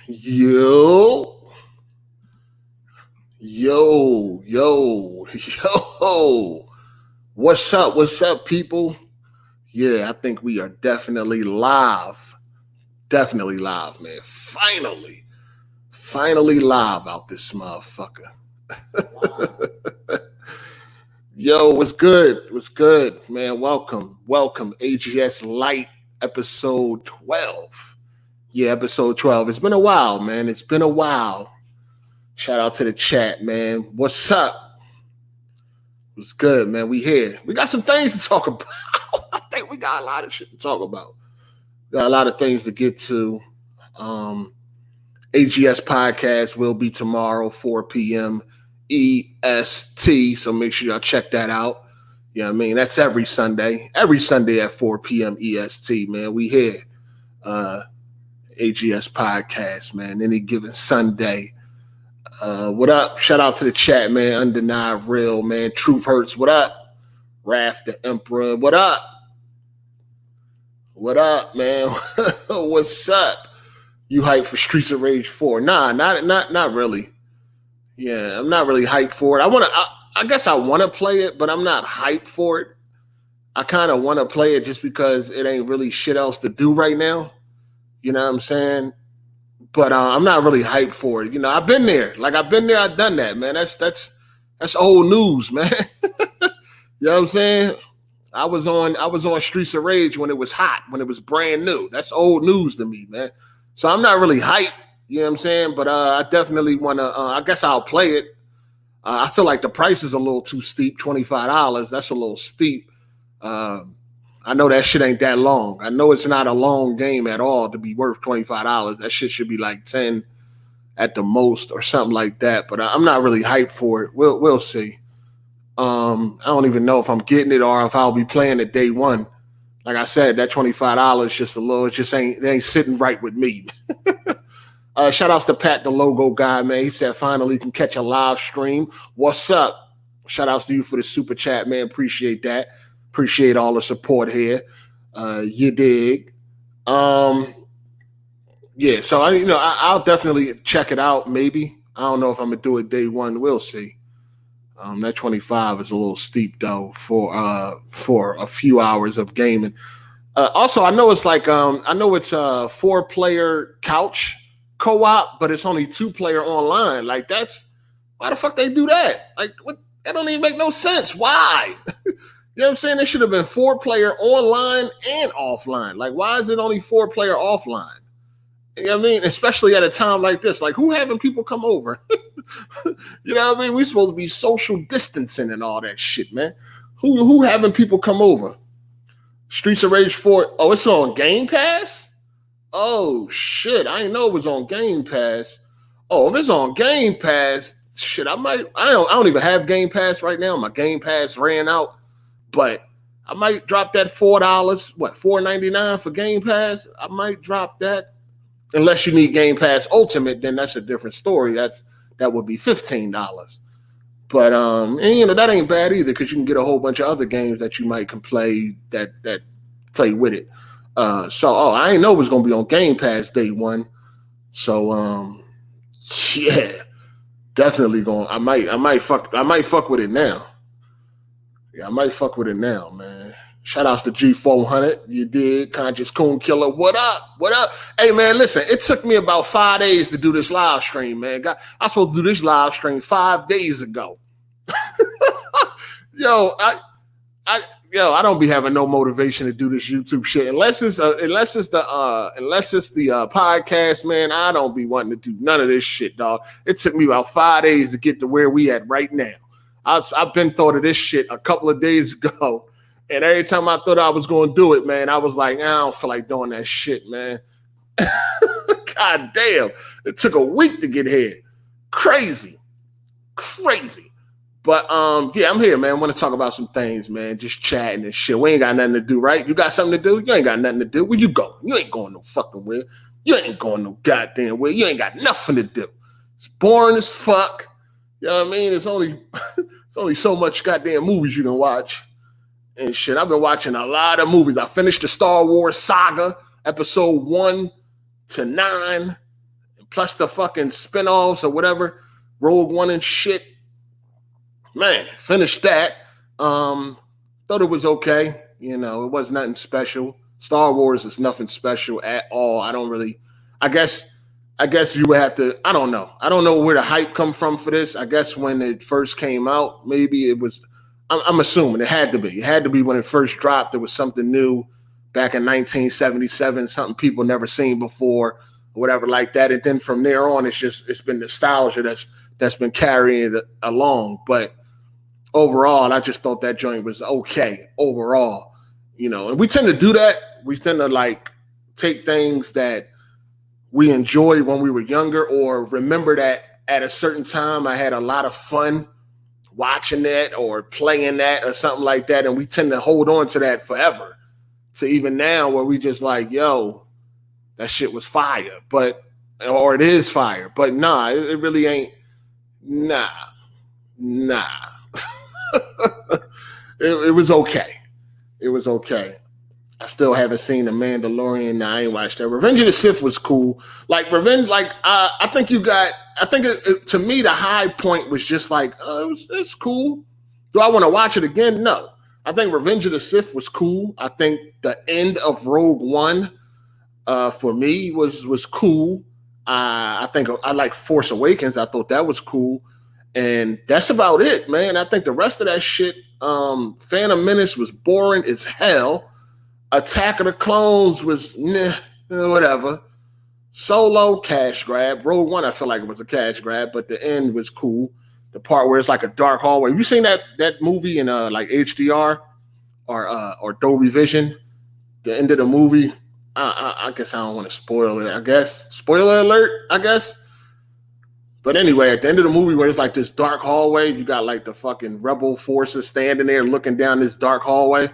Yo, yo, yo, yo. What's up? What's up, people? Yeah, I think we are definitely live. Definitely live, man. Finally live out this motherfucker. Yo, what's good? What's good, man? Welcome. AGS Lite episode 12. Yeah, episode 12. It's been a while, man. It's been a while. Shout out to the chat, man. What's up? What's good, man? We here. We got some things to talk about. I think we got a lot of shit to talk about. We got a lot of things to get to. AGS podcast will be tomorrow, 4 p.m. EST. So make sure y'all check that out. You know what I mean? That's every Sunday. Every Sunday at 4 p.m. EST, man. We here. AGS podcast, man. Any given Sunday. What up? Shout out to the chat, man. Undenied Real, man. Truth Hurts. What up? Raph the Emperor. What up? What up, man? What's up? You hyped for Streets of Rage 4? Nah, not really. Yeah, I'm not really hyped for it. I guess I want to play it, but I'm not hyped for it. I kind of want to play it just because it ain't really shit else to do right now. You know what I'm saying? But I'm not really hyped for it. You know, I've been there. I've done that, man. That's old news, man. You know what I'm saying? I was on Streets of Rage when it was hot, when it was brand new. That's old news to me, man. So I'm not really hyped, you know what I'm saying? But I definitely want to, I guess I'll play it. I feel like the price is a little too steep, $25. That's a little steep. I know that shit ain't that long. I know it's not a long game at all to be worth $25. That shit should be like 10 at the most or something like that. But I'm not really hyped for it. We'll see. I don't even know if I'm getting it or if I'll be playing it day one. Like I said, that $25 just a little. It ain't sitting right with me. Shout outs to Pat, the logo guy, man. He said finally can catch a live stream. What's up? Shout outs to you for the super chat, man. Appreciate that. Appreciate all the support here. You dig? Yeah, so I'll definitely check it out. Maybe I don't know if I'm gonna do it day one. We'll see. That 25 is a little steep though for a few hours of gaming. Also, I know it's a 4-player couch co-op, but it's only 2-player online. Like that's why the fuck they do that? Like what? That don't even make no sense. Why? You know what I'm saying? It should have been 4-player online and offline. Like, why is it only 4-player offline? You know what I mean? Especially at a time like this. Like, who having people come over? You know what I mean? We're supposed to be social distancing and all that shit, man. Who having people come over? Streets of Rage 4. Oh, it's on Game Pass? Oh, shit. I didn't know it was on Game Pass. Oh, if it's on Game Pass, shit, I don't even have Game Pass right now. My Game Pass ran out. But I might drop that $4, $4.99 for Game Pass. I might drop that. Unless you need Game Pass Ultimate, then that's a different story. That would be $15. But that ain't bad either because you can get a whole bunch of other games that you might can play that play with it. I didn't know it was gonna be on Game Pass day one. So yeah, definitely going. I might fuck with it now. Yeah, I might fuck with it now, man. Shout outs to G400. You did. Conscious Coon Killer. What up? What up? Hey, man, listen. It took me about 5 days to do this live stream, man. I was supposed to do this live stream 5 days ago. I don't be having no motivation to do this YouTube shit unless it's the podcast, man. I don't be wanting to do none of this shit, dog. It took me about 5 days to get to where we at right now. I've been thought of this shit a couple of days ago. And every time I thought I was going to do it, man, I was like, I don't feel like doing that shit, man. God damn. It took a week to get here. Crazy. But, yeah, I'm here, man. I want to talk about some things, man. Just chatting and shit. We ain't got nothing to do, right? You got something to do? You ain't got nothing to do. Where you going? You ain't going no fucking where. You ain't going no goddamn where. You ain't got nothing to do. It's boring as fuck. You know what I mean? It's only so much goddamn movies you can watch. And shit, I've been watching a lot of movies. I finished the Star Wars saga, episode 1 to 9. plus the fucking spinoffs or whatever, Rogue One and shit. Man, finished that. Thought it was okay. You know, it was nothing special. Star Wars is nothing special at all. I guess you would have to, I don't know. I don't know where the hype come from for this. I guess when it first came out, maybe it was, I'm assuming it had to be. It had to be when it first dropped. There was something new back in 1977, something people never seen before, or whatever like that. And then from there on, it's been nostalgia that's been carrying it along. But overall, I just thought that joint was okay overall, you know. And we tend to do that. We tend to like take things that we enjoyed when we were younger, or remember that at a certain time I had a lot of fun watching that or playing that or something like that, and we tend to hold on to that forever, to even now where we just like, yo, that shit was fire, or it is fire, but nah, it really ain't. Nah. It was okay. It was okay. I still haven't seen The Mandalorian. I ain't watched that. Revenge of the Sith was cool. Like I think to me, the high point was just like, it's cool. Do I want to watch it again? No. I think Revenge of the Sith was cool. I think the end of Rogue One, for me was cool. I think I like Force Awakens. I thought that was cool. And that's about it, man. I think the rest of that shit, Phantom Menace was boring as hell. Attack of the Clones was whatever. Solo, cash grab. Rogue One, I feel like it was a cash grab, but the end was cool. The part where it's like a dark hallway. Have you seen that movie in like HDR or Dolby Vision? The end of the movie. I guess I don't want to spoil it. I guess spoiler alert. I guess. But anyway, at the end of the movie, where it's like this dark hallway, you got like the fucking rebel forces standing there looking down this dark hallway,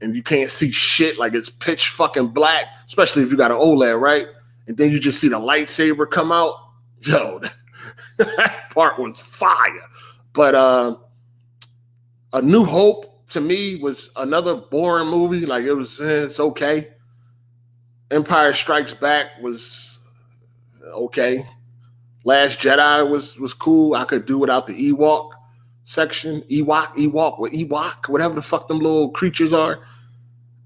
and you can't see shit. Like it's pitch fucking black, especially if you got an OLED, right? And then you just see the lightsaber come out. Yo, that part was fire. But A New Hope to me was another boring movie. Like it's okay. Empire Strikes Back was okay. Last Jedi was cool. I could do without the Ewok section. Ewok, whatever the fuck them little creatures are.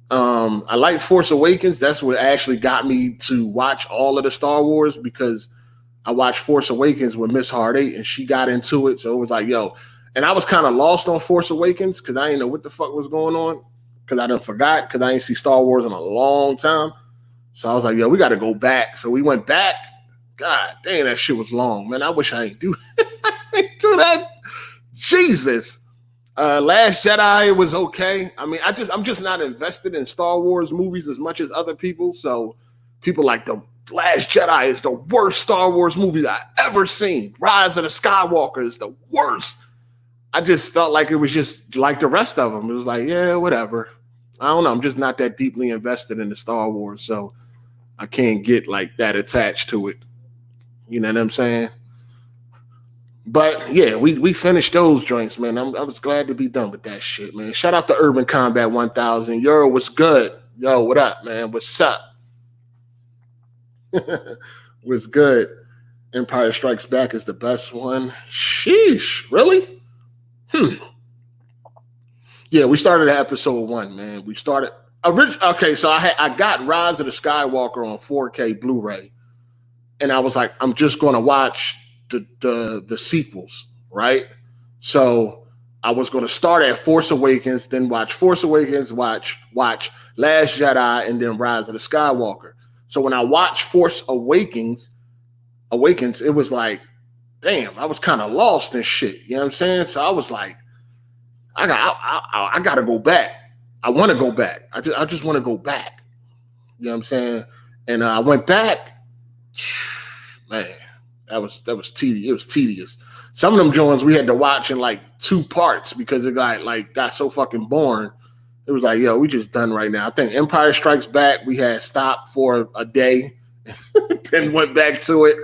I like Force Awakens. That's what actually got me to watch all of the Star Wars, because I watched Force Awakens with Miss Hard8 and she got into it. So it was like, yo. And I was kind of lost on Force Awakens because I didn't know what the fuck was going on, because I done forgot, because I ain't see Star Wars in a long time. So I was like, yo, we got to go back. So we went back. God damn, that shit was long, man. I wish I ain't do that. Jesus. Last Jedi was okay. I mean, I'm just not invested in Star Wars movies as much as other people. So people like The Last Jedi is the worst Star Wars movie I ever seen. Rise of the Skywalker is the worst. I just felt like it was just like the rest of them. It was like, yeah, whatever. I don't know. I'm just not that deeply invested in the Star Wars, so I can't get like that attached to it. You know what I'm saying? But yeah, we finished those joints, man. I was glad to be done with that shit, man. Shout out to Urban Combat 1000. Yo, what's good? Yo, what up, man? What's up? What's good? Empire Strikes Back is the best one. Sheesh, really? Yeah, we started at episode 1, man. We started okay, so I got Rise of the Skywalker on 4K Blu-ray. And I was like, I'm just going to watch the sequels, right? So I was going to start at Force Awakens, then watch Force Awakens, watch Last Jedi, and then Rise of the Skywalker. So when I watched Force Awakens, it was like, damn, I was kind of lost and shit. You know what I'm saying? So I was like, I got to go back. I want to go back. I just want to go back. You know what I'm saying? And I went back. Man, that was tedious. It was tedious. Some of them joints we had to watch in like 2 parts because it got so fucking boring. It was like, yo, we just done right now. I think Empire Strikes Back, we had stopped for a day, then went back to it.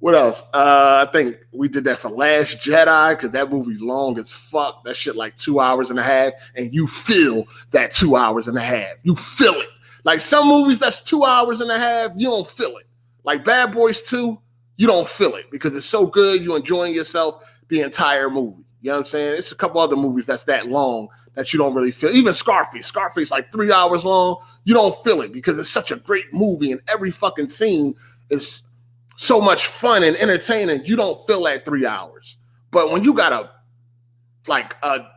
What else? I think we did that for Last Jedi, because that movie's long as fuck. That shit like 2 hours and a half, and you feel that 2 hours and a half. You feel it. Like some movies that's 2 hours and a half, you don't feel it. Like Bad Boys 2, you don't feel it because it's so good. You're enjoying yourself the entire movie. You know what I'm saying? It's a couple other movies that's that long that you don't really feel. Even Scarface. Scarface, like 3 hours long. You don't feel it because it's such a great movie and every fucking scene is so much fun and entertaining. You don't feel that 3 hours. But when you got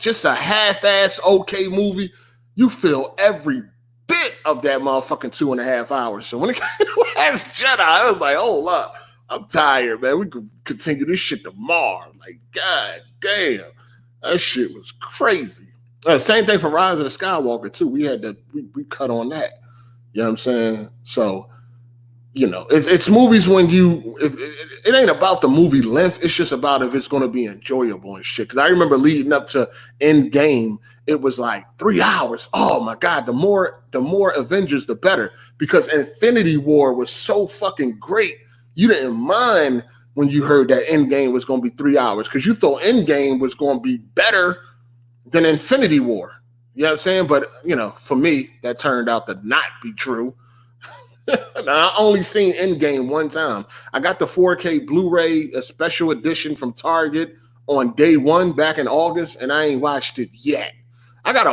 just a half-ass okay movie, you feel every bit of that motherfucking 2.5 hours. So when it came to Last Jedi, I was like, hold up. I'm tired, man. We could continue this shit tomorrow. Like, god damn. That shit was crazy. Same thing for Rise of the Skywalker, too. We cut on that. You know what I'm saying? So, you know, it's movies when it ain't about the movie length. It's just about if it's going to be enjoyable and shit. Because I remember leading up to Endgame, it was like 3 hours. Oh my God, the more Avengers, the better. Because Infinity War was so fucking great. You didn't mind when you heard that Endgame was going to be 3 hours because you thought Endgame was going to be better than Infinity War. You know what I'm saying? But, you know, for me, that turned out to not be true. I only seen Endgame one time. I got the 4K Blu-ray, a special edition from Target on day one back in August, and I ain't watched it yet. I got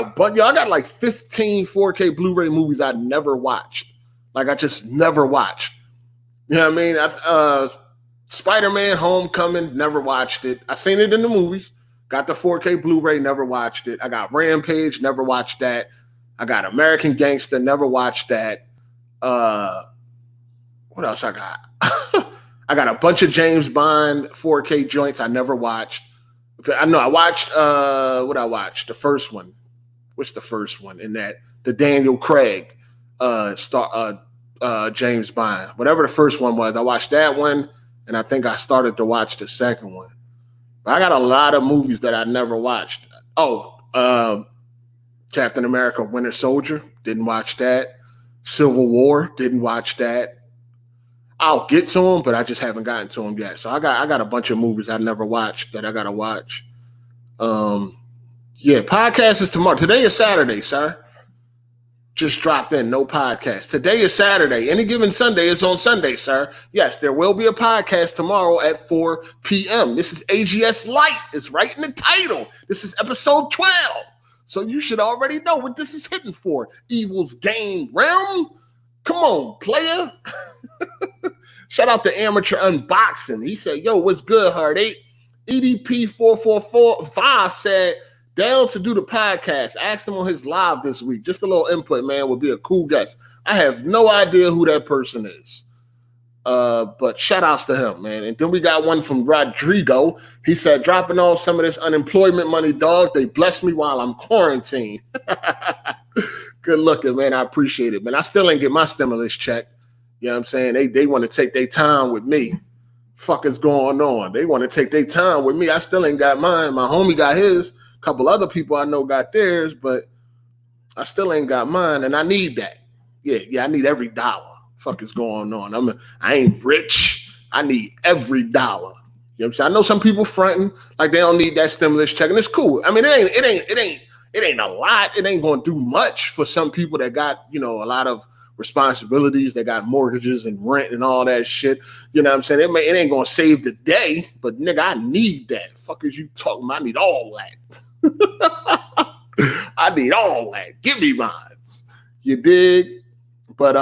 like 15 4K Blu-ray movies I never watched. Like I just never watched. You know what I mean? Spider-Man Homecoming, never watched it. I seen it in the movies. Got the 4K Blu-ray, never watched it. I got Rampage, never watched that. I got American Gangster, never watched that. What else I got? I got a bunch of James Bond 4K joints I never watched. I know I watched what I watched. The first one. What's the first one in that? The Daniel Craig James Bond. Whatever the first one was, I watched that one, and I think I started to watch the second one. But I got a lot of movies that I never watched. Captain America Winter Soldier, didn't watch that. Civil War, didn't watch that. I'll get to them, but I just haven't gotten to them yet. So I got a bunch of movies I never watched that I gotta watch. Podcast is tomorrow. Today is Saturday, sir. Just dropped in, no podcast. Today is Saturday. Any given Sunday is on Sunday, sir. Yes, there will be a podcast tomorrow at 4 p.m. This is AGS Lite. It's right in the title. This is episode 12. So you should already know what this is hitting for. Evil's Game Realm. Come on, player. Shout out to Amateur Unboxing. He said, yo, what's good, Hard8? EDP4445 said, down to do the podcast. Asked him on his live this week. Just a little input, man, would be a cool guest. I have no idea who that person is. But shout outs to him, man. And then we got one from Rodrigo. He said, dropping off some of this unemployment money, dog. They bless me while I'm quarantined. Good looking, man. I appreciate it, man. I still ain't get my stimulus check. You know what I'm saying? They want to take their time with me. Fuck is going on? They want to take their time with me. I still ain't got mine. My homie got his. A couple other people I know got theirs, but I still ain't got mine, and I need that. Yeah, I need every dollar. Fuck is going on? I ain't rich. I need every dollar. You know what I'm saying? I know some people fronting like they don't need that stimulus check, and it's cool. I mean, it ain't a lot. It ain't gonna do much for some people that got, you know, a lot of responsibilities. They got mortgages and rent and all that shit. You know what I'm saying? It ain't gonna save the day, but nigga, I need that. Fuck is you talking about? I need all that. I need all that. Give me mine. You dig? But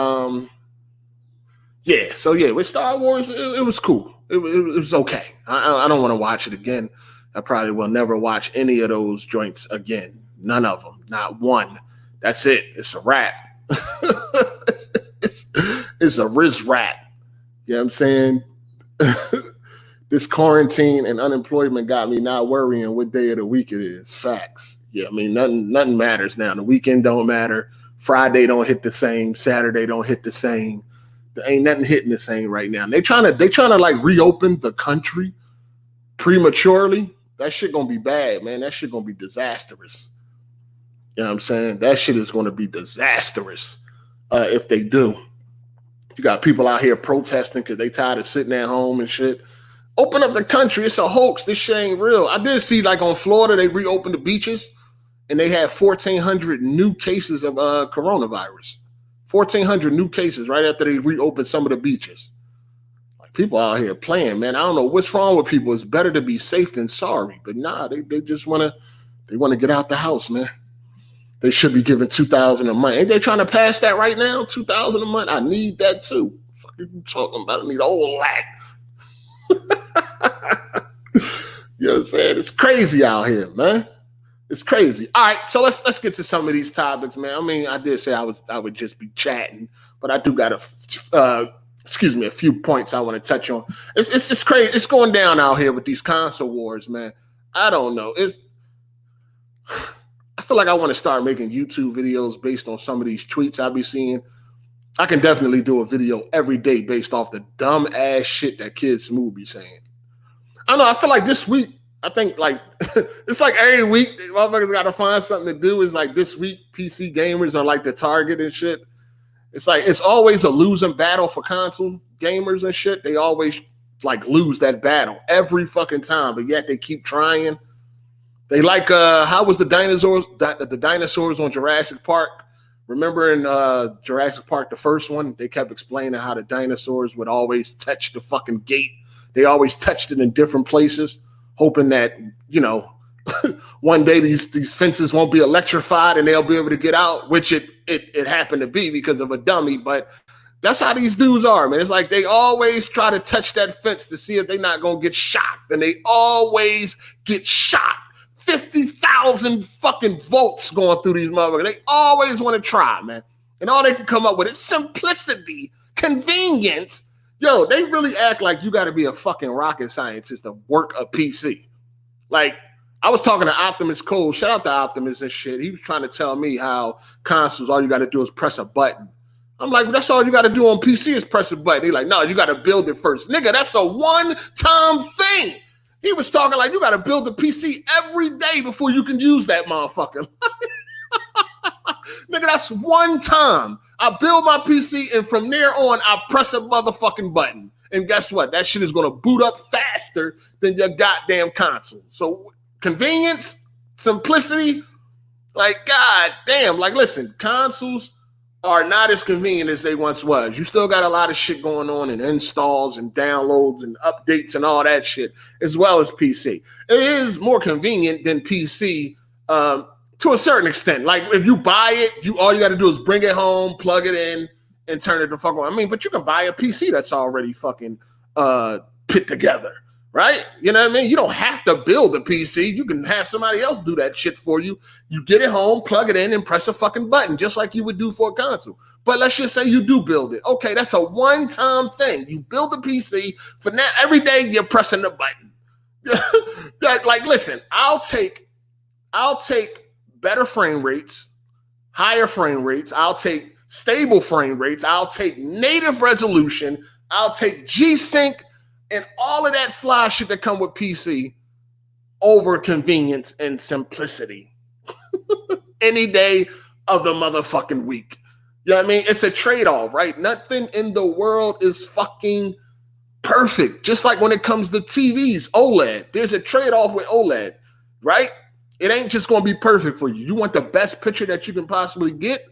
with Star Wars, it was cool. It was okay. I don't want to watch it again. I probably will never watch any of those joints again. None of them. Not one. That's it. It's a wrap. It's a Riz wrap. You know what I'm saying? This quarantine and unemployment got me not worrying what day of the week it is. Facts. Yeah, I mean, nothing matters now. The weekend don't matter. Friday don't hit the same. Saturday don't hit the same. There ain't nothing hitting the same right now. They trying to like reopen the country prematurely. That shit gonna be bad, man. That shit gonna be disastrous. You know what I'm saying? That shit is gonna be disastrous if they do. You got people out here protesting because they tired of sitting at home and shit. Open up the country. It's a hoax. This shit ain't real. I did see, like, on Florida, they reopened the beaches and they had 1,400 new cases of coronavirus. 1,400 new cases right after they reopened some of the beaches. People out here playing, man. I don't know what's wrong with people. It's better to be safe than sorry. But nah, they just want to get out the house, man. They should be giving $2,000 a month. Ain't they trying to pass that right now? $2,000 a month. I need that too. What are you talking about? I need all that. You know what I'm saying? It's crazy out here, man. It's crazy. All right, so let's get to some of these topics, man. I mean, I did say I would just be chatting, but I do got a few points I want to touch on. It's crazy. It's going down out here with these console wars, man. I don't know. I feel like I want to start making YouTube videos based on some of these tweets I be seeing. I can definitely do a video every day based off the dumb ass shit that Kid Smooth be saying. I don't know. I feel like this week, I think like it's like every week, motherfuckers got to find something to do. It's like this week, PC gamers are like the target and shit. It's like it's always a losing battle for console gamers and shit. They always like lose that battle every fucking time, but yet they keep trying. They like how was the dinosaurs on Jurassic Park? Remember in Jurassic Park, the first one, they kept explaining how the dinosaurs would always touch the fucking gate. They always touched it in different places, hoping that, you know, one day these fences won't be electrified and they'll be able to get out, which it happened to be because of a dummy. But that's how these dudes are, man. It's like they always try to touch that fence to see if they're not going to get shot. And they always get shot. 50,000 fucking volts going through these motherfuckers. They always want to try, man. And all they can come up with is simplicity, convenience. Yo, they really act like you got to be a fucking rocket scientist to work a PC. Like, I was talking to Optimus Cole. Shout out to Optimus and shit. He was trying to tell me how consoles, all you got to do is press a button. I'm like, well, that's all you got to do on PC is press a button. He's like, no, you got to build it first. Nigga, that's a one-time thing. He was talking like you got to build the PC every day before you can use that motherfucker. Nigga, that's one time. I build my PC and from there on, I press a motherfucking button. And guess what? That shit is going to boot up faster than your goddamn console. So convenience, simplicity, like god damn. Like listen, consoles are not as convenient as they once was. You still got a lot of shit going on and installs and downloads and updates and all that shit, as well as PC. It is more convenient than PC to a certain extent. Like if you buy it, all you got to do is bring it home, plug it in, and turn it the fuck on. I mean, but you can buy a PC that's already fucking put together, right? You know what I mean? You don't have to build a PC. You can have somebody else do that shit for you. You get it home, plug it in, and press a fucking button, just like you would do for a console. But let's just say you do build it. Okay, that's a one-time thing. You build a PC. For now, every day you're pressing the button. Like, listen, I'll take better frame rates, higher frame rates. I'll take stable frame rates. I'll take native resolution. I'll take G-Sync and all of that fly shit that come with PC over convenience and simplicity any day of the motherfucking week. You know what I mean? It's a trade-off, right? Nothing in the world is fucking perfect. Just like when it comes to TVs, OLED, there's a trade-off with OLED, right? It ain't just going to be perfect for you. You want the best picture that you can possibly get,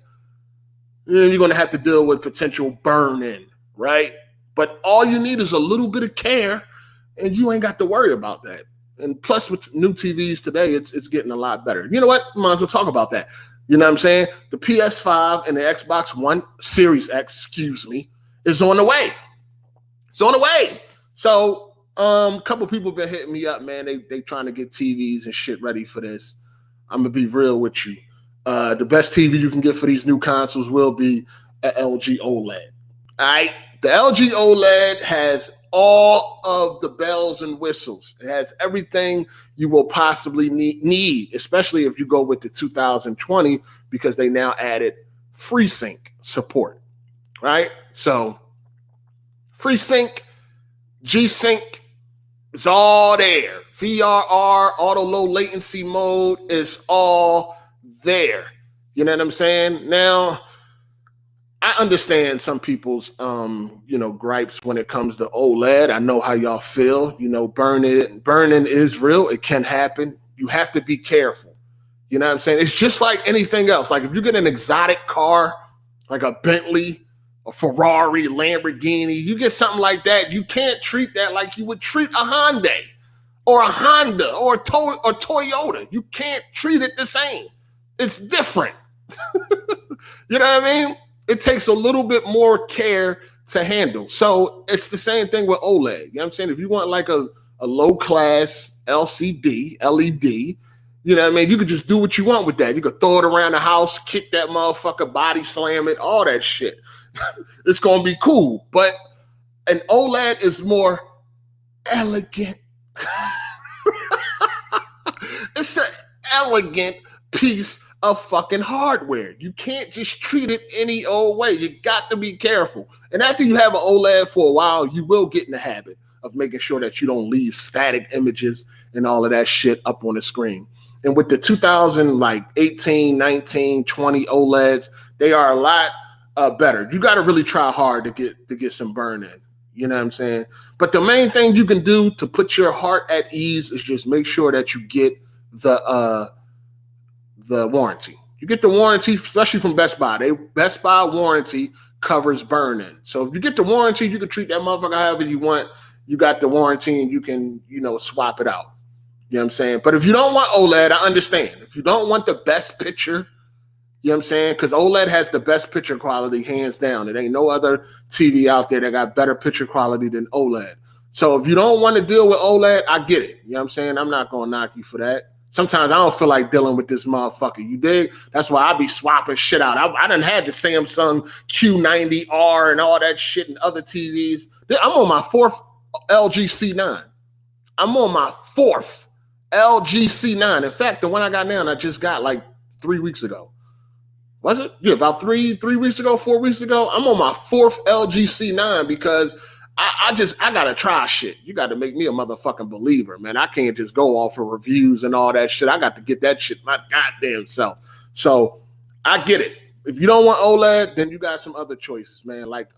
then you're going to have to deal with potential burn-in, right? But all you need is a little bit of care, and you ain't got to worry about that. And plus, with new TVs today, it's getting a lot better. You know what? Might as well talk about that. You know what I'm saying? The PS5 and the Xbox One Series X, is on the way. It's on the way. So a couple people been hitting me up, man. They trying to get TVs and shit ready for this. I'm going to be real with you. The best TV you can get for these new consoles will be an LG OLED. All right? The LG OLED has all of the bells and whistles. It has everything you will possibly need, especially if you go with the 2020, because they now added FreeSync support, right? So FreeSync, G-Sync, it's all there. VRR, auto low latency mode is all there. You know what I'm saying? Now, I understand some people's, gripes when it comes to OLED. I know how y'all feel. You know, burning is real. It can happen. You have to be careful. You know what I'm saying? It's just like anything else. Like if you get an exotic car, like a Bentley a Ferrari, Lamborghini, you get something like that, you can't treat that like you would treat a Hyundai or a Honda or a Toyota. You can't treat it the same. It's different. You know what I mean? It takes a little bit more care to handle. So it's the same thing with OLED. You know what I'm saying? If you want like a low class LCD, LED, you know what I mean? You could just do what you want with that. You could throw it around the house, kick that motherfucker, body slam it, all that shit. It's going to be cool. But an OLED is more elegant. It's an elegant piece of fucking hardware. You can't just treat it any old way. You got to be careful. And after you have an OLED for a while, you will get in the habit of making sure that you don't leave static images and all of that shit up on the screen. And with the 2018, 19, 20 OLEDs, they are a lot better. You got to really try hard to get some burn in. You know what I'm saying? But the main thing you can do to put your heart at ease is just make sure that you get the warranty. You get the warranty, especially from Best Buy. Best Buy warranty covers burn-in. So if you get the warranty, you can treat that motherfucker however you want. You got the warranty and you can, swap it out. You know what I'm saying? But if you don't want OLED, I understand. If you don't want the best picture, you know what I'm saying? Because OLED has the best picture quality, hands down. It ain't no other TV out there that got better picture quality than OLED. So if you don't want to deal with OLED, I get it. You know what I'm saying? I'm not going to knock you for that. Sometimes I don't feel like dealing with this motherfucker. You dig? That's why I be swapping shit out. I done had the Samsung Q90R and all that shit and other TVs. I'm on my fourth LG C9. I'm on my fourth LG C9. In fact, the one I got now, I just got like 3 weeks ago. Was it? Yeah, about 3 weeks ago, 4 weeks ago. I'm on my fourth LG C9 because I gotta try shit. You got to make me a motherfucking believer, man. I can't just go off of reviews and all that shit. I got to get that shit my goddamn self. So I get it. If you don't want OLED, then you got some other choices, man. Like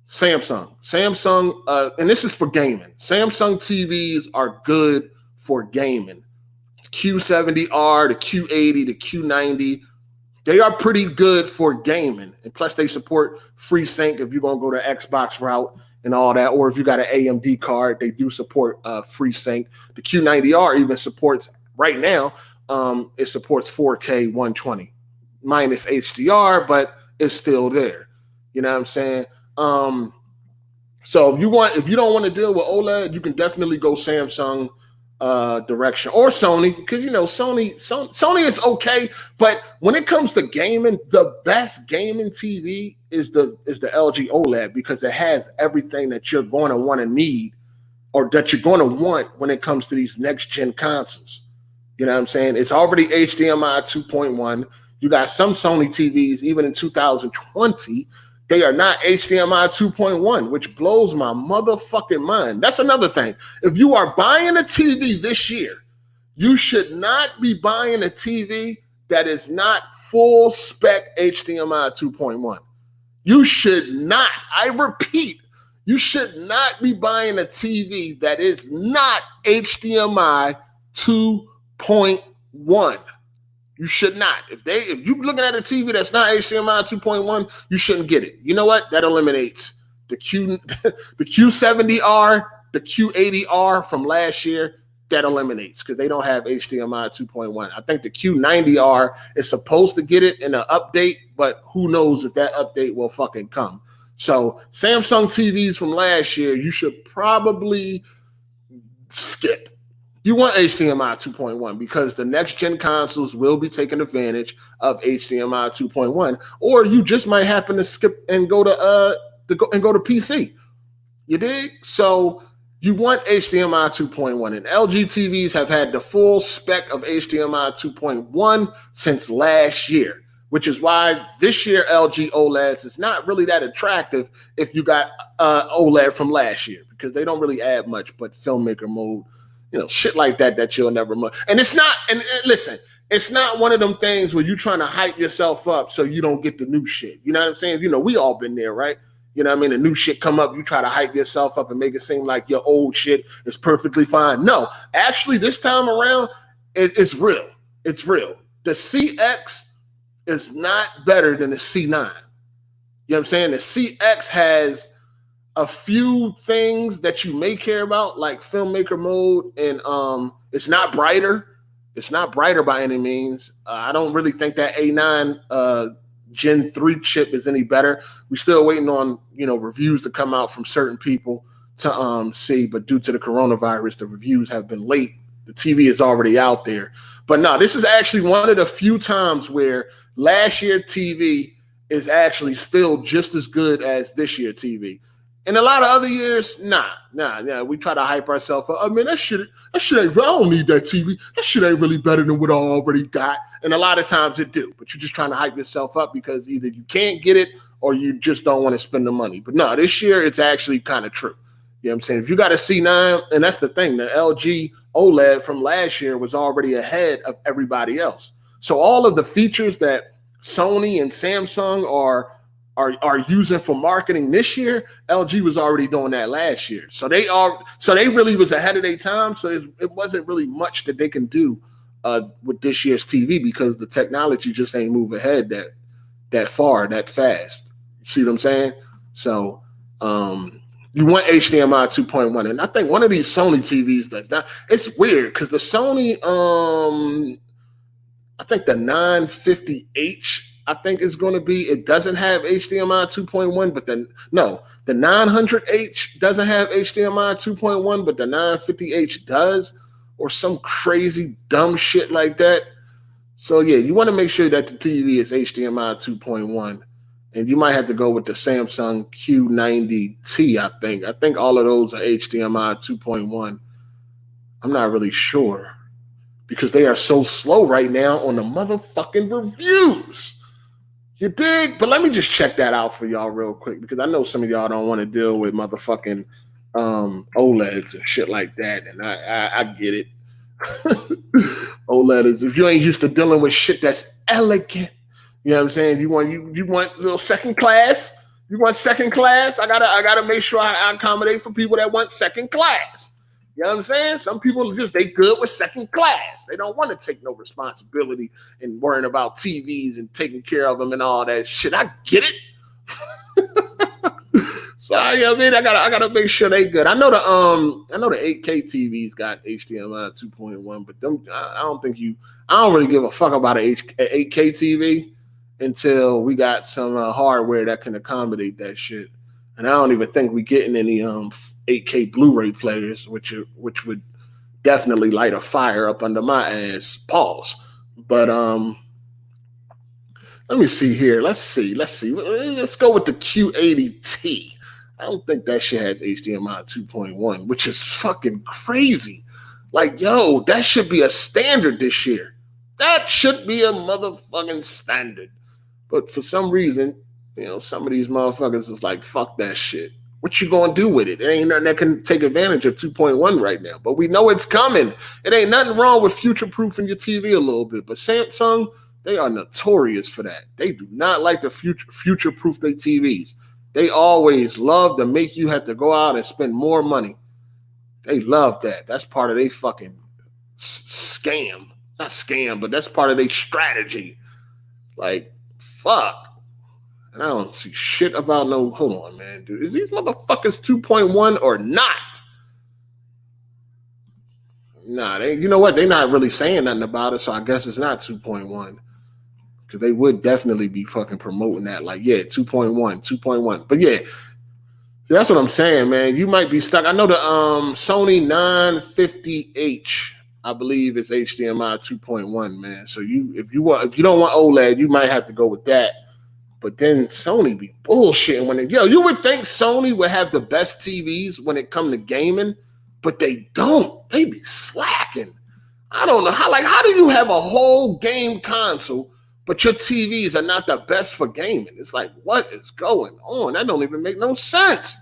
Samsung, and this is for gaming. Samsung TVs are good for gaming. Q70R, the Q80, the Q90. They are pretty good for gaming. And plus they support FreeSync if you're going to go the Xbox route and all that. Or if you got an AMD card, they do support FreeSync. The Q90R even supports, right now, it supports 4K 120. Minus HDR, but it's still there. You know what I'm saying? So if you don't want to deal with OLED, you can definitely go Samsung direction or Sony, because Sony is okay, but when it comes to gaming, the best gaming TV is the LG OLED because it has everything that you're going to want to need or that you're going to want when it comes to these next gen consoles. You know what I'm saying? It's already HDMI 2.1. You got some Sony TVs even in 2020. They are not HDMI 2.1, which blows my motherfucking mind. That's another thing. If you are buying a TV this year, you should not be buying a TV that is not full spec HDMI 2.1. You should not, I repeat, you should not be buying a TV that is not HDMI 2.1. You should not. If you're looking at a TV that's not HDMI 2.1, you shouldn't get it. You know what? That eliminates the Q70R, the Q80R from last year. That eliminates because they don't have HDMI 2.1. I think the Q90R is supposed to get it in an update, but who knows if that update will fucking come. So Samsung TVs from last year, you should probably skip. You want HDMI 2.1 because the next gen consoles will be taking advantage of HDMI 2.1, or you just might happen to skip and go to PC. You dig? So you want HDMI 2.1, and LG TVs have had the full spec of HDMI 2.1 since last year, which is why this year LG OLEDs is not really that attractive if you got OLED from last year, because they don't really add much but filmmaker mode. Shit like that you'll never. And it's not, and listen, it's not one of them things where you're trying to hype yourself up so you don't get the new shit. You know what I'm saying? We all been there, right? You know what I mean? The new shit come up, you try to hype yourself up and make it seem like your old shit is perfectly fine. No, actually, this time around, it's real. It's real. The CX is not better than the C9. You know what I'm saying? The CX has a few things that you may care about, like filmmaker mode, and it's not brighter. It's not brighter by any means. I don't really think that A9 Gen 3 chip is any better. We're still waiting on reviews to come out from certain people to see, but due to the coronavirus, the reviews have been late. The TV is already out there. But no, this is actually one of the few times where last year TV is actually still just as good as this year TV. In a lot of other years, nah. We try to hype ourselves up. I mean, that shit ain't, I don't need that TV. That shit ain't really better than what I already got. And a lot of times it do, but you're just trying to hype yourself up because either you can't get it or you just don't want to spend the money. But no, this year it's actually kind of true. You know what I'm saying? If you got a C9, and that's the thing, the LG OLED from last year was already ahead of everybody else. So all of the features that Sony and Samsung are using for marketing this year, LG was already doing that last year. So they really was ahead of their time. So it wasn't really much that they can do with this year's TV because the technology just ain't move ahead that far, that fast. You see what I'm saying? So you want HDMI 2.1. And I think one of these Sony TVs does not. It's weird because the Sony, I think the 950H, I think is going to be, it doesn't have HDMI 2.1, but the 900H doesn't have HDMI 2.1, but the 950H does, or some crazy dumb shit like that. So yeah, you want to make sure that the TV is HDMI 2.1. And you might have to go with the Samsung Q90T, I think. I think all of those are HDMI 2.1. I'm not really sure because they are so slow right now on the motherfucking reviews. You dig? But let me just check that out for y'all real quick because I know some of y'all don't want to deal with motherfucking OLEDs and shit like that. And I get it. OLED is, if you ain't used to dealing with shit that's elegant, you know what I'm saying? You want a little second class? You want second class? I gotta make sure I accommodate for people that want second class. You know what I'm saying? Some people they good with second class. They don't want to take no responsibility and worrying about TVs and taking care of them and all that shit. I get it. So you know what I mean, I gotta make sure they good. I know the 8K TVs got HDMI 2.1, but I don't really give a fuck about an 8K TV until we got some hardware that can accommodate that shit. And I don't even think we're getting any 8K Blu-ray players, which would definitely light a fire up under my ass. Pause. But let me see here. Let's see. Let's go with the Q80T. I don't think that shit has HDMI 2.1, which is fucking crazy. Like, yo, that should be a standard this year. That should be a motherfucking standard. But for some reason, some of these motherfuckers is like, fuck that shit. What you gonna do with it? It ain't nothing that can take advantage of 2.1 right now. But we know it's coming. It ain't nothing wrong with future-proofing your TV a little bit. But Samsung, they are notorious for that. They do not like to future-proof their TVs. They always love to make you have to go out and spend more money. They love that. That's part of their fucking scam. Not scam, but that's part of their strategy. Like, fuck. And I don't see shit about no. Hold on, man, dude. Is these motherfuckers 2.1 or not? Nah, you know what? They're not really saying nothing about it, so I guess it's not 2.1. Because they would definitely be fucking promoting that. Like, yeah, 2.1. But yeah, that's what I'm saying, man. You might be stuck. I know the Sony 950H, I believe, is HDMI 2.1, man. So if you don't want OLED, you might have to go with that. But then Sony be bullshitting when you would think Sony would have the best TVs when it come to gaming, but they don't. They be slacking. I don't know how do you have a whole game console, but your TVs are not the best for gaming? It's like, what is going on? That don't even make no sense.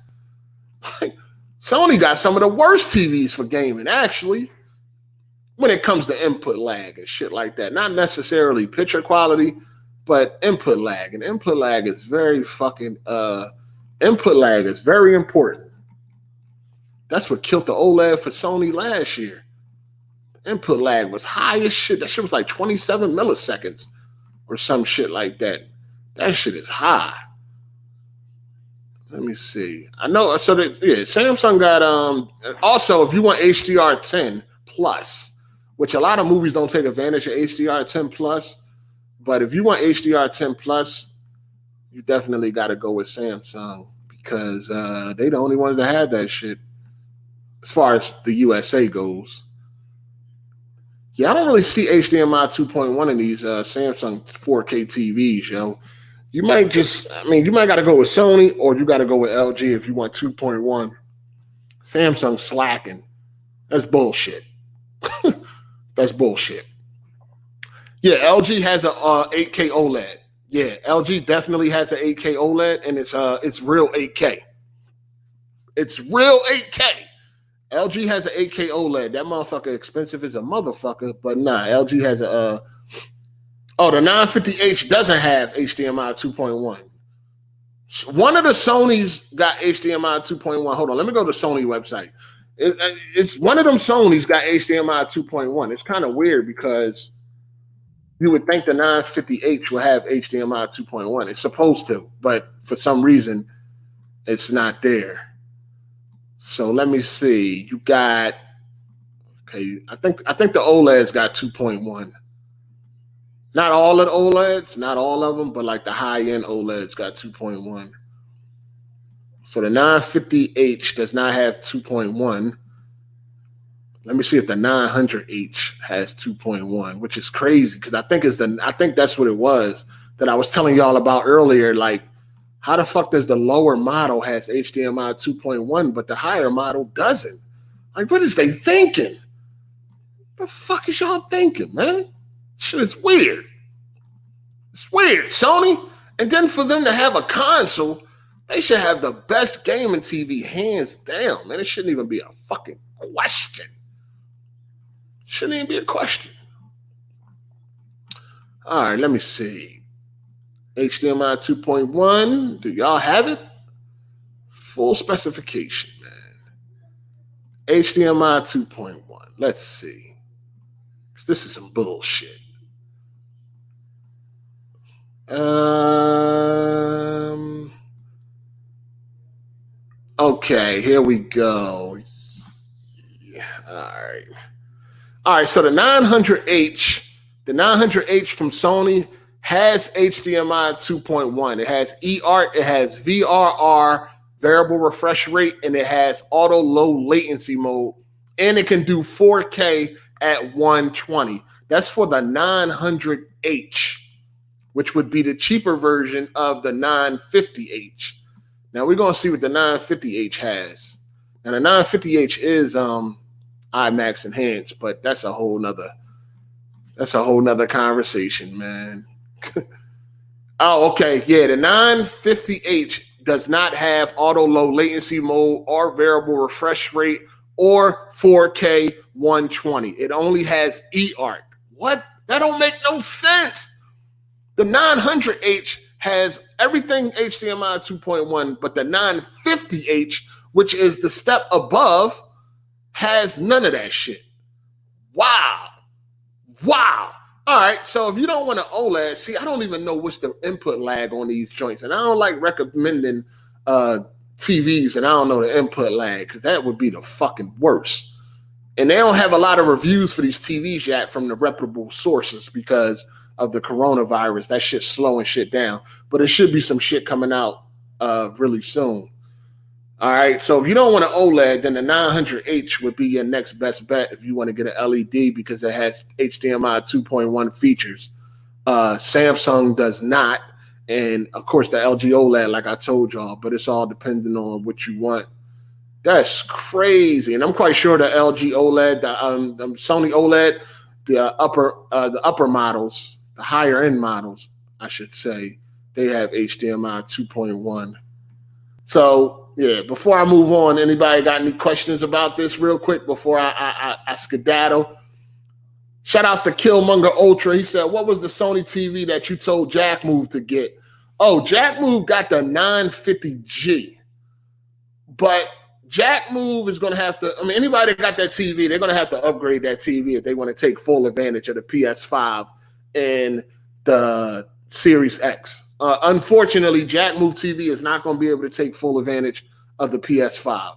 Like, Sony got some of the worst TVs for gaming, actually, when it comes to input lag and shit like that. Not necessarily picture quality, but input lag. And input lag is very fucking input lag is very important. That's what killed the OLED for Sony last year. Input lag was high as shit. That shit was like 27 milliseconds or some shit like that. That shit is high. Let me see. I know. So Samsung got Also, if you want HDR10 plus, which a lot of movies don't take advantage of HDR10 plus, but if you want HDR10 plus, you definitely got to go with Samsung because they the only ones that have that shit as far as the USA goes. Yeah, I don't really see HDMI 2.1 in these Samsung 4K TVs, yo. You might got to go with Sony or you got to go with LG if you want 2.1. Samsung slacking. That's bullshit. That's bullshit. Yeah, LG has a 8K OLED. Yeah, LG definitely has an 8K OLED, and it's real 8K. It's real 8K. LG has an 8K OLED. That motherfucker expensive as a motherfucker, but nah, LG has a the 950H doesn't have HDMI 2.1. One of the Sonys got HDMI 2.1. Hold on, let me go to the Sony website. It's one of them Sonys got HDMI 2.1. It's kind of weird because you would think the 950H will have HDMI 2.1. It's supposed to, but for some reason, it's not there. So let me see. You got I think the OLEDs got 2.1. Not all of the OLEDs, not all of them, but like the high-end OLEDs got 2.1. So the 950H does not have 2.1. Let me see if the 900H has 2.1, which is crazy because I think that's what it was that I was telling y'all about earlier. Like, how the fuck does the lower model has HDMI 2.1, but the higher model doesn't? Like, what is they thinking? What the fuck is y'all thinking, man? Shit is weird. It's weird, Sony. And then for them to have a console, they should have the best gaming TV hands down, man. It shouldn't even be a fucking question. Shouldn't even be a question. All right, let me see. HDMI 2.1. Do y'all have it? Full specification, man. HDMI 2.1. Let's see. This is some bullshit. Okay, here we go. Yeah, all right. So the 900H from Sony has HDMI 2.1. It has eArt, it has VRR, variable refresh rate, and it has auto low latency mode, and it can do 4K at 120. That's for the 900H, which would be the cheaper version of the 950H. Now we're gonna see what the 950H has. And the 950H is IMAX enhanced, but that's a whole nother conversation, man. Oh, okay. Yeah, the 950H does not have auto low latency mode or variable refresh rate or 4K 120. It only has eArt. What? That don't make no sense. The 900H has everything HDMI 2.1, but the 950H, which is the step above, has none of that shit. Wow. All right, so if you don't want an OLED, see, I don't even know what's the input lag on these joints, and I don't like recommending TVs, and I don't know the input lag because that would be the fucking worst. And they don't have a lot of reviews for these TVs yet from the reputable sources because of the coronavirus. That shit's slowing shit down, but it should be some shit coming out really soon. All right, so if you don't want an OLED, then the 900H would be your next best bet if you want to get an LED because it has HDMI 2.1 features. Samsung does not, and of course the LG OLED, like I told y'all, but it's all depending on what you want. That's crazy, and I'm quite sure the LG OLED, the Sony OLED, the upper models, the higher end models, I should say, they have HDMI 2.1. So yeah, before I move on, anybody got any questions about this real quick before I skedaddle? Shout outs to Killmonger Ultra. He said, what was the Sony TV that you told Jack Move to get? Oh, Jack Move got the 950G. But Jack Move is going to have to, anybody that got that TV, they're going to have to upgrade that TV if they want to take full advantage of the PS5 and the Series X. Unfortunately, Jack Move TV is not going to be able to take full advantage of the PS5.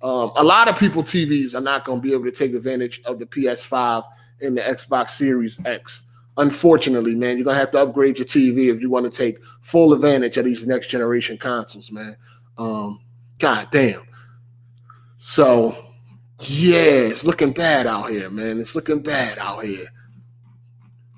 A lot of people TVs are not going to be able to take advantage of the PS5 and the Xbox Series X. Unfortunately, man, you're going to have to upgrade your TV if you want to take full advantage of these next generation consoles, man. God damn. So, yeah, it's looking bad out here, man. It's looking bad out here.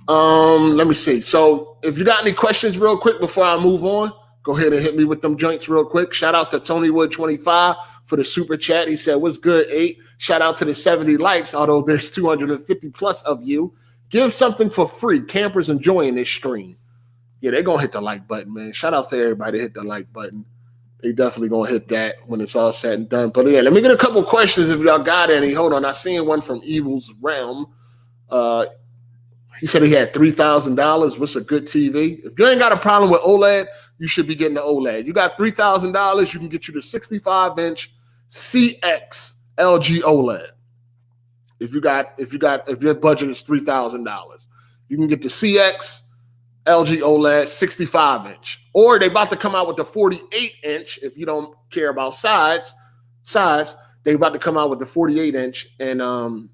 Let me see. So, if you got any questions real quick before I move on, go ahead and hit me with them joints real quick. Shout out to Tony Wood 25 for the super chat. He said, "What's good, 8?" Shout out to the 70 likes, although there's 250 plus of you. Give something for free. Campers enjoying this stream. Yeah, they're going to hit the like button, man. Shout out to everybody that hit the like button. They definitely going to hit that when it's all said and done. But yeah, let me get a couple questions if y'all got any. Hold on. I seen one from Evil's Realm. He said he had $3,000. What's a good TV? If you ain't got a problem with OLED, you should be getting the OLED. You got $3,000, you can get you the 65-inch CX LG OLED. If your budget is $3,000, you can get the CX LG OLED 65-inch. Or they about to come out with the 48-inch. If you don't care about size, they about to come out with the 48-inch, and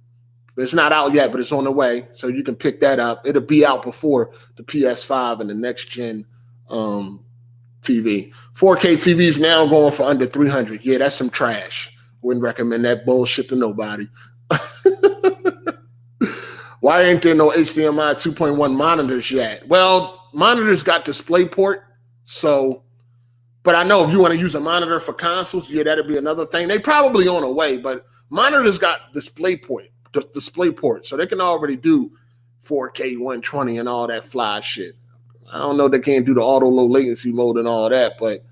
it's not out yet, but it's on the way, so you can pick that up. It'll be out before the PS5 and the next gen TV. 4K TVs now going for under $300. Yeah, that's some trash. Wouldn't recommend that bullshit to nobody. Why ain't there no HDMI 2.1 monitors yet? Well, monitors got DisplayPort, so, but I know if you want to use a monitor for consoles, yeah, that'd be another thing. They probably on the way, but monitors got DisplayPort, so they can already do 4K 120 and all that fly shit. I don't know if they can't do the auto low latency mode and all that, but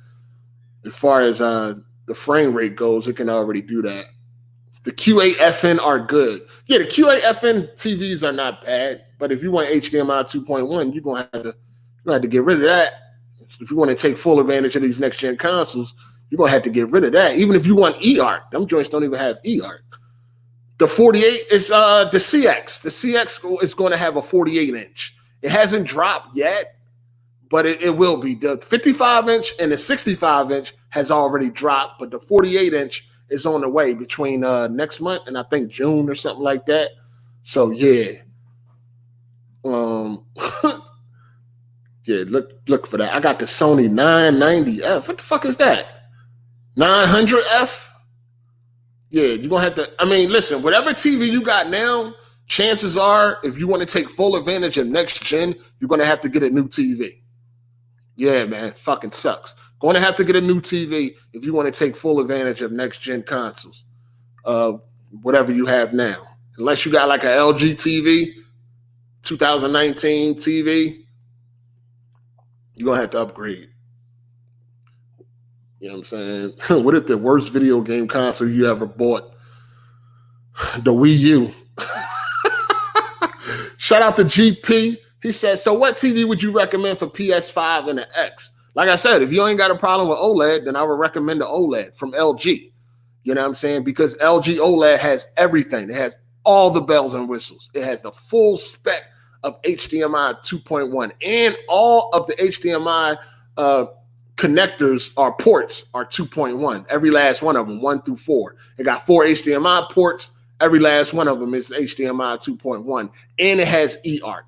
as far as the frame rate goes, it can already do that. The QAFN are good. Yeah, the QAFN TVs are not bad, but if you want HDMI 2.1, you're gonna have to get rid of that. If you want to take full advantage of these next gen consoles, you're gonna have to get rid of that. Even if you want eARC, them joints don't even have eARC. The 48 is the CX. The CX is going to have a 48-inch. It hasn't dropped yet, but it will be. The 55-inch and the 65-inch has already dropped, but the 48-inch is on the way between next month and I think June or something like that. So yeah, yeah. Look for that. I got the Sony 990F. What the fuck is that? 900F. Yeah, you're gonna have to. I mean, listen. Whatever TV you got now, chances are, if you want to take full advantage of next gen, you're gonna have to get a new TV. Yeah, man, fucking sucks. Going to have to get a new TV if you want to take full advantage of next gen consoles, whatever you have now. Unless you got like an LG TV, 2019 TV, you're gonna have to upgrade. You know what I'm saying? What if the worst video game console you ever bought? The Wii U. Shout out to GP. He said, so what TV would you recommend for PS5 and the X? Like I said, if you ain't got a problem with OLED, then I would recommend the OLED from LG. You know what I'm saying? Because LG OLED has everything. It has all the bells and whistles. It has the full spec of HDMI 2.1, and all of the HDMI connectors or ports are 2.1. Every last one of them, 1 through 4. It got 4 HDMI ports. Every last one of them is HDMI 2.1, and it has eARC.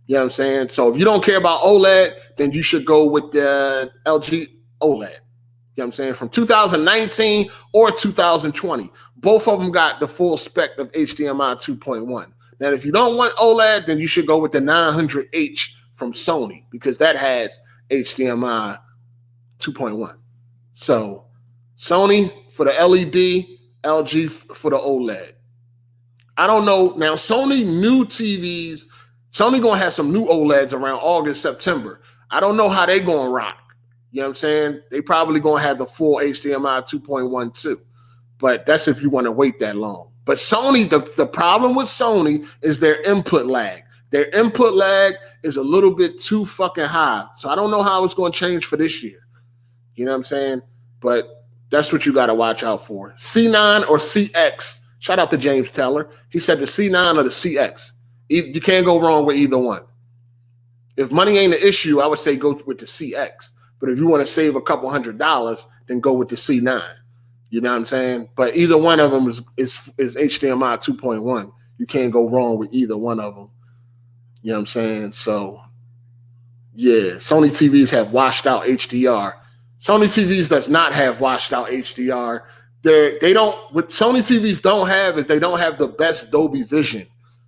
You know what I'm saying? So if you don't care about OLED, then you should go with the LG OLED. You know what I'm saying? From 2019 or 2020. Both of them got the full spec of HDMI 2.1. Now, if you don't want OLED, then you should go with the 900H from Sony, because that has HDMI 2.1. So Sony for the LED, LG for the OLED. I don't know. Now, Sony new TVs, Sony going to have some new OLEDs around August, September. I don't know how they going to rock. You know what I'm saying? They probably going to have the full HDMI 2.1 too. But that's if you want to wait that long. But Sony, the problem with Sony is their input lag. Their input lag is a little bit too fucking high. So I don't know how it's going to change for this year. You know what I'm saying? But that's what you got to watch out for. C9 or CX. Shout out to James Teller. He said the C9 or the CX. You can't go wrong with either one. If money ain't an issue, I would say go with the CX. But if you want to save a couple $100, then go with the C9. You know what I'm saying? But either one of them is HDMI 2.1. You can't go wrong with either one of them. You know what I'm saying? So, yeah, Sony TVs have washed out HDR. Sony TVs does not have washed out HDR. They don't. What Sony TVs don't have is they don't have the best Dolby Vision.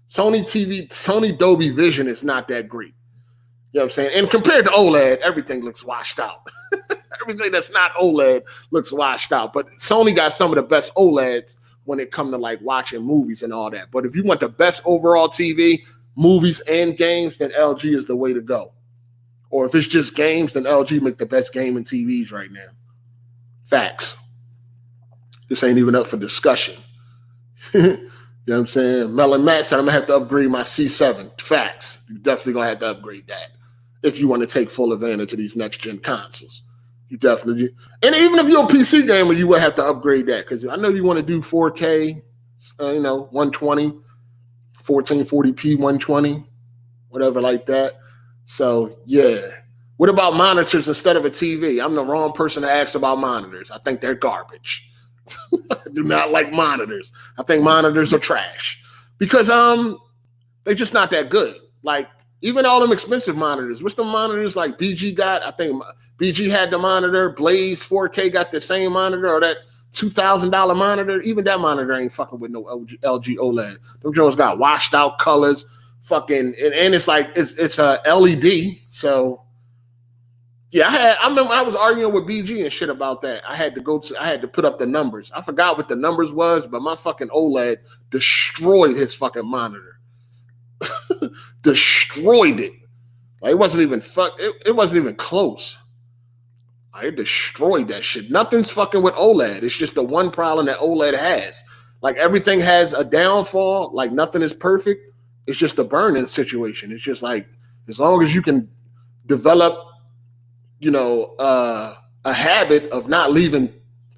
Sony Dolby Vision is not that great. You know what I'm saying? And compared to OLED, everything looks washed out. Everything that's not OLED looks washed out. But Sony got some of the best OLEDs when it comes to like watching movies and all that. But if you want the best overall TV, movies and games, then LG is the way to go. Or if it's just games, then LG make the best gaming TVs right now. Facts. This ain't even up for discussion. You know what I'm saying? Melon Matt said, I'm going to have to upgrade my C7. Facts. You're definitely going to have to upgrade that if you want to take full advantage of these next-gen consoles. You definitely do. And even if you're a PC gamer, you will have to upgrade that because I know you want to do 4K, 120, 1440p, 120, whatever like that. So, yeah. What about monitors instead of a TV? I'm the wrong person to ask about monitors. I think they're garbage. I do not like monitors. I think monitors are trash because they're just not that good. Like even all them expensive monitors. What's the monitors like BG got? I think BG had the monitor. Blaze 4K got the same monitor or that $2,000 monitor. Even that monitor ain't fucking with no LG OLED. Them Jones got washed out colors. Fucking and it's like it's a LED. So. Yeah, I remember I was arguing with BG and shit about that. I had to put up the numbers. I forgot what the numbers was, but my fucking OLED destroyed his fucking monitor. Destroyed it. Like it wasn't even close. It destroyed that shit. Nothing's fucking with OLED. It's just the one problem that OLED has. Like everything has a downfall. Like nothing is perfect. It's just a burn-in situation. It's just like as long as you can develop a habit of not leaving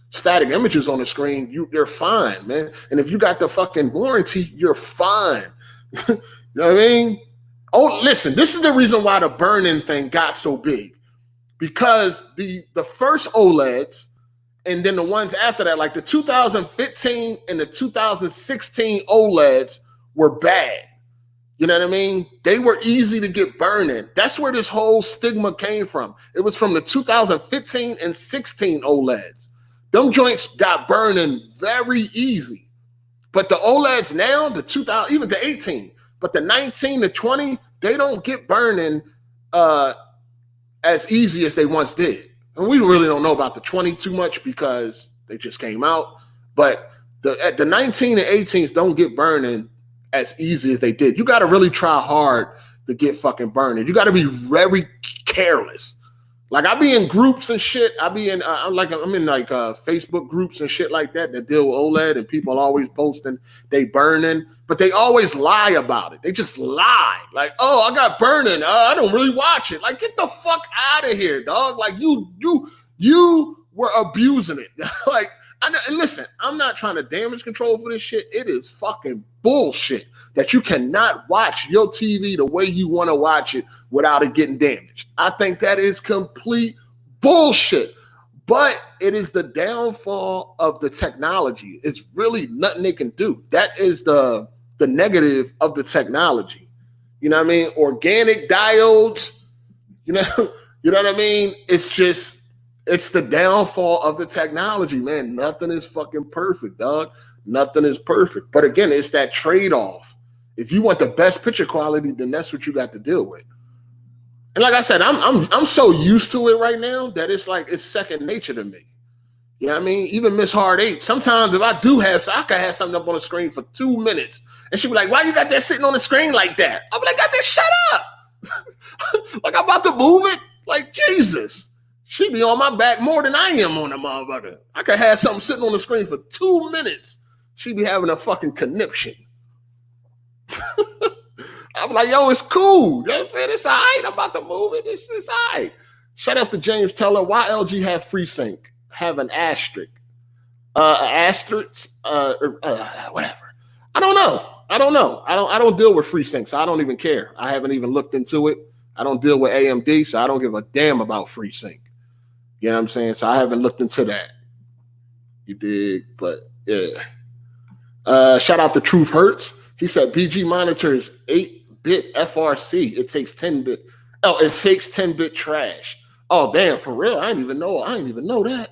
static images on the screen, you're fine, man. And if you got the fucking warranty, you're fine. You know what I mean? Oh, listen, this is the reason why the burn-in thing got so big. Because the first OLEDs and then the ones after that, like the 2015 and the 2016 OLEDs were bad. You know what I mean? They were easy to get burning. That's where this whole stigma came from. It was from the 2015 and 16 OLEDs. Them joints got burning very easy. But the OLEDs now, the 2000, even the 18, but the 19 to 20, they don't get burning as easy as they once did. And we really don't know about the 20 too much because they just came out. But the 19 and 18s don't get burning as easy as they did. You got to really try hard to get fucking burning. You got to be very careless. Like I be in groups and shit. I'm in Facebook groups and shit like that deal with OLED and people always posting they burning, but they always lie about it. They just lie. Like, oh, I got burning. I don't really watch it. Like, get the fuck out of here, dog. Like you were abusing it. Like, and listen, I'm not trying to damage control for this shit. It is fucking bullshit that you cannot watch your TV the way you want to watch it without it getting damaged. I think that is complete bullshit. But it is the downfall of the technology. It's really nothing they can do. That is the negative of the technology. You know what I mean? Organic diodes, you know what I mean? It's the downfall of the technology, man. Nothing is fucking perfect, dog. Nothing is perfect. But again, it's that trade-off. If you want the best picture quality, then that's what you got to deal with. And like I said, I'm so used to it right now that it's like it's second nature to me. You know what I mean? Even Miss Hard 8, sometimes if I can have something up on the screen for 2 minutes, and she'll be like, why you got that sitting on the screen like that? I'll be like, got that, shut up. Like I'm about to move it. Like, Jesus. She be on my back more than I am on the motherfucker. I could have something sitting on the screen for 2 minutes. She be having a fucking conniption. I'm like, yo, it's cool. You know what I'm saying? It's all right. I'm about to move it. It's all right. Shout out to James Teller. Why LG have FreeSync? Have an asterisk. Asterisk? Whatever. I don't know. I don't deal with FreeSync, so I don't even care. I haven't even looked into it. I don't deal with AMD, so I don't give a damn about FreeSync. You know what I'm saying? So I haven't looked into that. You dig? But yeah. Shout out to Truth Hurts. He said BG monitors 8-bit FRC. It takes 10-bit. Oh, it fakes 10-bit trash. Oh, damn, for real? I didn't even know that.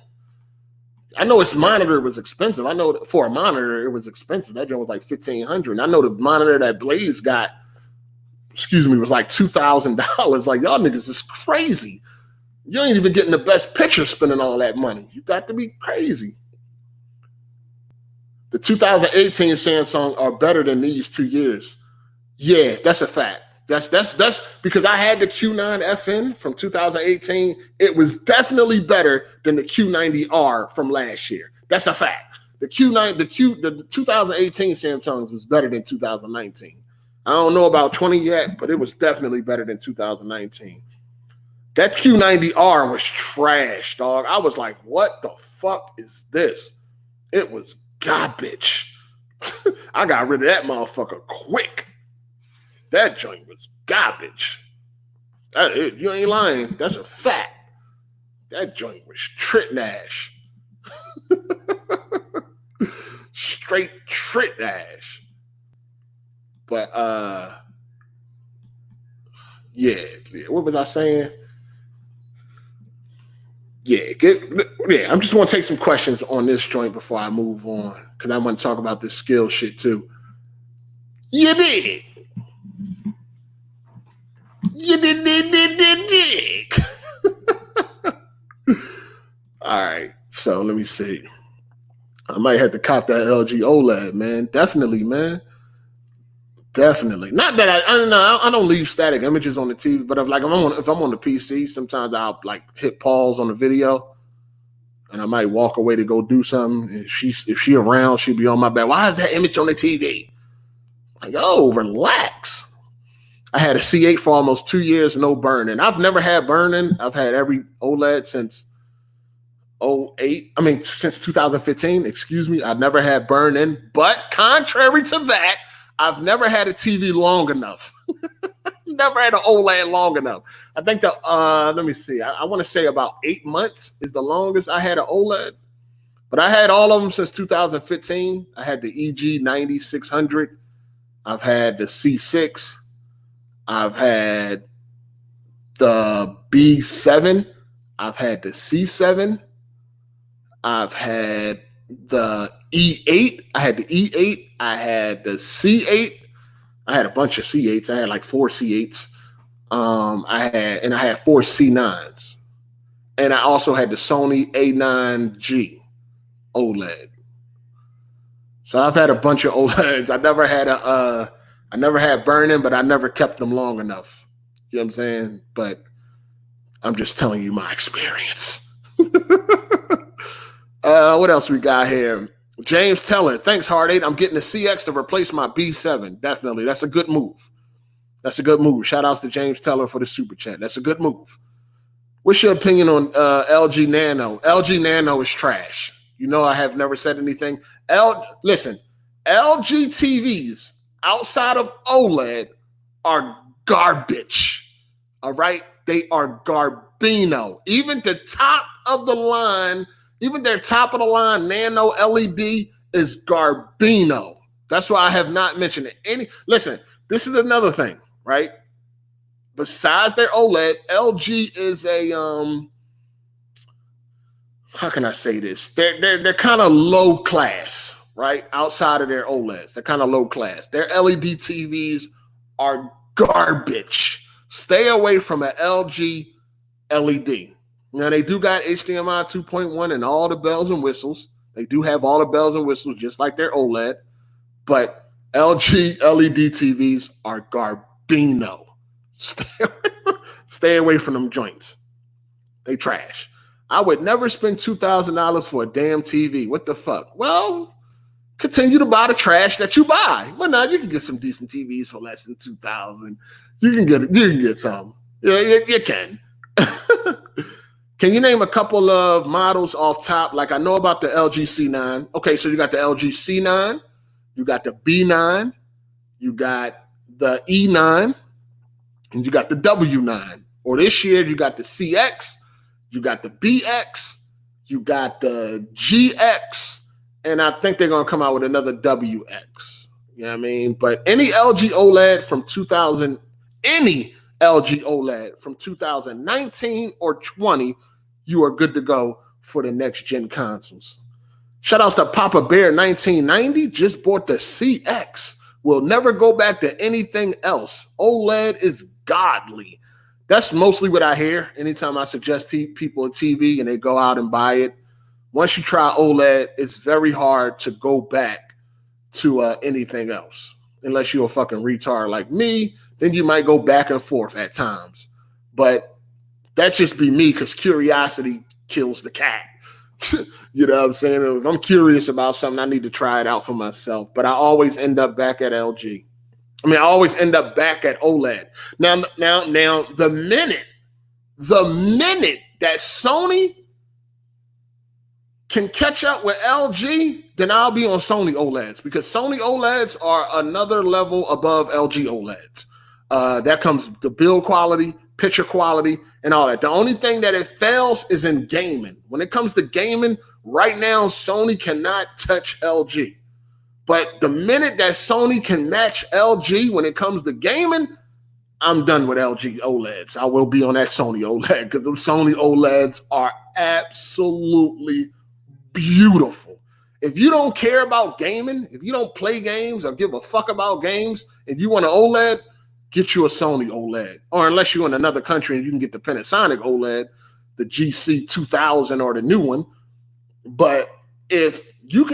I know its monitor was expensive. I know for a monitor, it was expensive. That joint was like $1,500. And I know the monitor that Blaze got, was like $2,000. Like, y'all niggas is crazy. You ain't even getting the best picture spending all that money. You got to be crazy. The 2018 Samsung are better than these 2 years. Yeah, that's a fact. That's because I had the Q9 FN from 2018. It was definitely better than the Q90R from last year. That's a fact. The 2018 Samsungs was better than 2019. I don't know about 20 yet, but it was definitely better than 2019. That Q90R was trash, dog. I was like, what the fuck is this? It was garbage. I got rid of that motherfucker quick. That joint was garbage. You ain't lying. That's a fact. That joint was trit-nash. Straight trit-nash. But, yeah. What was I saying? Yeah, I just want to take some questions on this joint before I move on, because I want to talk about this skill shit too. You did. You did. All right, so let me see. I might have to cop that LG OLED, man. Definitely, man. Definitely. Not that I don't leave static images on the TV, but if I'm on the PC, sometimes I'll like hit pause on the video, and I might walk away to go do something. If she around, she'll be on my back. Why is that image on the TV? Like, oh, relax. I had a C8 for almost 2 years, no burn-in. I've never had burn-in. I've had every OLED since since 2015. Excuse me. I've never had burn-in. But contrary to that, I've never had a TV long enough. Never had an OLED long enough. I think let me see. I want to say about 8 months is the longest I had an OLED. But I had all of them since 2015. I had the EG9600. I've had the C6. I've had the B7. I've had the C7. I've had the E8. I had the E8. I had the C8. I had a bunch of C8s. I had like 4 C8s. I had 4 C9s. And I also had the Sony A9G OLED. So I've had a bunch of OLEDs. I never had burn-in, but I never kept them long enough. You know what I'm saying? But I'm just telling you my experience. What else we got here? James Teller, thanks, Hard8. I'm getting the CX to replace my B7. Definitely. That's a good move. Shout outs to James Teller for the super chat. That's a good move. What's your opinion on LG Nano? LG Nano is trash. You know I have never said anything. Listen, LG TVs outside of OLED are garbage. All right? They are garbino. Even the top of the line, even their top of the line Nano LED is garbino. That's why I have not mentioned it. Listen, this is another thing, right? Besides their OLED, LG is a how can I say this? They're kind of low class, right? Outside of their OLEDs, they're kind of low class. Their LED TVs are garbage. Stay away from an LG LED. Now, they do got HDMI 2.1 and all the bells and whistles. They do have all the bells and whistles, just like their OLED. But LG LED TVs are garbino. Stay away from them joints. They trash. I would never spend $2,000 for a damn TV. What the fuck? Well, continue to buy the trash that you buy. Well, now you can get some decent TVs for less than $2,000. You can get some. Yeah, you can. Can you name a couple of models off top? Like I know about the LG C9. Okay, so you got the LG C9, you got the B9, you got the E9, and you got the W9. Or this year, you got the CX, you got the BX, you got the GX, and I think they're going to come out with another WX. You know what I mean? But any LG OLED from 2019 or 20, you are good to go for the next gen consoles. Shout outs to Papa Bear 1990, just bought the CX. Will never go back to anything else. OLED is godly. That's mostly what I hear anytime I suggest people a TV and they go out and buy it. Once you try OLED, it's very hard to go back to anything else. Unless you're a fucking retard like me, then you might go back and forth at times. But that just be me because curiosity kills the cat. You know what I'm saying? If I'm curious about something, I need to try it out for myself. But I always end up back at LG. I always end up back at OLED. Now, the minute that Sony can catch up with LG, then I'll be on Sony OLEDs because Sony OLEDs are another level above LG OLEDs. That comes the build quality, picture quality, and all that. The only thing that it fails is in gaming. When it comes to gaming, right now, Sony cannot touch LG. But the minute that Sony can match LG when it comes to gaming, I'm done with LG OLEDs. I will be on that Sony OLED because the Sony OLEDs are absolutely beautiful. If you don't care about gaming, if you don't play games or give a fuck about games, and you want an OLED, get you a Sony OLED. Or unless you're in another country and you can get the Panasonic OLED, the GC 2000 or the new one. But if you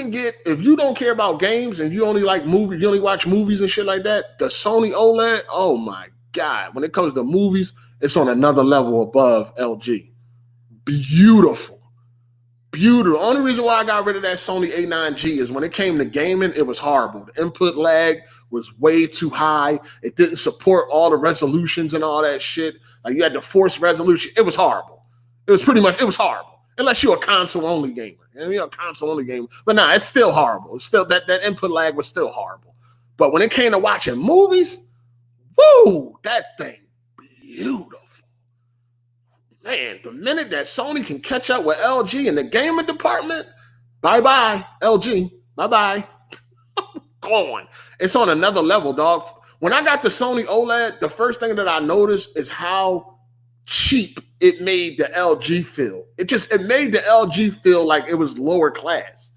don't care about games and you only like movies, you only watch movies and shit like that, the Sony OLED, oh my God. When it comes to movies, it's on another level above LG. Beautiful. Beautiful. The only reason why I got rid of that Sony A9G is when it came to gaming, it was horrible. The input lag was way too high. It didn't support all the resolutions and all that shit. Like you had to force resolution. It was horrible. It was horrible. Unless you're a console-only gamer. You're a console-only gamer. But nah, it's still horrible. It's still that input lag was still horrible. But when it came to watching movies, woo, that thing beautiful. Man, the minute that Sony can catch up with LG in the gaming department, bye-bye, LG. Bye-bye. Gone. It's on another level, dog. When I got the Sony OLED, the first thing that I noticed is how cheap it made the LG feel. It made the LG feel like it was lower class.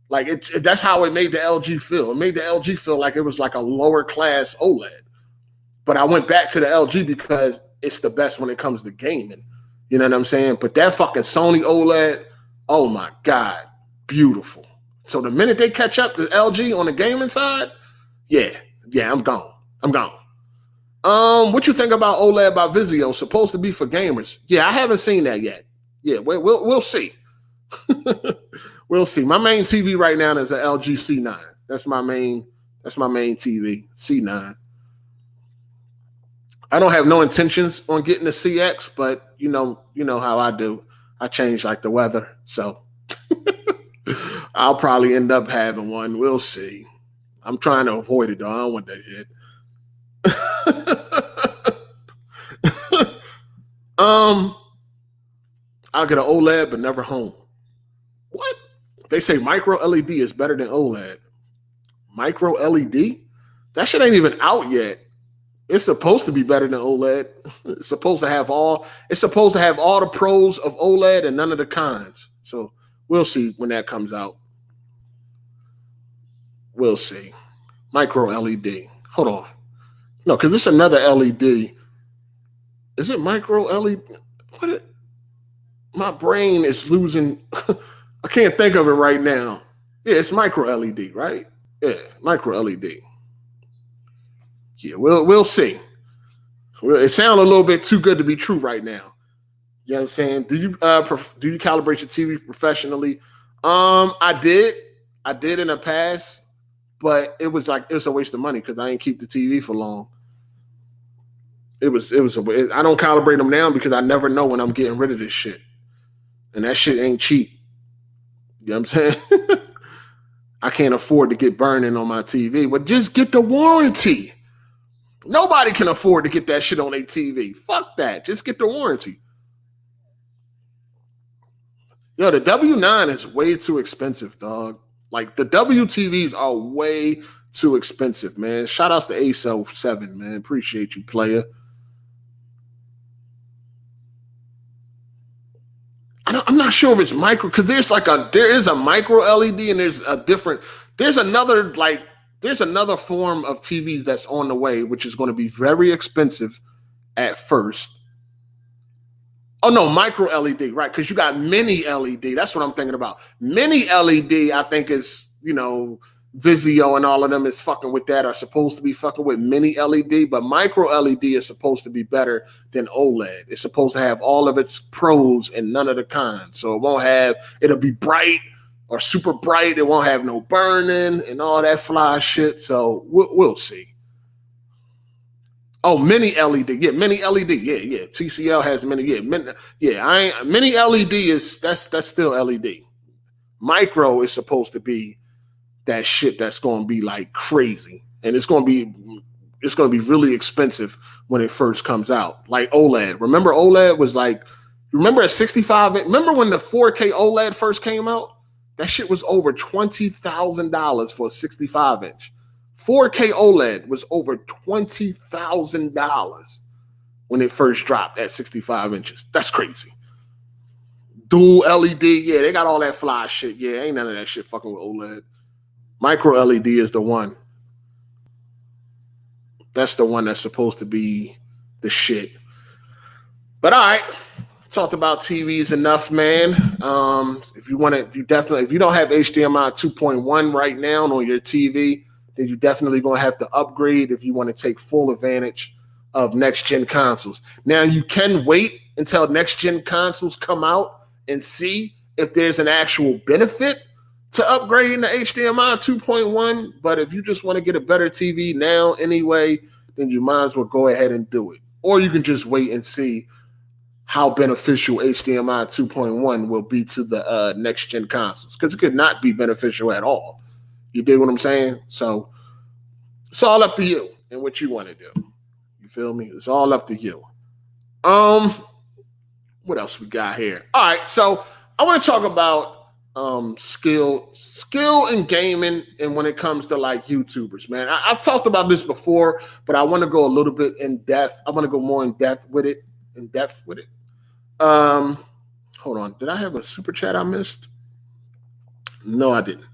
Like that's how it made the LG feel. It made the LG feel like it was like a lower class OLED. But I went back to the LG because it's the best when it comes to gaming. You know what I'm saying? But that fucking Sony OLED, oh my God, beautiful. So the minute they catch up to LG on the gaming side, yeah, I'm gone. What you think about OLED by Vizio? Supposed to be for gamers. Yeah, I haven't seen that yet. Yeah, we'll see. We'll see. My main TV right now is an LG C9. That's my main TV, C9. I don't have no intentions on getting the CX, but you know how I do. I change like the weather, so I'll probably end up having one. We'll see. I'm trying to avoid it though. I don't want that shit. I'll get an OLED, but never home. What? They say micro LED is better than OLED. Micro LED? That shit ain't even out yet. It's supposed to be better than OLED. It's supposed to have all the pros of OLED and none of the cons. So we'll see when that comes out. We'll see. Micro LED. Hold on. No, because it's another LED. Is it micro LED? My brain is losing. I can't think of it right now. Yeah, it's micro LED, right? Yeah, micro LED. Yeah, we'll see. It sounds a little bit too good to be true right now. You know what I'm saying? Do you calibrate your TV professionally? I did in the past, but it was a waste of money because I didn't keep the TV for long. I don't calibrate them now because I never know when I'm getting rid of this shit, and that shit ain't cheap. You know what I'm saying? I can't afford to get burning on my TV, but just get the warranty. Nobody can afford to get that shit on a TV. Fuck that. Just get the warranty. Yo, the W9 is way too expensive, dog. Like the WTVs are way too expensive, man. Shout outs to ACell7, man. Appreciate you, player. I'm not sure if it's micro because there is a micro LED and there's another form of TV that's on the way, which is going to be very expensive at first. Oh no, micro LED, right? Because you got mini LED. That's what I'm thinking about. Mini LED, I think is, Vizio and all of them is fucking with that, are supposed to be fucking with mini LED, but micro LED is supposed to be better than OLED. It's supposed to have all of its pros and none of the cons. So it'll be bright or super bright. It won't have no burning and all that fly shit. So we'll see. Oh, mini LED. Yeah, mini LED. Yeah. TCL has mini. Yeah, mini LED that's still LED. Micro is supposed to be that shit that's going to be like crazy, and it's going to be really expensive when it first comes out. Like OLED. Remember OLED was like, remember at 65? Remember when the 4K OLED first came out? That shit was over $20,000 for a 65 inch. 4K OLED was over $20,000 when it first dropped at 65 inches. That's crazy. Dual LED, yeah, they got all that fly shit. Yeah, ain't none of that shit fucking with OLED. Micro LED is the one. That's the one that's supposed to be the shit. But all right, talked about TVs enough, man. If you don't have HDMI 2.1 right now on your TV, then you're definitely going to have to upgrade if you want to take full advantage of next-gen consoles. Now, you can wait until next-gen consoles come out and see if there's an actual benefit to upgrading to HDMI 2.1, but if you just want to get a better TV now anyway, then you might as well go ahead and do it. Or you can just wait and see how beneficial HDMI 2.1 will be to the next-gen consoles, because it could not be beneficial at all. You dig what I'm saying? So it's all up to you and what you want to do. You feel me? It's all up to you. What else we got here? All right, so I want to talk about skill in gaming, and when it comes to like YouTubers, man. I've talked about this before, but I want to go a little bit in depth. I want to go more in depth with it. Hold on. Did I have a super chat I missed? No, I didn't.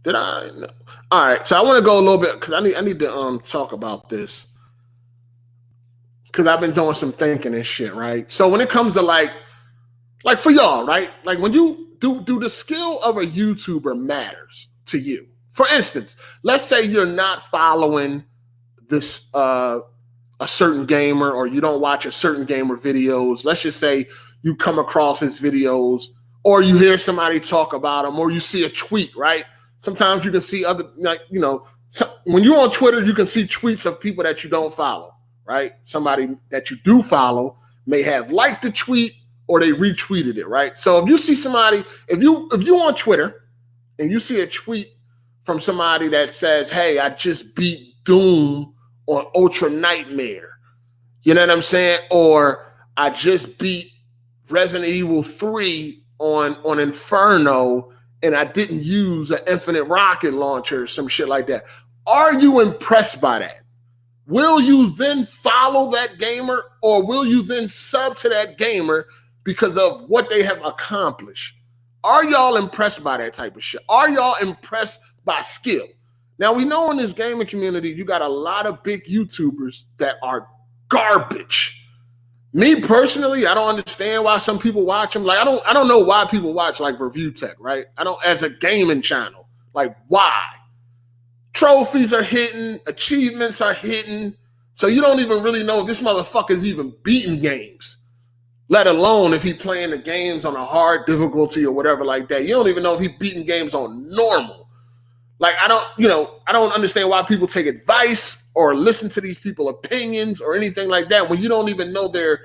Did I? No. All right. So I want to go a little bit because I need to talk about this, because I've been doing some thinking and shit, right? So when it comes to like for y'all, right? Like when you do the skill of a YouTuber matters to you. For instance, let's say you're not following this a certain gamer, or you don't watch a certain gamer videos. Let's just say you come across his videos, or you hear somebody talk about him, or you see a tweet, right? Sometimes you can see when you're on Twitter, you can see tweets of people that you don't follow, right? Somebody that you do follow may have liked the tweet or they retweeted it, right? So if you see somebody, if you on Twitter and you see a tweet from somebody that says, "Hey, I just beat Doom on Ultra Nightmare," you know what I'm saying? Or I just beat Resident Evil 3 on Inferno, and I didn't use an infinite rocket launcher or some shit like that. Are you impressed by that? Will you then follow that gamer, or will you then sub to that gamer because of what they have accomplished? Are y'all impressed by that type of shit? Are y'all impressed by skill? Now, we know in this gaming community, you got a lot of big YouTubers that are garbage. Me personally, I don't understand why some people watch them. Like, I don't know why people watch like Review Tech, right? As a gaming channel, like why? Trophies are hitting, achievements are hitting, so you don't even really know if this motherfucker's even beating games, let alone if he's playing the games on a hard difficulty or whatever like that. You don't even know if he's beating games on normal. Like, I don't understand why people take advice or listen to these people's opinions or anything like that when you don't even know their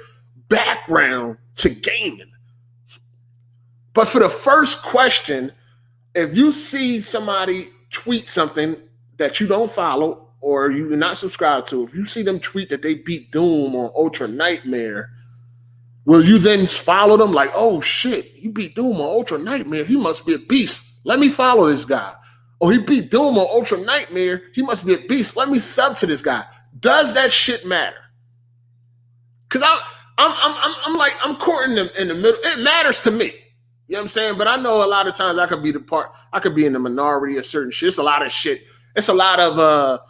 background to gaming. But for the first question, if you see somebody tweet something that you don't follow, or you're not subscribed to, if you see them tweet that they beat Doom on Ultra Nightmare, will you then follow them like, oh shit, he beat Doom on Ultra Nightmare, he must be a beast. Let me follow this guy. Oh, he beat Doom on Ultra Nightmare, he must be a beast. Let me sub to this guy. Does that shit matter? Because I'm courting them in the middle. It matters to me. You know what I'm saying? But I know a lot of times I could be in the minority of certain shit. It's a lot of shit. It's a lot of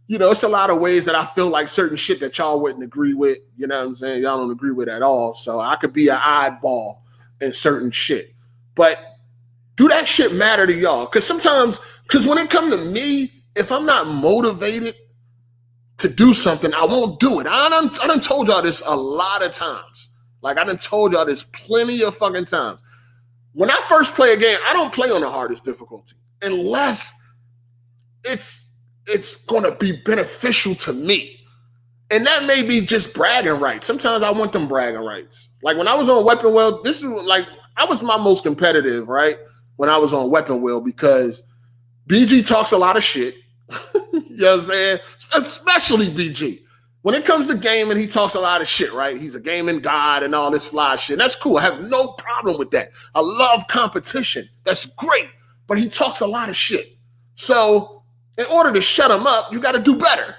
it's a lot of ways that I feel like certain shit that y'all wouldn't agree with. You know what I'm saying? Y'all don't agree with at all. So I could be an oddball in certain shit. But do that shit matter to y'all? Because when it comes to me, if I'm not motivated to do something, I won't do it. I done told y'all this a lot of times. Like, I done told y'all this plenty of fucking times. When I first play a game, I don't play on the hardest difficulty unless it's going to be beneficial to me. And that may be just bragging rights. Sometimes I want them bragging rights. Like when I was on Weapon Wheel, this is like, I was my most competitive, right? When I was on Weapon Wheel, because BG talks a lot of shit. You know what I'm saying? Especially BG. When it comes to gaming, he talks a lot of shit, right? He's a gaming god and all this fly shit. And that's cool. I have no problem with that. I love competition. That's great. But he talks a lot of shit. So in order to shut him up, you got to do better.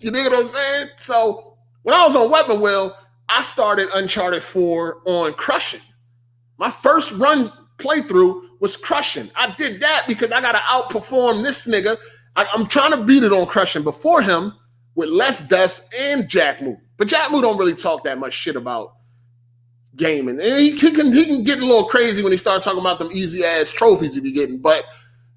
You know what I'm saying? So when I was on Weapon Wheel, I started Uncharted 4 on Crushing. My first run playthrough was Crushing. I did that because I got to outperform this nigga. I'm trying to beat it on Crushing before him with less deaths and Jack Moo. But Jack Moo don't really talk that much shit about gaming. And he can get a little crazy when he starts talking about them easy-ass trophies he be getting, but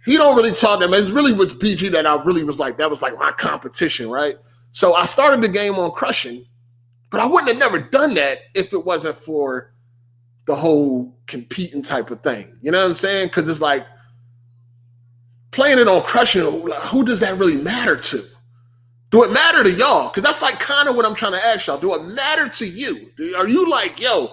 he don't really talk that much. It really was BG that I really was like, that was like my competition, right? So I started the game on Crushing, but I wouldn't have never done that if it wasn't for the whole competing type of thing. You know what I'm saying? Because it's like, playing it on Crushing, who does that really matter to? Do it matter to y'all? Because that's like kind of what I'm trying to ask y'all. Do it matter to you? Are you like, yo,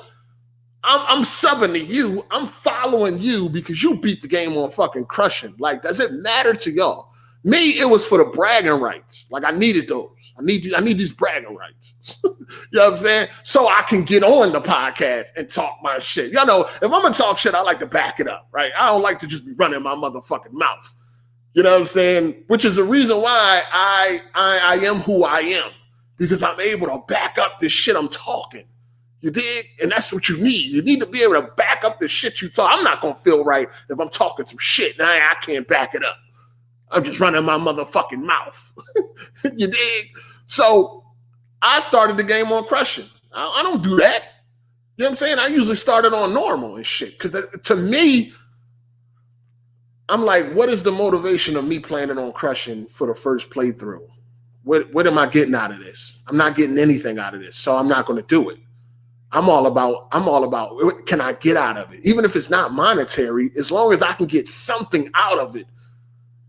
I'm subbing to you. I'm following you because you beat the game on fucking Crushing. Like, does it matter to y'all? Me, it was for the bragging rights. Like, I needed those. I need these bragging rights. You know what I'm saying? So I can get on the podcast and talk my shit. Y'all know, if I'm going to talk shit, I like to back it up, right? I don't like to just be running my motherfucking mouth. You know what I'm saying? Which is the reason why I am who I am. Because I'm able to back up this shit I'm talking. You dig? And that's what you need. You need to be able to back up the shit you talk. I'm not going to feel right if I'm talking some shit and I can't back it up. I'm just running my motherfucking mouth. You dig? So I started the game on Crushing. I don't do that. You know what I'm saying? I usually started on normal and shit. Because to me, I'm like, what is the motivation of me playing it on Crushing for the first playthrough? What am I getting out of this? I'm not getting anything out of this, so I'm not going to do it. I'm all about what can I get out of it? Even if it's not monetary, as long as I can get something out of it.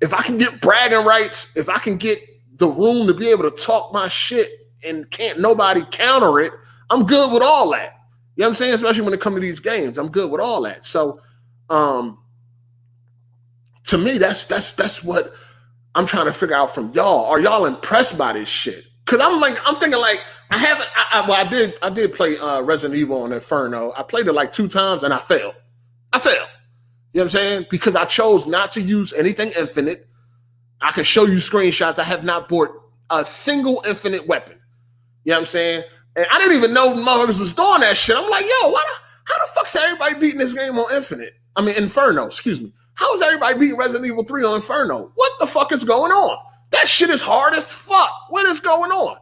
If I can get bragging rights, if I can get the room to be able to talk my shit and can't nobody counter it, I'm good with all that. You know what I'm saying? Especially when it comes to these games, I'm good with all that. So, to me, that's what I'm trying to figure out from y'all. Are y'all impressed by this shit? Because I'm thinking like, I did play Resident Evil on Inferno. I played it like 2 times and I failed. You know what I'm saying? Because I chose not to use anything infinite. I can show you screenshots. I have not bought a single infinite weapon. You know what I'm saying? And I didn't even know motherfuckers was doing that shit. I'm like, yo, how the fuck's everybody beating this game on Inferno, excuse me. How is everybody beating Resident Evil 3 on Inferno? What the fuck is going on? That shit is hard as fuck. What is going on?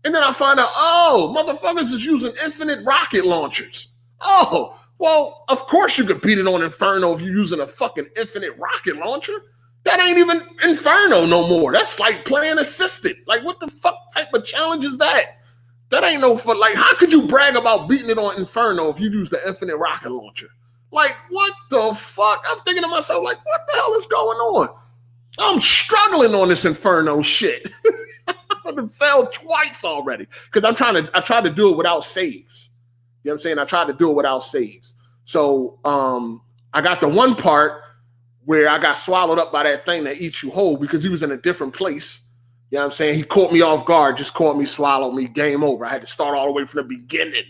And then I find out, oh, motherfuckers is using infinite rocket launchers. Oh, well, of course you could beat it on Inferno if you're using a fucking infinite rocket launcher. That ain't even Inferno no more. That's like playing assisted. Like, what the fuck type of challenge is that? That ain't no fun. Like, how could you brag about beating it on Inferno if you use the infinite rocket launcher? Like, what the fuck? I'm thinking to myself, like, what the hell is going on? I'm struggling on this Inferno shit. I've failed twice already because I tried to do it without saves. You know what I'm saying? I tried to do it without saves. So I got the one part where I got swallowed up by that thing that eats you whole because he was in a different place. You know what I'm saying? He caught me off guard, just caught me, swallowed me, game over. I had to start all the way from the beginning.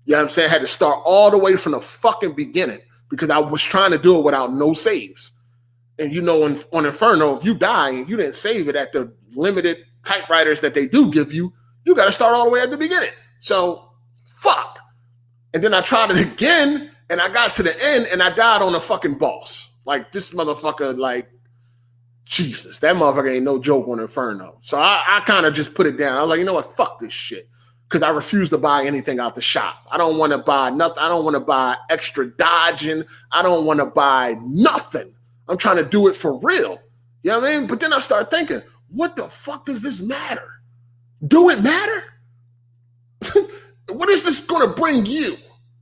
You know what I'm saying? I had to start all the way from the fucking beginning because I was trying to do it without no saves. And you know, on Inferno, if you die and you didn't save it at the limited typewriters that they do give you, you got to start all the way at the beginning. So, fuck. And then I tried it again, and I got to the end, and I died on a fucking boss. Like, this motherfucker, like, Jesus, that motherfucker ain't no joke on Inferno. So I kind of just put it down. I was like, you know what? Fuck this shit. Because I refuse to buy anything out the shop. I don't want to buy nothing. I don't want to buy extra dodging. I don't want to buy nothing. I'm trying to do it for real. You know what I mean? But then I start thinking, what the fuck does this matter? Do it matter? What is this going to bring you?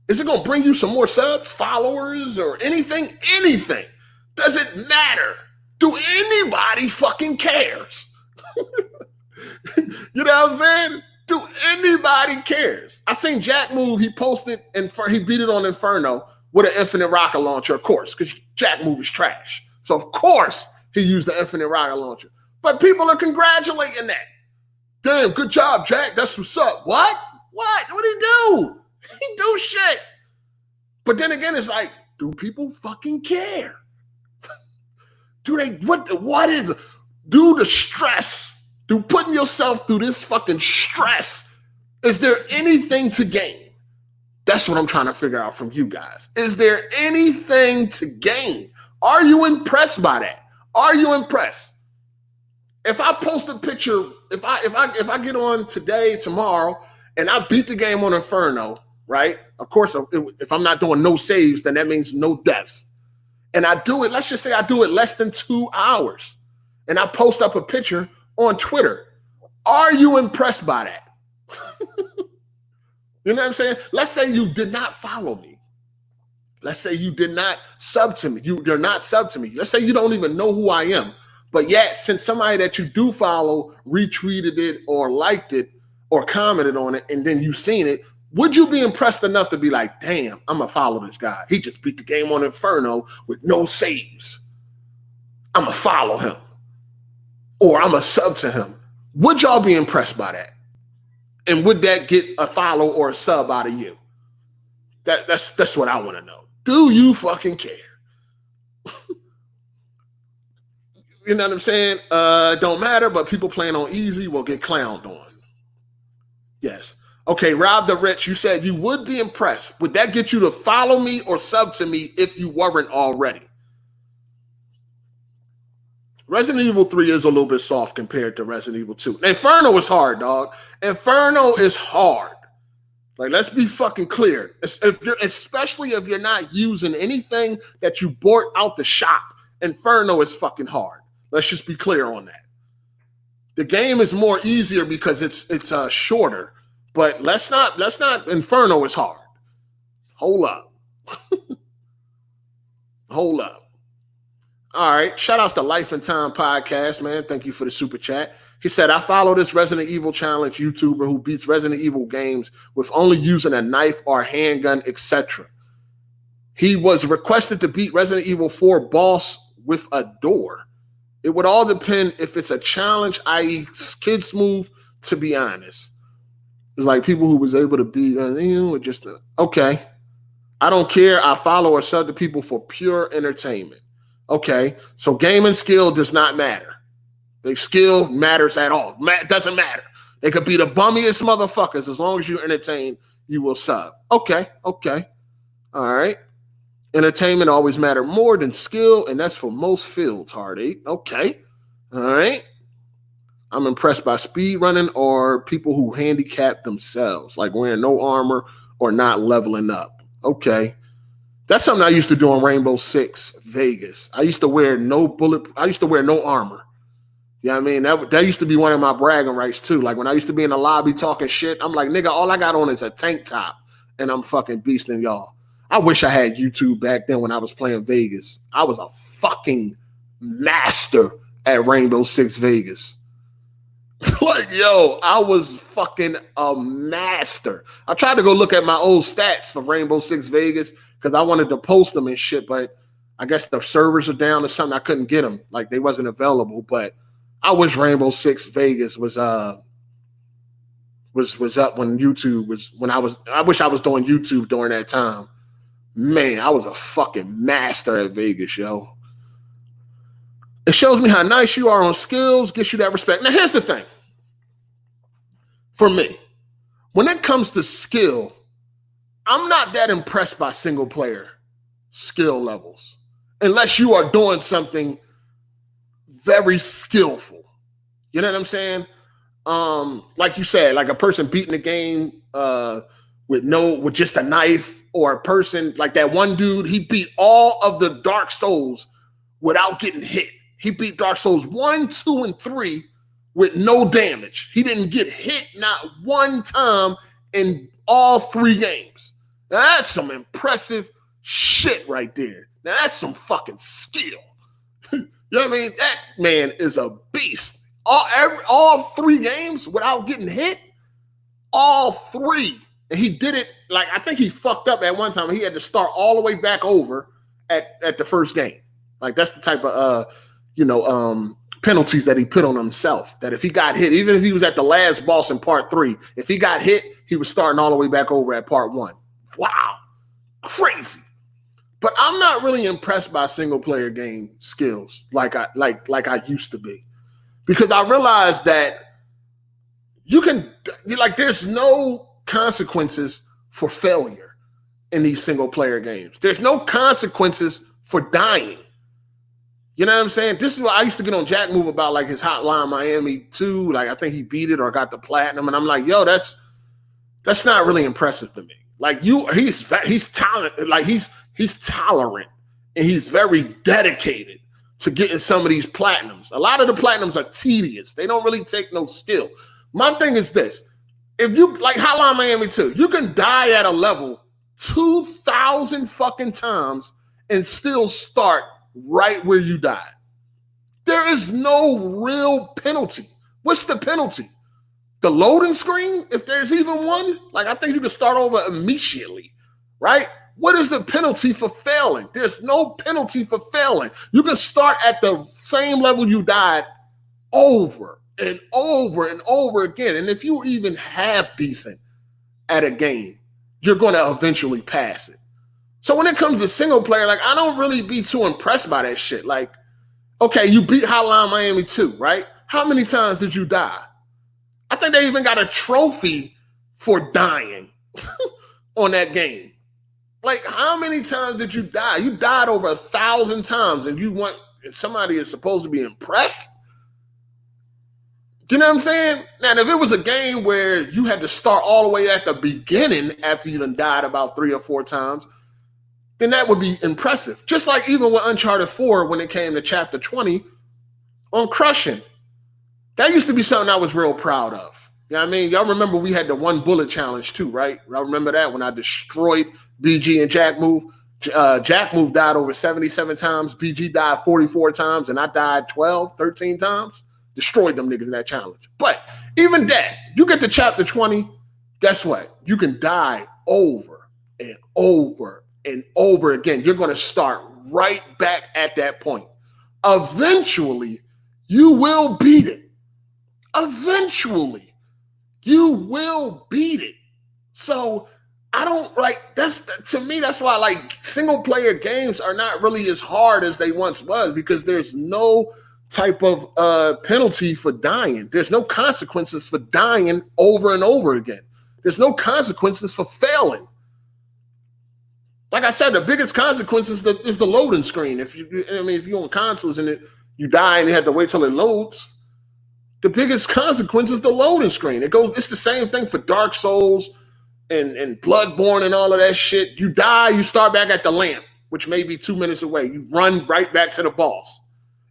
Is it going to bring you some more subs, followers, or anything? Anything. Does it matter? Do anybody fucking cares? You know what I'm saying? Do anybody cares? I seen Jack Move, he posted, and he beat it on Inferno with an infinite rocket launcher, of course, because Jack Move is trash. So, of course, he used the infinite rocket launcher. But people are congratulating that. Damn, good job, Jack. That's what's up. What? What? What did he do? He do shit. But then again, it's like, do people fucking care? Do they, what is it? Do the stress, do putting yourself through this fucking stress, is there anything to gain? That's what I'm trying to figure out from you guys. Is there anything to gain? Are you impressed by that? Are you impressed? If I post a picture, if I get on today, tomorrow, and I beat the game on Inferno, right? Of course, if I'm not doing no saves, then that means no deaths. And I do it, let's just say I do it less than 2 hours. And I post up a picture on Twitter. Are you impressed by that? You know what I'm saying? Let's say you did not follow me. Let's say you did not sub to me. You're not sub to me. Let's say you don't even know who I am. But yet, since somebody that you do follow retweeted it or liked it or commented on it, and then you seen it, would you be impressed enough to be like, damn, I'm going to follow this guy. He just beat the game on Inferno with no saves. I'm going to follow him. Or I'm going to sub to him. Would y'all be impressed by that? And would that get a follow or a sub out of you? That's what I want to know. Do you fucking care? You know what I'm saying? Don't matter, but people playing on easy will get clowned on. Yes. Okay, Rob the Rich, you said you would be impressed. Would that get you to follow me or sub to me if you weren't already? Resident Evil 3 is a little bit soft compared to Resident Evil 2. Inferno is hard, dog. Inferno is hard. Like, let's be fucking clear. Especially if you're not using anything that you bought out the shop. Inferno is fucking hard. Let's just be clear on that. The game is more easier because it's shorter. But let's not, Inferno is hard. Hold up. Hold up. All right. Shout outs to Life and Time Podcast, man. Thank you for the super chat. He said, I follow this Resident Evil Challenge YouTuber who beats Resident Evil games with only using a knife or handgun, etc. He was requested to beat Resident Evil 4 boss with a door. It would all depend if it's a challenge, i.e. kid smooth, to be honest. It's like people who was able to beat, just okay. I don't care. I follow or sub to people for pure entertainment. Okay, so gaming skill does not matter. The skill matters at all. Doesn't matter. They could be the bummiest motherfuckers. As long as you entertain, you will sub. Okay. All right. Entertainment always matter more than skill, and that's for most fields, Hard8. Okay. All right. I'm impressed by speed running or people who handicap themselves, like wearing no armor or not leveling up. Okay. That's something I used to do on Rainbow Six Vegas. I used to wear no armor. You know what I mean? That used to be one of my bragging rights too. Like when I used to be in the lobby talking shit, I'm like, nigga, all I got on is a tank top and I'm fucking beasting y'all. I wish I had YouTube back then when I was playing Vegas. I was a fucking master at Rainbow Six Vegas. Like, yo, I was fucking a master. I tried to go look at my old stats for Rainbow Six Vegas because I wanted to post them and shit, but I guess the servers are down or something. I couldn't get them. Like, they wasn't available, but I wish Rainbow Six Vegas was up when YouTube was I wish I was doing YouTube during that time. Man, I was a fucking master at Vegas, yo. It shows me how nice you are on skills, gets you that respect. Now, here's the thing. For me, when it comes to skill, I'm not that impressed by single player skill levels unless you are doing something very skillful. You know what I'm saying? Like you said, like a person beating the game with just a knife, or a person like that one dude, he beat all of the Dark Souls without getting hit. He beat Dark Souls 1, 2, and 3 with no damage. He didn't get hit not one time in all 3 games. Now that's some impressive shit right there. Now that's some fucking skill. You know what I mean? That man is a beast. All 3 games without getting hit, all 3. And he did it, like, I think he fucked up at one time. He had to start all the way back over at the first game. Like, that's the type of, penalties that he put on himself. That if he got hit, even if he was at the last boss in part 3, if he got hit, he was starting all the way back over at part 1. Wow. Crazy. But I'm not really impressed by single player game skills like I used to be. Because I realized that there's no consequences for failure in these single player games. There's no consequences for dying. You know what I'm saying? This is what I used to get on Jack Move about, like his Hotline Miami 2. Like, I think he beat it or got the platinum. And I'm like, yo, that's not really impressive to me. Like, he's talented, like he's tolerant, and he's very dedicated to getting some of these platinums. A lot of the platinums are tedious. They don't really take no skill. My thing is this. If you, like Hotline Miami 2, you can die at a level 2,000 fucking times and still start right where you died. There is no real penalty. What's the penalty? The loading screen, if there's even one? Like, I think you can start over immediately, right? What is the penalty for failing? There's no penalty for failing. You can start at the same level you died over and over and over again. And if you're even half decent at a game, you're going to eventually pass it. So when it comes to single player, like, I don't really be too impressed by that shit. Like, okay, you beat Hotline Miami 2, right? How many times did you die? I think they even got a trophy for dying on that game. Like, how many times did you die? You died over 1,000 times, and somebody is supposed to be impressed? You know what I'm saying? Now, if it was a game where you had to start all the way at the beginning after you done died about 3 or 4 times, then that would be impressive. Just like even with Uncharted 4, when it came to Chapter 20 on crushing. That used to be something I was real proud of. You know what I mean? Y'all remember we had the 1 bullet challenge too, right? Y'all remember that when I destroyed BG and Jack Move? Jack Move died over 77 times. BG died 44 times. And I died 12, 13 times. Destroyed them niggas in that challenge. But even that, you get to Chapter 20, guess what? You can die over and over and over again. You're going to start right back at that point. Eventually, you will beat it. Eventually, you will beat it. So I don't to me, that's why like single player games are not really as hard as they once was, because there's no type of penalty for dying. There's no consequences for dying over and over again. There's no consequences for failing. Like I said, the biggest consequence is the loading screen. If you're on consoles and you die and you have to wait till it loads, the biggest consequence is the loading screen. It's the same thing for Dark Souls and Bloodborne and all of that shit. You die, you start back at the lamp, which may be 2 minutes away. You run right back to the boss.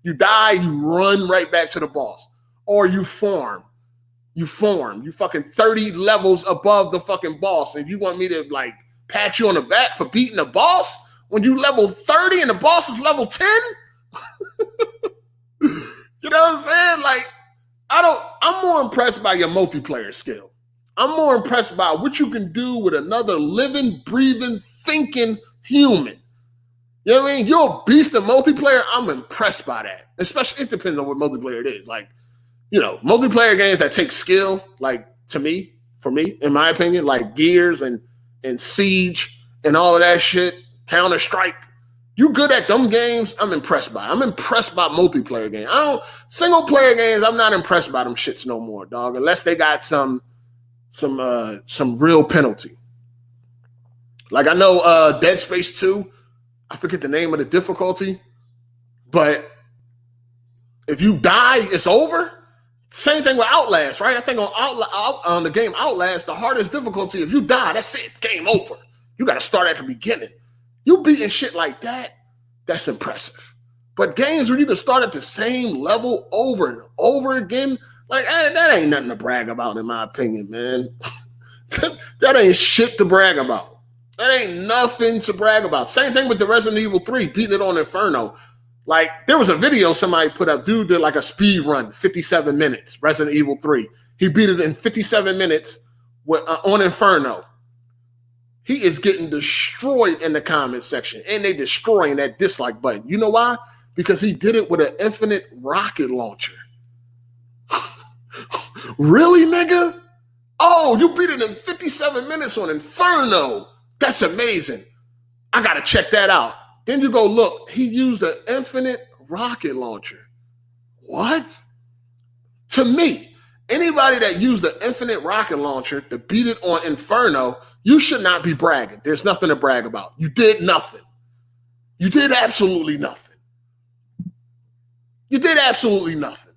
You die, you run right back to the boss. Or you farm. You fucking 30 levels above the fucking boss. And you want me to like pat you on the back for beating the boss when you level 30 and the boss is level 10? You know what I'm saying? Like, I'm more impressed by your multiplayer skill. I'm more impressed by what you can do with another living, breathing, thinking human. You know what I mean? You're a beast in multiplayer. I'm impressed by that. Especially, it depends on what multiplayer it is. Like, you know, multiplayer games that take skill, like for me, in my opinion, like Gears and Siege and all of that shit, Counter-Strike. You good at them games, I'm impressed by. I'm impressed by multiplayer games. Single player games, I'm not impressed by them shits no more, dog. Unless they got some real penalty. Like I know Dead Space 2, I forget the name of the difficulty, but if you die, it's over. Same thing with Outlast, right? I think on the game Outlast, the hardest difficulty, if you die, that's it, game over. You got to start at the beginning. You beating shit like that, that's impressive. But games where you can start at the same level over and over again, like that ain't nothing to brag about, in my opinion, man. That ain't shit to brag about. That ain't nothing to brag about. Same thing with the Resident Evil 3, beating it on Inferno. Like, there was a video somebody put up. Dude did like a speed run, 57 minutes, Resident Evil 3. He beat it in 57 minutes on Inferno. He is getting destroyed in the comment section, and they destroying that dislike button. You know why? Because he did it with an infinite rocket launcher. Really, nigga? Oh, you beat it in 57 minutes on Inferno. That's amazing. I got to check that out. Then you go look. He used an infinite rocket launcher. What? To me, anybody that used the infinite rocket launcher to beat it on Inferno, you should not be bragging. There's nothing to brag about. You did nothing. You did absolutely nothing. You did absolutely nothing.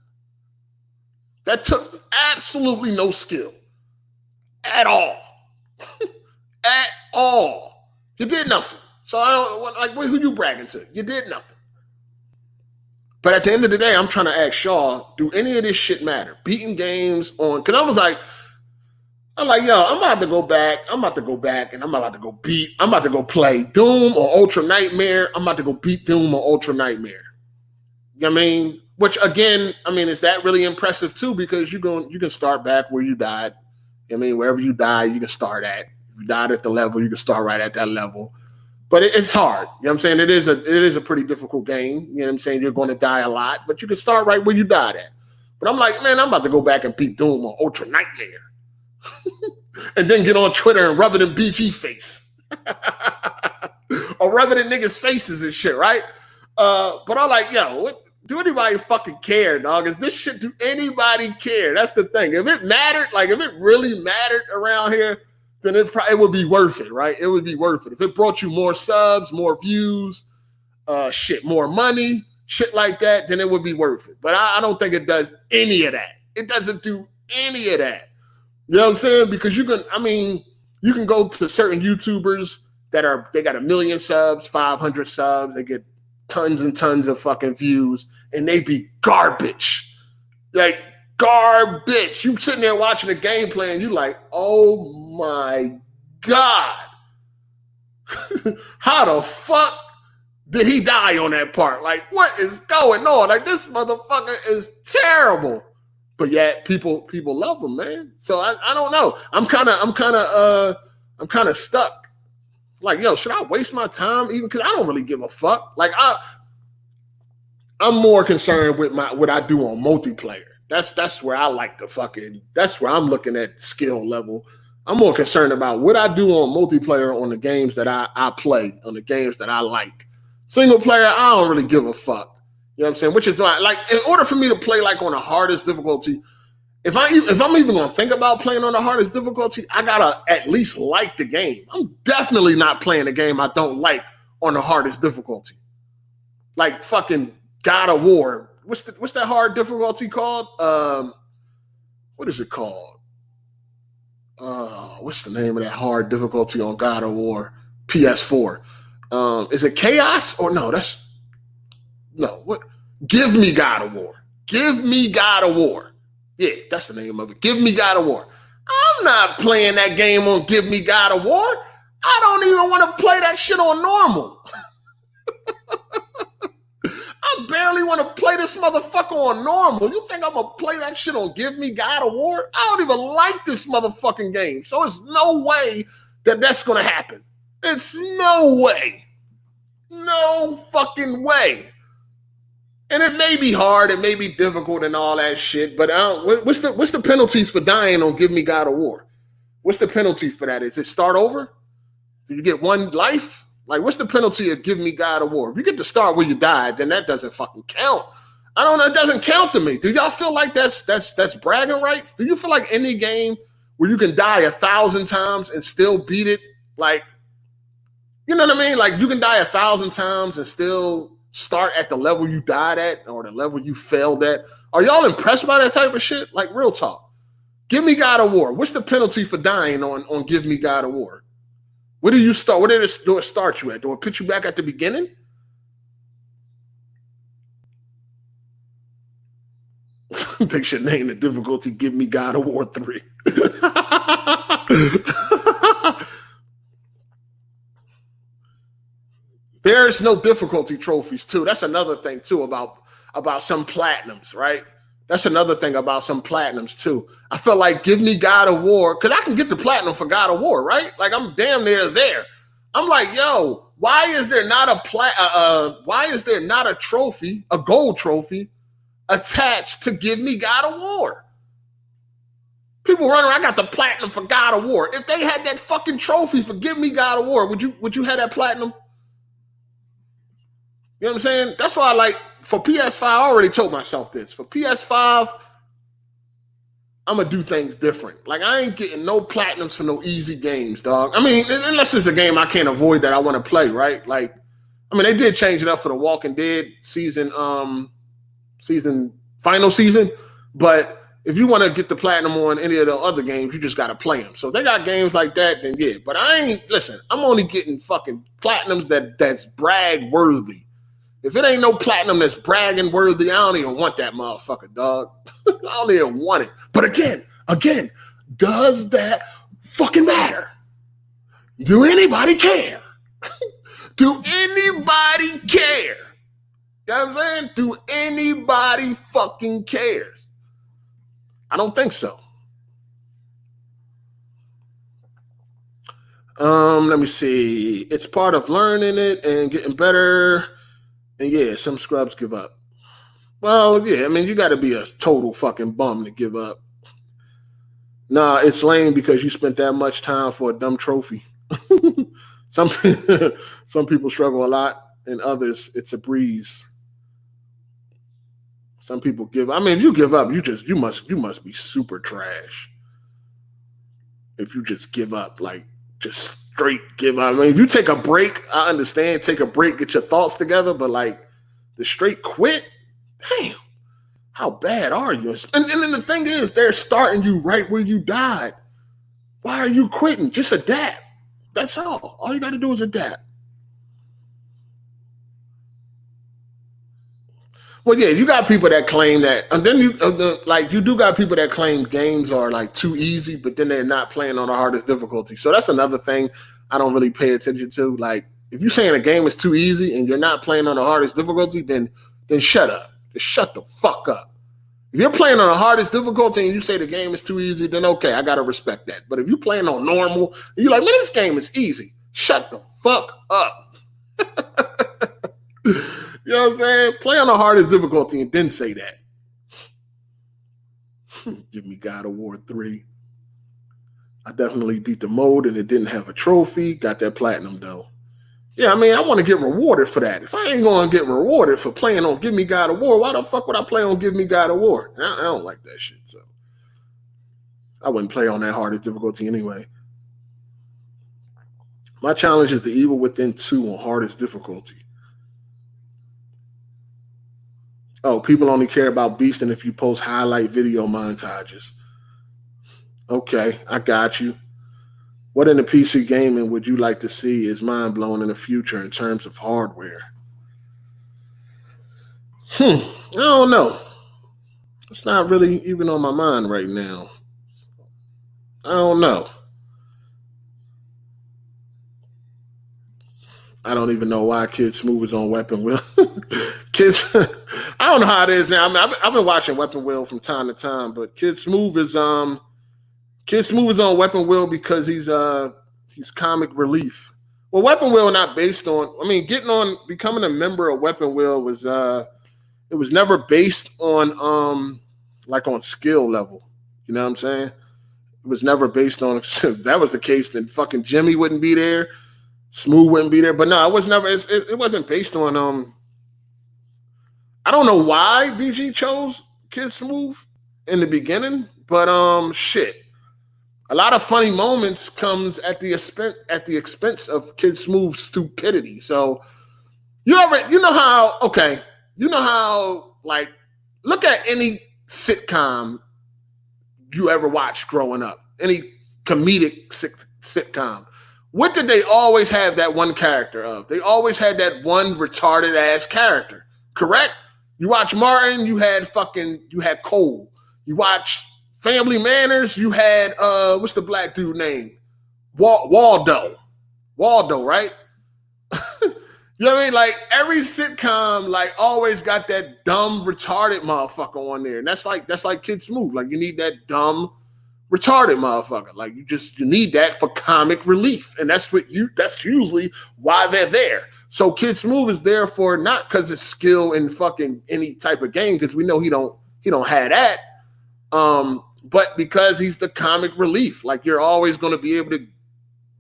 That took absolutely no skill. At all. At all. You did nothing. So I don't, like, who you bragging to? You did nothing. But at the end of the day, I'm trying to ask Shaw, do any of this shit matter? Beating games on, because I'm like, yo, I'm about to go back and I'm about to go play Doom or Ultra Nightmare. I'm about to go beat Doom or Ultra Nightmare. You know what I mean? Which, again, I mean, is that really impressive too? Because you can start back where you died. You know what I mean? Wherever you die, you can start at. If you died at the level, you can start right at that level. But it's hard. You know what I'm saying? It is a pretty difficult game. You know what I'm saying? You're going to die a lot, but you can start right where you died at. But I'm like, man, I'm about to go back and beat Doom or Ultra Nightmare. And then get on Twitter and rub it in BG face. Or rub it in niggas' faces and shit, right? But I'm like, yo, do anybody fucking care, dog? Is this shit, do anybody care? That's the thing. If it mattered, like if it really mattered around here, then it would be worth it, right? It would be worth it. If it brought you more subs, more views, more money, shit like that, then it would be worth it. But I don't think it does any of that. It doesn't do any of that. You know what I'm saying? Because you can go to certain YouTubers they got 1 million subs, 500 subs, they get tons and tons of fucking views, and they be garbage. Like, garbage. You sitting there watching the gameplay and you like, oh my God. How the fuck did he die on that part? Like, what is going on? Like, this motherfucker is terrible. But yet people love him, man. So I don't know. I'm kind of stuck. Like, yo, should I waste my time even? Because I don't really give a fuck. Like, I'm more concerned with what I do on multiplayer. That's where I like to that's where I'm looking at skill level. I'm more concerned about what I do on multiplayer on the games that I play, on the games that I like. Single player, I don't really give a fuck. You know what I'm saying? Which is why, like, in order for me to play like on the hardest difficulty, if I'm even gonna think about playing on the hardest difficulty, I gotta at least like the game. I'm definitely not playing a game I don't like on the hardest difficulty. Like fucking God of War. What's that hard difficulty called? What is it called? What's the name of that hard difficulty on God of War? PS4. Is it Chaos or no? What? Give me God of War. Give me God of War. Yeah, that's the name of it. Give me God of War. I'm not playing that game on Give me God of War. I don't even want to play that shit on normal. I barely want to play this motherfucker on normal. You think I'm going to play that shit on Give me God of War? I don't even like this motherfucking game. So it's no way that that's going to happen. It's no way. No fucking way. And it may be hard, it may be difficult and all that shit, but what's the penalties for dying on Give Me God of War? What's the penalty for that? Is it start over? Do you get one life? Like, what's the penalty of Give Me God of War? If you get to start where you died, then that doesn't fucking count. I don't know. It doesn't count to me. Do y'all feel like that's bragging rights? Do you feel like any game where you can die 1,000 times and still beat it? Like, you know what I mean? Like, you can die 1,000 times and still start at the level you died at or the level you failed at. Are y'all impressed by that type of shit? Like, real talk. Give Me God of War. What's the penalty for dying on Give Me God of War? Where do you start? Where did it start you at? Do it put you back at the beginning? They should name the difficulty Give Me God of War 3. There's no difficulty trophies, too. That's another thing, too, about some platinums, right? That's another thing about some platinums, too. I feel like Give Me God of War, because I can get the platinum for God of War, right? Like, I'm damn near there. I'm like, yo, why is there not a trophy, a gold trophy, attached to Give Me God of War? People run around, I got the platinum for God of War. If they had that fucking trophy for Give Me God of War, would you have that platinum? You know what I'm saying? That's why I like, for PS5, I already told myself this. For PS5, I'm going to do things different. Like, I ain't getting no platinums for no easy games, dog. I mean, unless it's a game I can't avoid that I want to play, right? Like, I mean, they did change it up for the Walking Dead final season. But if you want to get the platinum on any of the other games, you just got to play them. So if they got games like that, then yeah. But I'm only getting fucking platinums that's brag worthy. If it ain't no platinum that's bragging worthy, I don't even want that motherfucker, dog. I don't even want it. But again, does that fucking matter? Do anybody care? Do anybody care? You know what I'm saying? Do anybody fucking cares? I don't think so. Let me see. It's part of learning it and getting better. And yeah, some scrubs give up. Well, yeah, I mean, you got to be a total fucking bum to give up. Nah, it's lame because you spent that much time for a dumb trophy. Some people struggle a lot, and others, it's a breeze. Some people give. I mean, if you give up, you must be super trash. If you just give up, like just straight give up. I mean, if you take a break, I understand. Take a break, get your thoughts together. But like the straight quit, damn, how bad are you? And then the thing is, they're starting you right where you died. Why are you quitting? Just adapt. That's all. All you got to do is adapt. Well, yeah, you got people that claim that, and then you do got people that claim games are like too easy, but then they're not playing on the hardest difficulty. So that's another thing I don't really pay attention to. Like, if you're saying a game is too easy and you're not playing on the hardest difficulty, then shut up. Just shut the fuck up. If you're playing on the hardest difficulty and you say the game is too easy, then okay, I gotta respect that. But if you're playing on normal and you're like, man, this game is easy, shut the fuck up. You know what I'm saying? Play on the hardest difficulty and then say that. Give Me God of War 3. I definitely beat the mode and it didn't have a trophy. Got that platinum though. Yeah, I mean, I want to get rewarded for that. If I ain't going to get rewarded for playing on Give Me God of War, why the fuck would I play on Give Me God of War? I don't like that shit, so I wouldn't play on that hardest difficulty anyway. My challenge is The Evil Within 2 on hardest difficulty. Oh, people only care about beasting if you post highlight video montages. Okay, I got you. What in the PC gaming would you like to see is mind-blowing in the future in terms of hardware? I don't know. It's not really even on my mind right now. I don't know. I don't even know why Kid Smooth is on Weapon Wheel. Kids, I don't know how it is now. I mean, I've been watching Weapon Wheel from time to time, but Kid Smooth is on Weapon Wheel because he's comic relief Well, Weapon Wheel not based on. I mean, becoming a member of Weapon Wheel was it was never based on like on skill level. You know what I'm saying? It was never based on. If that was the case, then fucking Jimmy wouldn't be there, Smooth wouldn't be there. But no, it was never. It wasn't based on. I don't know why BG chose Kid Smooth in the beginning, but shit. A lot of funny moments comes at the expense of Kid Smooth's stupidity. So you know how like look at any sitcom you ever watched growing up, any comedic sitcom. What did they always have that one character of? They always had that one retarded ass character, correct? You watch Martin, you had Cole. You watch Family Manners, you had what's the black dude name? Waldo, right? You know what I mean? Like every sitcom, like always got that dumb retarded motherfucker on there, and that's like Kid Smooth. Like you need that dumb retarded motherfucker. Like you need that for comic relief, and that's usually why they're there. So Kid Smooth is there for not because it's skill in fucking any type of game, because we know he don't have that. But because he's the comic relief, like you're always going to be able to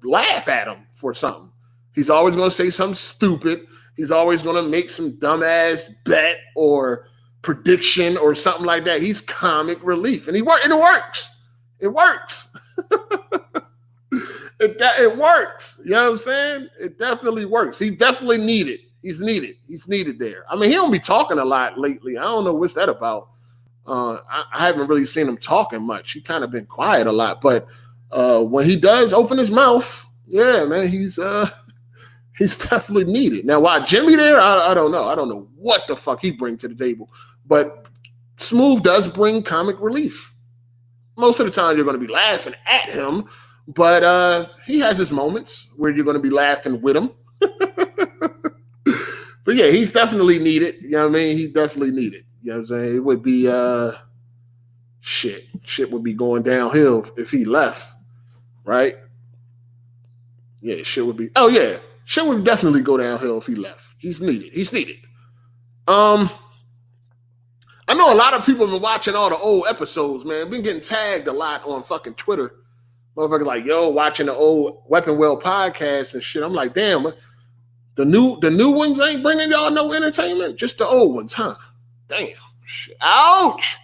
laugh at him for something. He's always going to say something stupid. He's always going to make some dumbass bet or prediction or something like that. He's comic relief, and it works. It works. It works. You know what I'm saying? It definitely works. He's definitely needed. He's needed there. I mean, he don't be talking a lot lately. I don't know what's that about. I haven't really seen him talking much. He kind of been quiet a lot, but when he does open his mouth, yeah, man, he's definitely needed. Now, why Jimmy there, I don't know. I don't know what the fuck he brings to the table, but Smooth does bring comic relief. Most of the time, you're going to be laughing at him, but he has his moments where you're going to be laughing with him. But yeah, he's definitely needed. You know what I mean? He's definitely needed. You know what I'm saying? It would be shit would be going downhill if he left, right? Yeah, shit would definitely go downhill if he left. He's needed. I know a lot of people have been watching all the old episodes, man. Been getting tagged a lot on fucking Twitter. Motherfuckers like, yo, watching the old Weapon Wheel podcast and shit. I'm like, damn, the new ones ain't bringing y'all no entertainment? Just the old ones, huh? Damn. Ouch.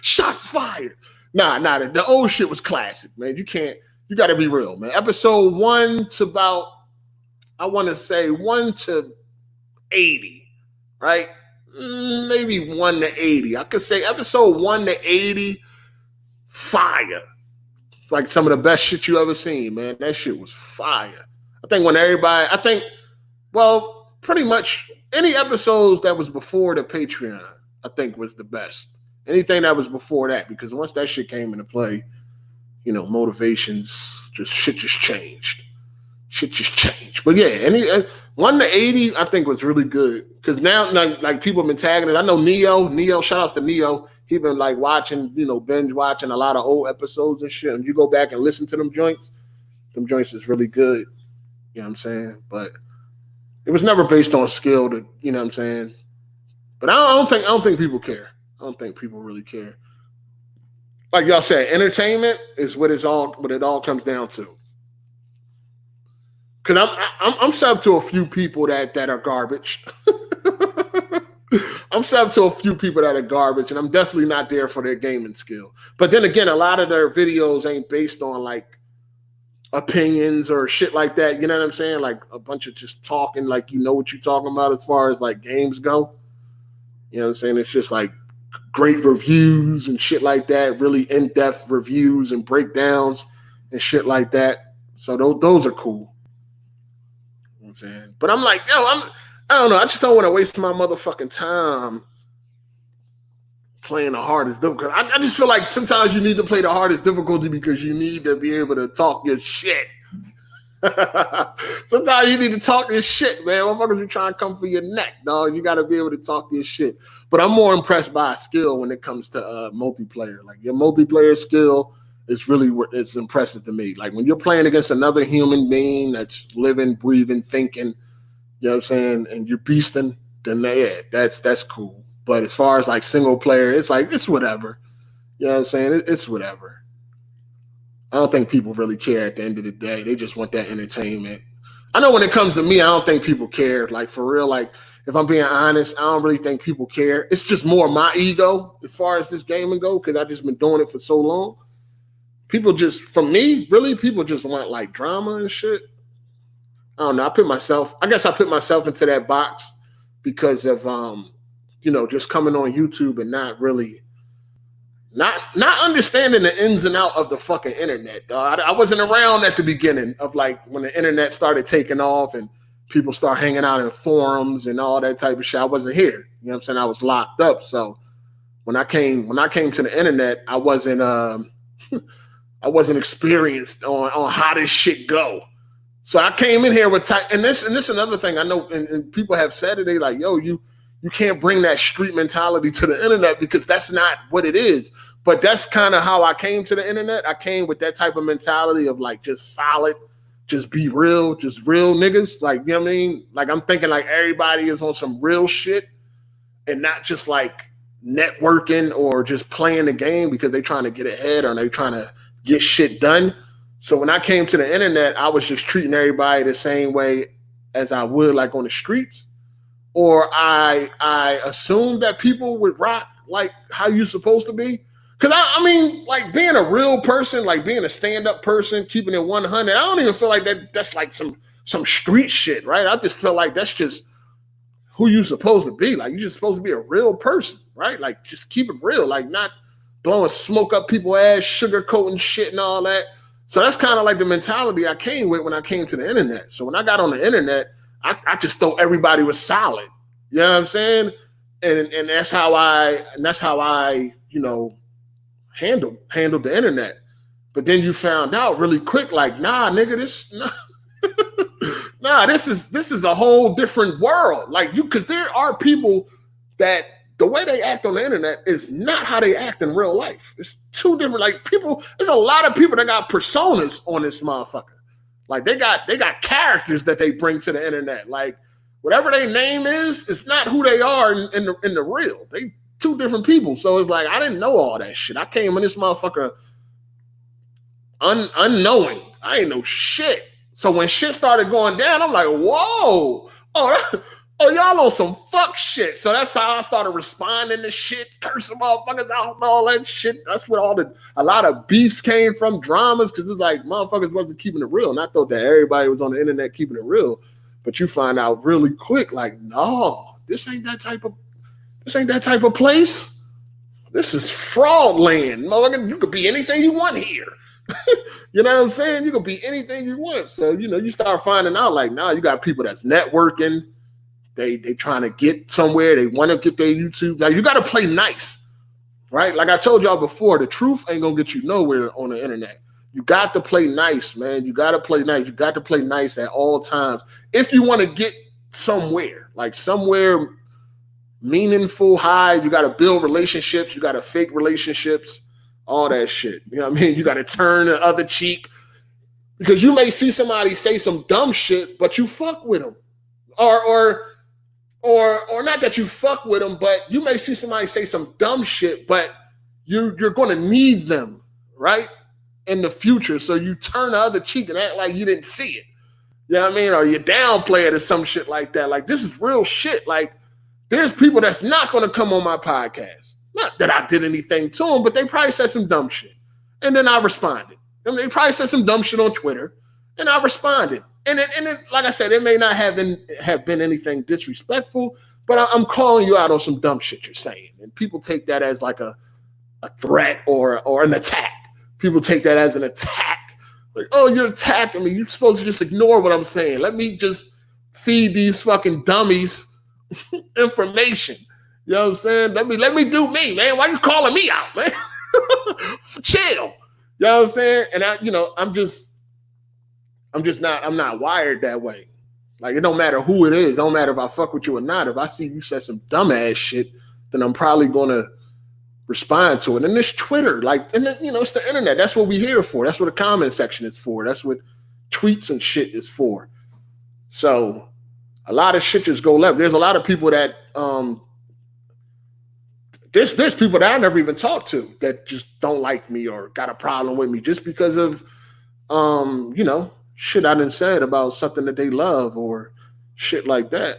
Shots fired. Nah, the old shit was classic, man. You got to be real, man. Episode 1 to about, I want to say 1 to 80, right? Maybe 1 to 80. I could say episode 1 to 80, fire. Like some of the best shit you ever seen, man. That shit was fire. Pretty much any episodes that was before the Patreon, I think was the best. Anything that was before that, because once that shit came into play, you know, motivations, shit just changed. But yeah, 1 to 80, I think was really good. Because now, like people have been tagging it. I know Neo, shout out to Neo. He been like watching, binge watching a lot of old episodes and shit. And you go back and listen to them joints is really good. You know what I'm saying? But it was never based on skill to, you know what I'm saying? But I don't think people care. I don't think people really care. Like y'all said, entertainment is what it all comes down to. Cause I'm sub to a few people that are garbage. I'm sub to a few people that are garbage, and I'm definitely not there for their gaming skill. But then again, a lot of their videos ain't based on like opinions or shit like that. You know what I'm saying? Like a bunch of just talking, like you know what you're talking about as far as like games go. You know what I'm saying? It's just like great reviews and shit like that, really in-depth reviews and breakdowns and shit like that. So those are cool. You know what I'm saying? But I'm like, I don't know. I just don't want to waste my motherfucking time playing the hardest difficulty. I just feel like sometimes you need to play the hardest difficulty because you need to be able to talk your shit. Sometimes you need to talk your shit, man. Motherfuckers are trying to come for your neck, dog. You got to be able to talk your shit. But I'm more impressed by skill when it comes to multiplayer. Like your multiplayer skill it's impressive to me. Like when you're playing against another human being that's living, breathing, thinking, you know what I'm saying, and you're beasting, then yeah, that's cool. But as far as like single player, it's like it's whatever. You know what I'm saying? It's whatever. I don't think people really care at the end of the day. They just want that entertainment. I know when it comes to me, I don't think people care. Like for real, like if I'm being honest, I don't really think people care. It's just more my ego as far as this gaming go, because I've just been doing it for so long. People just, for me, really, people just want like drama and shit. I don't know. I guess I put myself into that box because of just coming on YouTube and not really not understanding the ins and out of the fucking internet, dog. I wasn't around at the beginning of like when the internet started taking off and people start hanging out in forums and all that type of shit. I wasn't here. You know what I'm saying? I was locked up. So when I came to the internet, I wasn't experienced on how this shit go. So I came in here with and this another thing I know, and people have said it. They like, yo, you can't bring that street mentality to the internet because that's not what it is. But that's kind of how I came to the internet. I came with that type of mentality of like just solid, just be real, just real niggas. Like, you know what I mean? Like I'm thinking like everybody is on some real shit and not just like networking or just playing the game because they're trying to get ahead or they're trying to get shit done. So when I came to the internet, I was just treating everybody the same way as I would like on the streets. Or I assumed that people would rock like how you're supposed to be. Because I mean, like being a real person, like being a stand-up person, keeping it 100, I don't even feel like that's like some street shit, right? I just feel like that's just who you're supposed to be. Like you're just supposed to be a real person, right? Like just keep it real, like not blowing smoke up people's ass, sugarcoating shit and all that. So that's kind of like the mentality I came with when I came to the internet. So when I got on the internet, I just thought everybody was solid. You know what I'm saying? And that's how I handled the internet. But then you found out really quick, like, nah, nigga, this is a whole different world. Like because there are people that the way they act on the internet is not how they act in real life. It's two different like people. There's a lot of people that got personas on this motherfucker. Like they got characters that they bring to the internet. Like whatever their name is, it's not who they are in the real. They two different people. So it's like I didn't know all that shit. I came in this motherfucker unknowing. I ain't know shit. So when shit started going down, I'm like, whoa, oh, y'all on some fuck shit. So that's how I started responding to shit, cursing motherfuckers out and all that shit. That's where a lot of beefs came from, dramas, because it's like motherfuckers wasn't keeping it real. And I thought that everybody was on the internet keeping it real. But you find out really quick, like, no, this ain't that type of place. This is fraud land. Motherfucker, you could be anything you want here. You know what I'm saying? You could be anything you want. So, you start finding out, like, nah, you got people that's networking. They trying to get somewhere. They want to get their YouTube. Now, you got to play nice, right? Like I told y'all before, the truth ain't going to get you nowhere on the internet. You got to play nice, man. You got to play nice. You got to play nice at all times. If you want to get somewhere, like somewhere meaningful, high, you got to build relationships. You got to fake relationships, all that shit. You know what I mean? You got to turn the other cheek because you may see somebody say some dumb shit, but you fuck with them. Or not that you fuck with them, but you may see somebody say some dumb shit, but you're going to need them, right? In the future. So you turn the other cheek and act like you didn't see it. You know what I mean? Or you downplay it or some shit like that. Like, this is real shit. Like, there's people that's not going to come on my podcast. Not that I did anything to them, but they probably said some dumb shit. And then I responded. And they probably said some dumb shit on Twitter. And I responded. And then, like I said, it may not have been anything disrespectful, but I'm calling you out on some dumb shit you're saying. And people take that as like a threat or an attack. People take that as an attack. Like, oh, you're attacking me. You're supposed to just ignore what I'm saying. Let me just feed these fucking dummies information. You know what I'm saying? Let me do me, man. Why you calling me out, man? Chill. You know what I'm saying? And I'm not wired that way. Like, it don't matter who it is. It don't matter if I fuck with you or not. If I see you said some dumbass shit, then I'm probably gonna respond to it. And it's Twitter, like, and then, it's the internet. That's what we're here for. That's what the comment section is for. That's what tweets and shit is for. So a lot of shit just go left. There's a lot of people that there's people that I never even talked to that just don't like me or got a problem with me just because of shit I done said about something that they love or shit like that.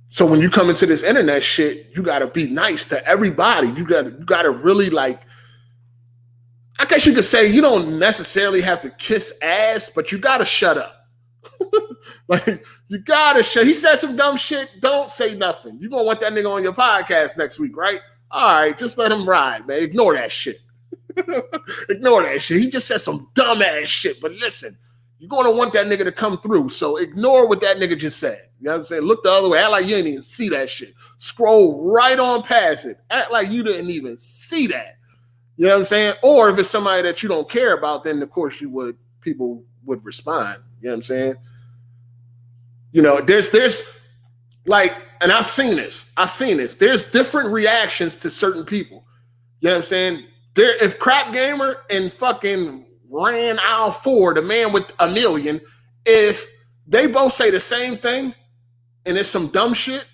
So when you come into this internet shit, you gotta be nice to everybody. You gotta really, like, I guess you could say you don't necessarily have to kiss ass, but you gotta shut up. Like, you gotta shut. He said some dumb shit. Don't say nothing. You gonna want that nigga on your podcast next week, right? All right, just let him ride, man. Ignore that shit. Ignore that shit. He just said some dumb ass shit. But listen, you're gonna want that nigga to come through. So ignore what that nigga just said. You know what I'm saying? Look the other way. Act like you didn't even see that shit. Scroll right on past it. Act like you didn't even see that. You know what I'm saying? Or if it's somebody that you don't care about, then of course people would respond. You know what I'm saying? There's like, and I've seen this. There's different reactions to certain people. You know what I'm saying? If Crap Gamer and fucking Ran Owl 4, the man with a million, if they both say the same thing and it's some dumb shit,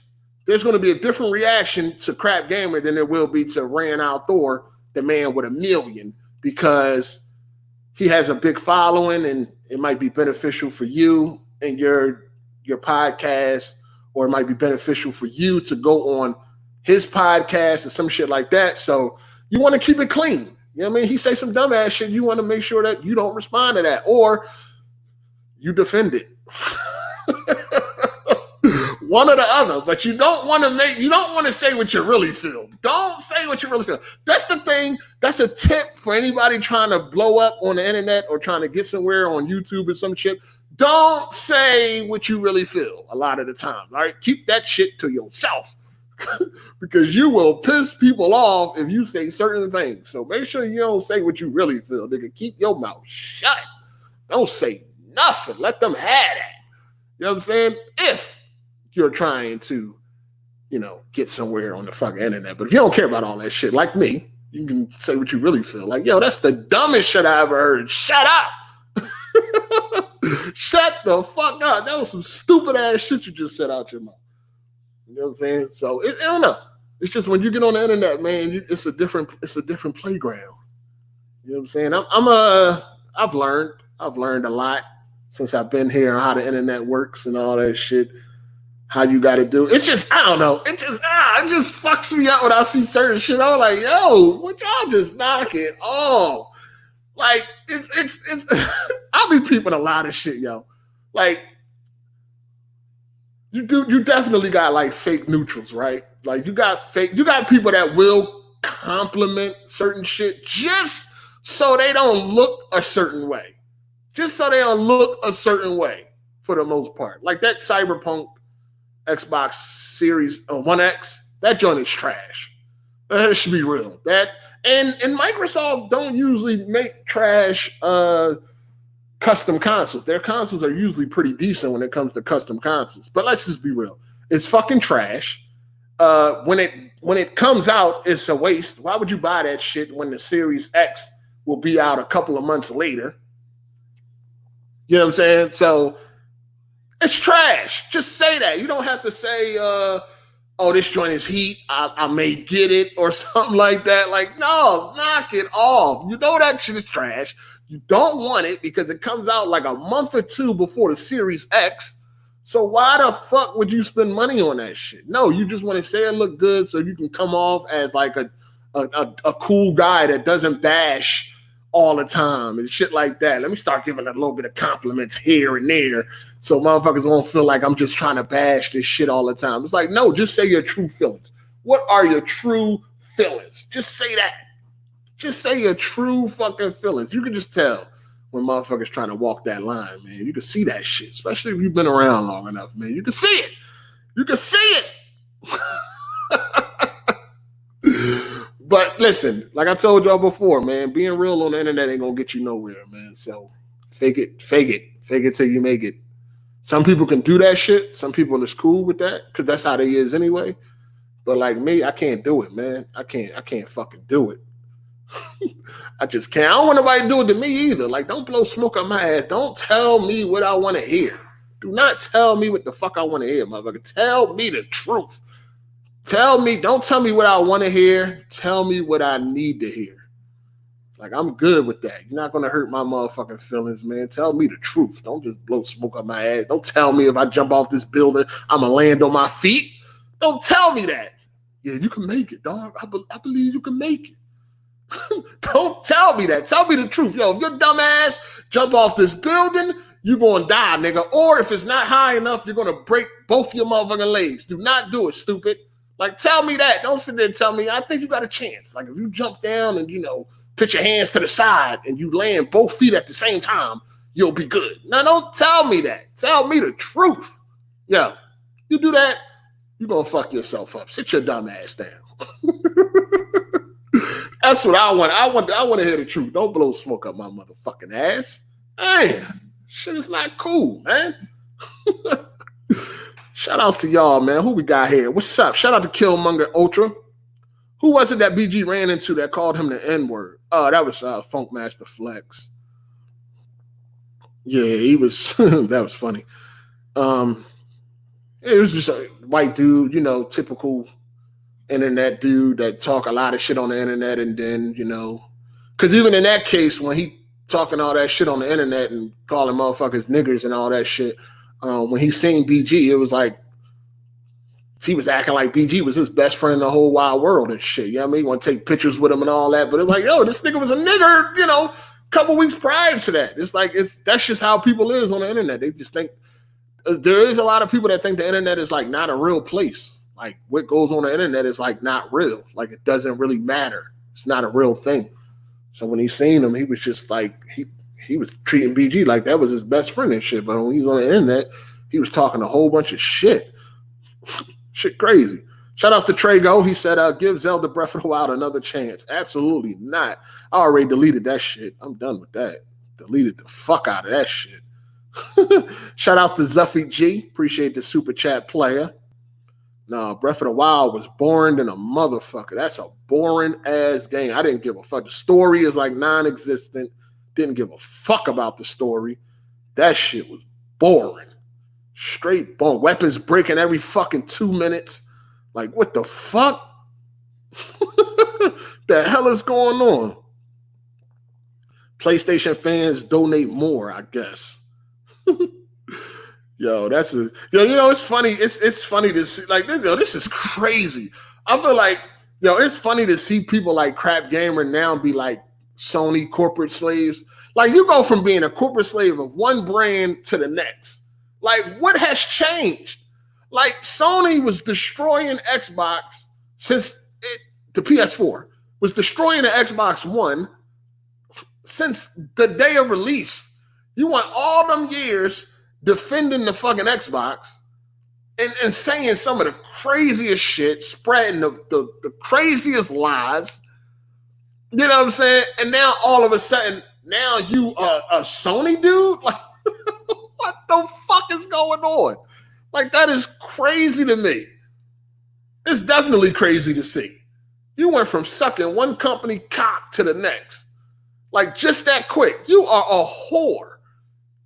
there's going to be a different reaction to Crap Gamer than there will be to Ran Owl Thor, the man with a million, because he has a big following and it might be beneficial for you and your podcast, or it might be beneficial for you to go on his podcast or some shit like that. So you want to keep it clean. You know what I mean? He say some dumbass shit. You want to make sure that you don't respond to that, or you defend it. One or the other, but you don't want to say what you really feel. Don't say what you really feel. That's the thing. That's a tip for anybody trying to blow up on the internet or trying to get somewhere on YouTube or some shit. Don't say what you really feel a lot of the time. All right. Keep that shit to yourself because you will piss people off if you say certain things. So make sure you don't say what you really feel. Nigga, keep your mouth shut. Don't say nothing. Let them have that. You know what I'm saying? If you're trying to, get somewhere on the fucking internet. But if you don't care about all that shit, like me, you can say what you really feel. Like, yo, that's the dumbest shit I ever heard. Shut up. Shut the fuck up. That was some stupid ass shit you just said out your mouth. You know what I'm saying? So I don't know. It's just when you get on the internet, man, it's a different playground. You know what I'm saying? I've learned a lot since I've been here on how the internet works and all that shit. How you got to do it. It's just, I don't know. It just fucks me up when I see certain shit. I'm like, yo, what y'all just knock it off? Like, it's I'll be peeping a lot of shit, yo. Like, you definitely got like fake neutrals, right? Like you got people that will compliment certain shit just so they don't look a certain way. Just so they don't look a certain way for the most part. Like that Cyberpunk Xbox Series 1X, that joint is trash. That should be real. That and Microsoft don't usually make trash custom consoles. Their consoles are usually pretty decent when it comes to custom consoles. But let's just be real. It's fucking trash. When it comes out, it's a waste. Why would you buy that shit when the Series X will be out a couple of months later? You know what I'm saying? So it's trash. Just say that. You don't have to say, oh, this joint is heat. I may get it or something like that. Like, no, knock it off. You know that shit is trash. You don't want it because it comes out like a month or two before the Series X. So why the fuck would you spend money on that shit? No, you just want to say it look good so you can come off as like a cool guy that doesn't bash all the time and shit like that. Let me start giving a little bit of compliments here and there so motherfuckers won't feel like I'm just trying to bash this shit all the time. It's like, no, just say your true feelings. What are your true feelings? Just say that. Just say your true fucking feelings. You can just tell when motherfuckers trying to walk that line, man. You can see that shit, especially if you've been around long enough, man. You can see it. You can see it. But listen, like I told y'all before, man, being real on the internet ain't gonna get you nowhere, man. So fake it till you make it. Some people can do that shit. Some people is cool with that because that's how they is anyway. But like me, I can't do it, man. I can't fucking do it. I just can't. I don't want nobody to do it to me either. Like, don't blow smoke on my ass. Don't tell me what I want to hear. Do not tell me what the fuck I want to hear, motherfucker. Tell me the truth. Don't tell me what I want to hear. Tell me what I need to hear. Like, I'm good with that. You're not going to hurt my motherfucking feelings, man. Tell me the truth. Don't just blow smoke on my ass. Don't tell me if I jump off this building, I'm going to land on my feet. Don't tell me that. Yeah, you can make it, dog. I believe you can make it. Don't tell me that. Tell me the truth. Yo, if your dumb ass jump off this building, you're going to die, nigga. Or if it's not high enough, you're going to break both your motherfucking legs. Do not do it, stupid. Like, tell me that. Don't sit there and tell me, I think you got a chance. Like, if you jump down and, put your hands to the side and you land both feet at the same time, you'll be good. Now, don't tell me that. Tell me the truth. Yo, you do that, you're going to fuck yourself up. Sit your dumb ass down. That's what I want. I want to hear the truth. Don't blow smoke up my motherfucking ass. Man, shit is not cool, man. Shout outs to y'all, man. Who we got here? What's up? Shout out to Killmonger Ultra. Who was it that BG ran into that called him the N-word? Oh, that was Funkmaster Flex. Yeah, he was. That was funny. It was just a white dude, typical internet dude that talk a lot of shit on the internet, and then because even in that case, when he talking all that shit on the internet and calling motherfuckers niggers and all that shit, when he seen BG, it was like he was acting like BG was his best friend in the whole wide world and shit. You know what I mean? Want to take pictures with him and all that, but it's like, yo, this nigga was a nigger, a couple weeks prior to that. It's like that's just how people is on the internet. They just think there is a lot of people that think the internet is like not a real place. Like, what goes on the internet is like not real. Like, it doesn't really matter. It's not a real thing. So when he seen him, he was just like, he was treating BG like that was his best friend and shit. But when he was on the internet, he was talking a whole bunch of shit. Shit crazy. Shout outs to Trago. He said, give Zelda Breath of the Wild another chance. Absolutely not. I already deleted that shit. I'm done with that. Deleted the fuck out of that shit. Shout out to Zuffy G. Appreciate the super chat player. No, Breath of the Wild was boring than a motherfucker. That's a boring ass game. I didn't give a fuck. The story is like non-existent. Didn't give a fuck about the story. That shit was boring. Straight boring. Weapons breaking every fucking 2 minutes. Like, what the fuck? The hell is going on? PlayStation fans donate more, I guess. Yo, it's funny. It's funny to see, like, this is crazy. I feel like, it's funny to see people like Crap Gamer now be like Sony corporate slaves. Like, you go from being a corporate slave of one brand to the next. Like, what has changed? Like, Sony was destroying Xbox since the PS4 was destroying the Xbox One since the day of release. You want all them years defending the fucking Xbox and saying some of the craziest shit, spreading the craziest lies. You know what I'm saying? And now all of a sudden, now you are a Sony dude? Like, what the fuck is going on? Like, that is crazy to me. It's definitely crazy to see. You went from sucking one company cock to the next. Like, just that quick. You are a whore.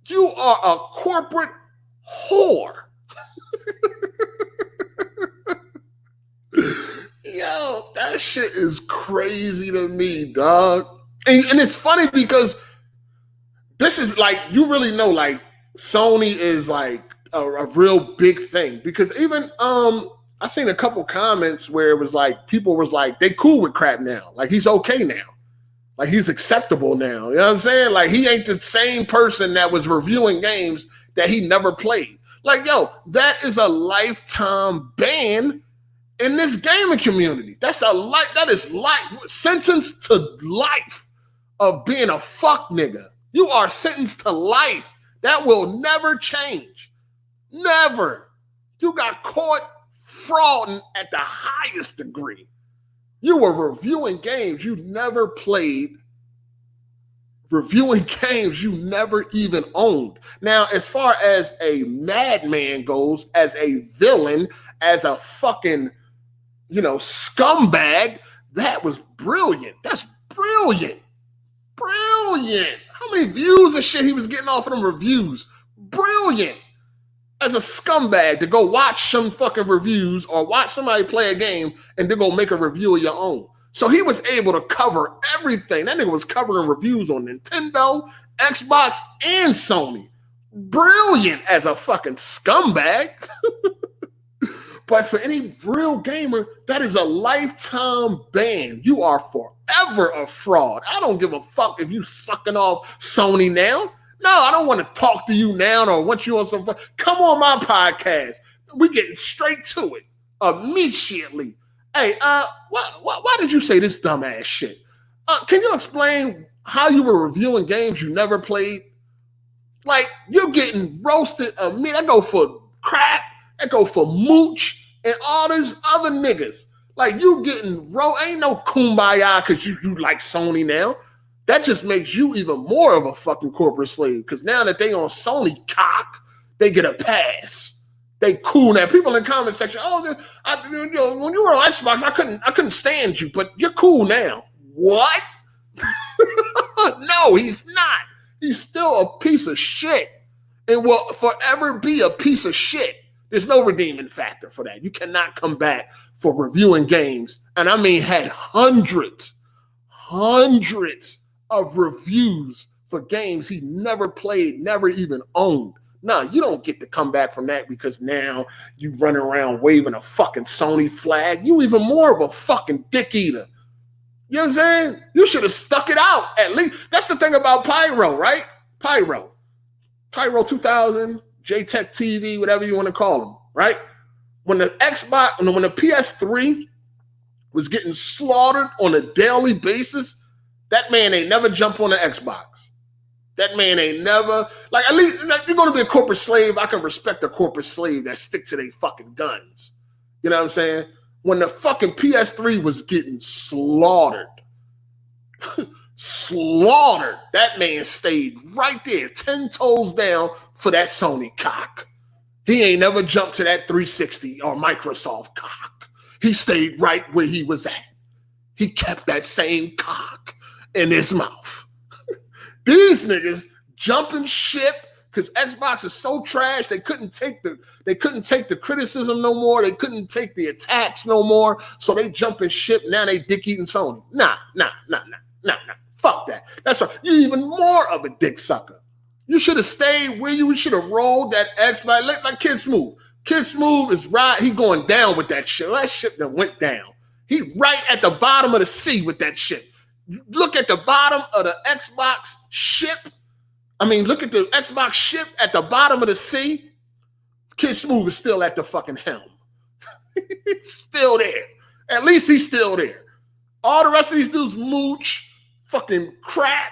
You are a corporate whore. Yo, that shit is crazy to me, dog. And it's funny because this is like, you really know, like, Sony is like a real big thing. Because even I seen a couple comments where it was like, people was like, they cool with Crap now. Like, he's okay now. Like, he's acceptable now. You know what I'm saying? Like, he ain't the same person that was reviewing games that he never played. Like, yo, that is a lifetime ban in this gaming community. That is life, sentenced to life of being a fuck nigga. You are sentenced to life. That will never change. Never. You got caught frauding at the highest degree. You were reviewing games you never played, reviewing games you never even owned. Now, as far as a madman goes, as a villain, as a fucking scumbag. That was brilliant. That's brilliant. Brilliant. How many views and shit he was getting off of them reviews? Brilliant. As a scumbag to go watch some fucking reviews or watch somebody play a game and then go make a review of your own. So he was able to cover everything. That nigga was covering reviews on Nintendo, Xbox, and Sony. Brilliant as a fucking scumbag. But for any real gamer, that is a lifetime ban. You are forever a fraud. I don't give a fuck if you sucking off Sony now. No, I don't want to talk to you now or want you on some. Come on my podcast. We getting straight to it immediately. Hey, why did you say this dumbass shit? Can you explain how you were reviewing games you never played? Like, you're getting roasted. I go for crap. I go for mooch and all these other niggas. Like, you getting ain't no kumbaya because you like Sony now. That just makes you even more of a fucking corporate slave. Because now that they on Sony cock, they get a pass. They cool now. People in the comment section, when you were on Xbox, I couldn't stand you, but you're cool now. What? No, he's not. He's still a piece of shit and will forever be a piece of shit. There's no redeeming factor for that. You cannot come back for reviewing games. And I mean, had hundreds of reviews for games he never played, never even owned. No, you don't get to come back from that because now you run around waving a fucking Sony flag. You even more of a fucking dick eater. You know what I'm saying? You should have stuck it out at least. That's the thing about Pyro, right? Pyro 2000, JTech TV, whatever you want to call them, right? When the PS3 was getting slaughtered on a daily basis, that man ain't never jumped on the Xbox. That man ain't never, like, at least, like, you're going to be a corporate slave. I can respect a corporate slave that stick to their fucking guns. You know what I'm saying? When the fucking PS3 was getting slaughtered, that man stayed right there, 10 toes down for that Sony cock. He ain't never jumped to that 360 or Microsoft cock. He stayed right where he was at. He kept that same cock in his mouth. These niggas jumping ship because Xbox is so trash they couldn't take the criticism no more. They couldn't take the attacks no more. So they jumping ship. Now they dick eating Sony. Nah. Fuck that. That's right. You're even more of a dick sucker. You should have stayed where you should have rolled that Xbox. Like Kid Smooth. Kid Smooth is right. He going down with that shit. That shit that went down. He right at the bottom of the sea with that shit. Look at the bottom of the Xbox ship. Look at the Xbox ship at the bottom of the sea. Kid Smooth is still at the fucking helm. He's still there. At least he's still there. All the rest of these dudes, Mooch, fucking Crap,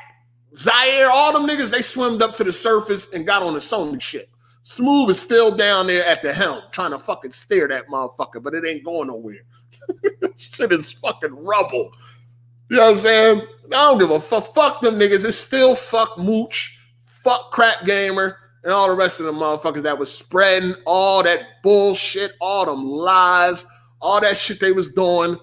Zaire, all them niggas, they swimmed up to the surface and got on the Sony ship. Smooth is still down there at the helm trying to fucking steer that motherfucker, but it ain't going nowhere. Shit is fucking rubble. You know what I'm saying? I don't give a fuck. Fuck them niggas. It's still fuck Mooch, fuck Crap Gamer, and all the rest of the motherfuckers that was spreading all that bullshit, all them lies, all that shit they was doing.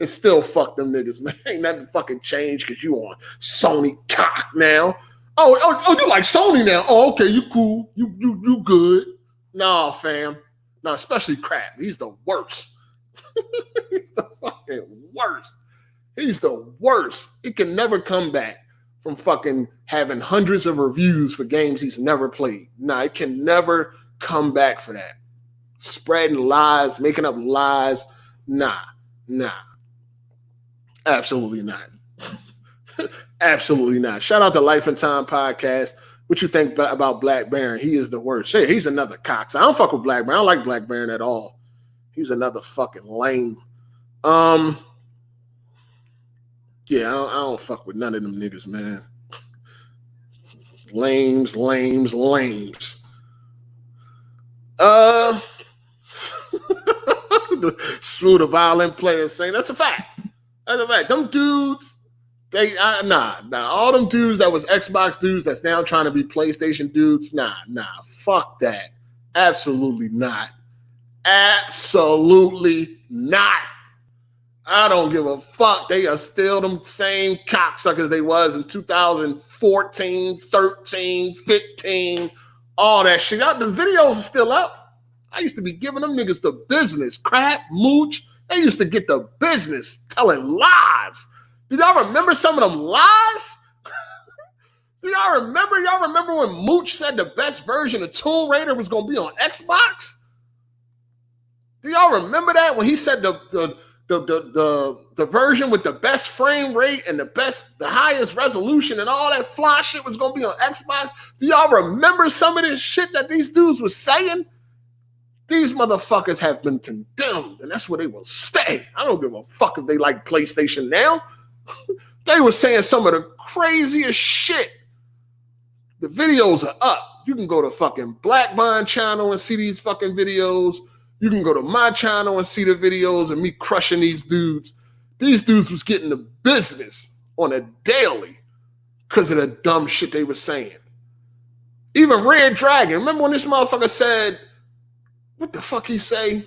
It's still fuck them niggas, man. Ain't nothing fucking changed because you on Sony cock now. Oh, you like Sony now? Oh, okay, you cool. You good. Nah, fam. Nah, especially Crap. He's the worst. He's the fucking worst. He's the worst. He can never come back from fucking having hundreds of reviews for games he's never played. Nah, it can never come back for that. Spreading lies, making up lies. Nah. Absolutely not. Absolutely not. Shout out to Life and Time Podcast. What you think about Black Baron? He is the worst. Hey, he's another cox. I don't fuck with Black Baron. I don't like Black Baron at all. He's another fucking lame. Yeah, I don't fuck with none of them niggas, man. Lames. Screw the violent players saying that's a fact. That's a fact. Them dudes, nah. All them dudes that was Xbox dudes that's now trying to be PlayStation dudes, nah. Fuck that. Absolutely not. Absolutely not. I don't give a fuck. They are still them same cocksuckers they was in 2014, 13, 15, all that shit. The videos are still up. I used to be giving them niggas the business. Crap, mooch. They used to get the business telling lies. Do y'all remember some of them lies? Do y'all remember? Y'all remember when Mooch said the best version of Tomb Raider was going to be on Xbox? Do y'all remember that when he said the version with the best frame rate and the highest resolution and all that fly shit was going to be on Xbox? Do y'all remember some of this shit that these dudes was saying? These motherfuckers have been condemned, and that's where they will stay. I don't give a fuck if they like PlayStation now. They were saying some of the craziest shit. The videos are up. You can go to fucking Black Bond channel and see these fucking videos. You can go to my channel and see the videos of me crushing these dudes. These dudes was getting the business on a daily because of the dumb shit they were saying. Even Red Dragon. Remember when this motherfucker said, what the fuck he say?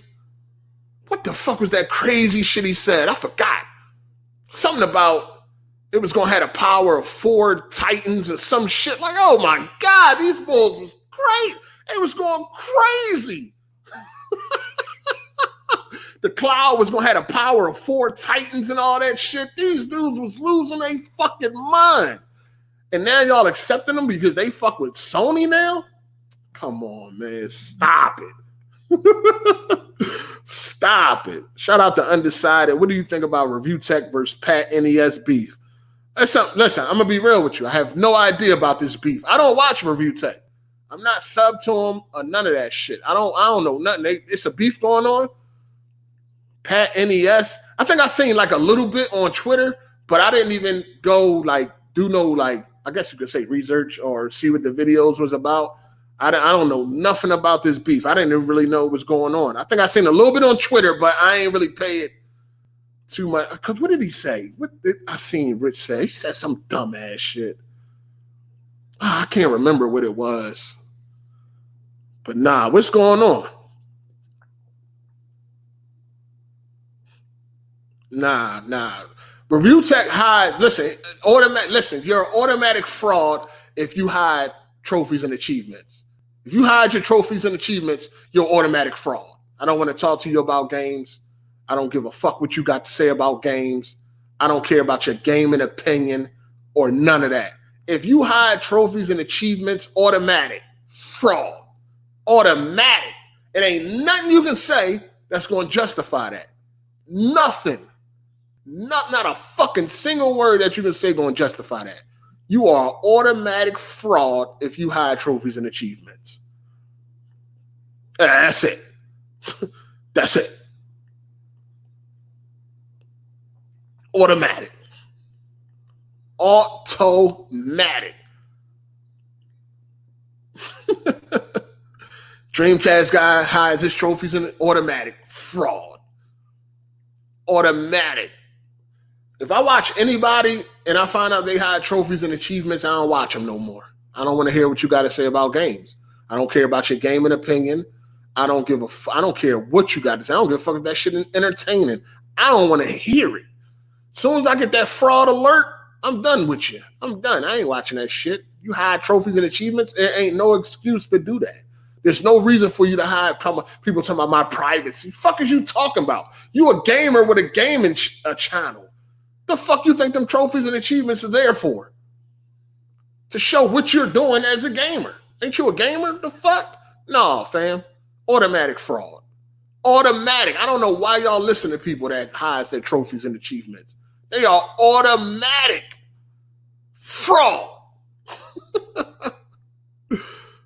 What the fuck was that crazy shit he said? I forgot. Something about it was going to have the power of 4 Titans or some shit. Like, oh my God, these bulls was great. It was going crazy. The cloud was going to have the power of 4 Titans and all that shit. These dudes was losing their fucking mind. And now y'all accepting them because they fuck with Sony now? Come on, man. Stop it. Stop it. Shout out to Undecided. What do you think about Review Tech versus Pat NES beef? Listen, I'm going to be real with you. I have no idea about this beef. I don't watch Review Tech. I'm not sub to them or none of that shit. I don't know nothing. It's a beef going on. Pat NES. I think I seen like a little bit on Twitter, but I didn't even go I guess you could say research or see what the videos was about. I don't know nothing about this beef. I didn't even really know what was going on. I think I seen a little bit on Twitter, but I ain't really pay it too much. Because what did he say? What did I seen Rich say? He said some dumbass shit. I can't remember what it was. But nah, what's going on? Nah. Review Tech hide. Listen, you're an automatic fraud if you hide trophies and achievements. If you hide your trophies and achievements, you're automatic fraud. I don't want to talk to you about games. I don't give a fuck what you got to say about games. I don't care about your gaming opinion or none of that. If you hide trophies and achievements, automatic fraud. Automatic. It ain't nothing you can say that's going to justify that. Nothing. Not a fucking single word that you can say going to justify that. You are an automatic fraud if you hide trophies and achievements. That's it. That's it. Automatic. Automatic. Dreamcast guy hides his trophies in automatic. Fraud. Automatic. If I watch anybody and I find out they hide trophies and achievements, I don't watch them no more. I don't want to hear what you got to say about games. I don't care about your gaming opinion. I don't care what you got to say. I don't give a fuck if that shit is entertaining. I don't want to hear it. As soon as I get that fraud alert, I'm done with you. I'm done. I ain't watching that shit. You hide trophies and achievements, there ain't no excuse to do that. There's no reason for you to hide people talking about my privacy. Fuck is you talking about? You a gamer with a gaming channel. The fuck you think them trophies and achievements are there for? To show what you're doing as a gamer. Ain't you a gamer? The fuck? No, fam. Automatic fraud. Automatic. I don't know why y'all listen to people that hides their trophies and achievements. They are automatic fraud.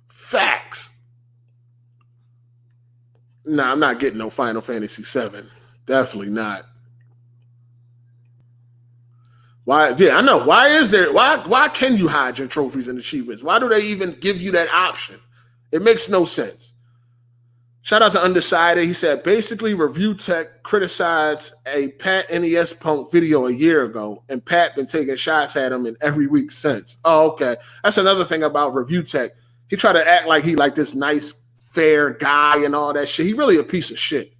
Facts. Nah, I'm not getting no Final Fantasy VII. Definitely not. Why? Yeah, I know. Why is there? Why can you hide your trophies and achievements? Why do they even give you that option? It makes no sense. Shout out to Undecided. He said, basically, Review Tech criticized a Pat NES Punk video a year ago, and Pat been taking shots at him in every week since. Oh, okay. That's another thing about Review Tech. He tried to act like he like this nice, fair guy and all that shit. He really a piece of shit.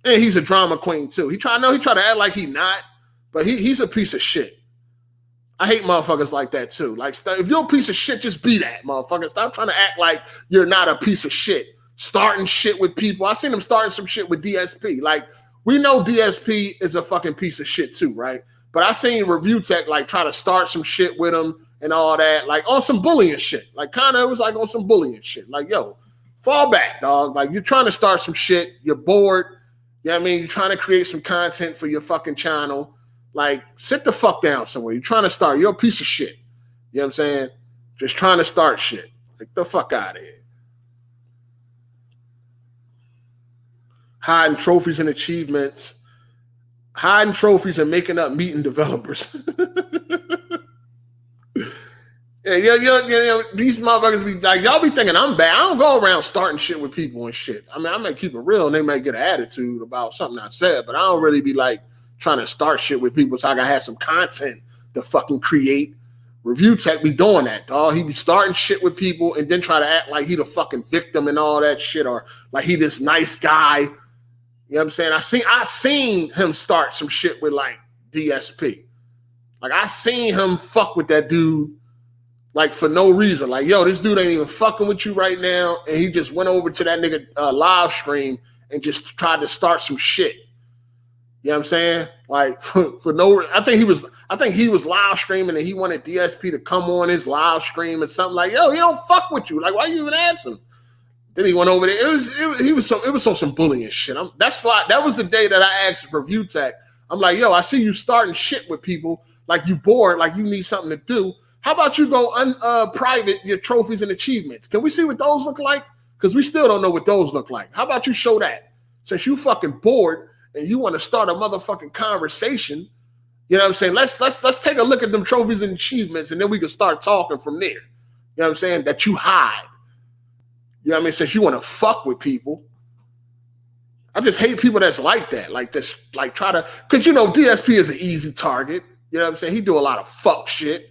And he's a drama queen too. He try to act like he not, but he's a piece of shit. I hate motherfuckers like that too. Like, if you're a piece of shit, just be that, motherfucker. Stop trying to act like you're not a piece of shit. Starting shit with people. I seen him starting some shit with DSP. Like, we know DSP is a fucking piece of shit too, right? But I seen Review Tech like try to start some shit with him and all that, like on some bullying shit. Like, kind of, it was like on some bullying shit. Like, yo, fall back, dog. Like, you're trying to start some shit. You're bored. You know what I mean? You're trying to create some content for your fucking channel. Like, sit the fuck down somewhere. You're trying to start. You're a piece of shit. You know what I'm saying? Just trying to start shit. Like, the fuck out of here. Hiding trophies and achievements. Hiding trophies and making up meeting developers. Yeah, these motherfuckers be like, y'all be thinking I'm bad. I don't go around starting shit with people and shit. I mean, I may keep it real and they may get an attitude about something I said, but I don't really be like trying to start shit with people so I can have some content to fucking create. Review Tech be doing that, dog. He be starting shit with people and then try to act like he the fucking victim and all that shit, or like he this nice guy. You know what I'm saying? I seen him start some shit with like DSP. Like, I seen him fuck with that dude. Like, for no reason. Like, yo, this dude ain't even fucking with you right now. And he just went over to that nigga live stream and just tried to start some shit. You know what I'm saying? Like, for no, I think he was live streaming and he wanted DSP to come on his live stream and something like, yo, he don't fuck with you. Like, why you even answer him? Then he went over there. It was on some bullying shit. That was the day that I asked for Review Tech. I'm like, yo, I see you starting shit with people. Like, you bored, like you need something to do. How about you go private your trophies and achievements? Can we see what those look like? Because we still don't know what those look like. How about you show that? Since you fucking bored and you want to start a motherfucking conversation, you know what I'm saying? Let's take a look at them trophies and achievements, and then we can start talking from there. You know what I'm saying? That you hide. You know what I mean? Since you want to fuck with people. I just hate people that's like that. Like this, like try to, because you know DSP is an easy target. You know what I'm saying? He do a lot of fuck shit.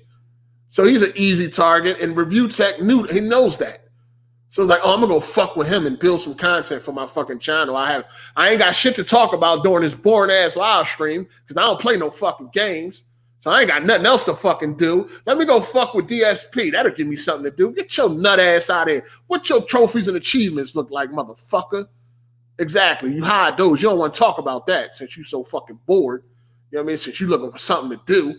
So he's an easy target, and Review Tech he knows that. So it's like, oh, I'm gonna go fuck with him and build some content for my fucking channel. I ain't got shit to talk about during this boring ass live stream because I don't play no fucking games. So I ain't got nothing else to fucking do. Let me go fuck with DSP. That'll give me something to do. Get your nut ass out of here. What your trophies and achievements look like, motherfucker? Exactly. You hide those. You don't want to talk about that since you so fucking bored. You know what I mean? Since you looking for something to do.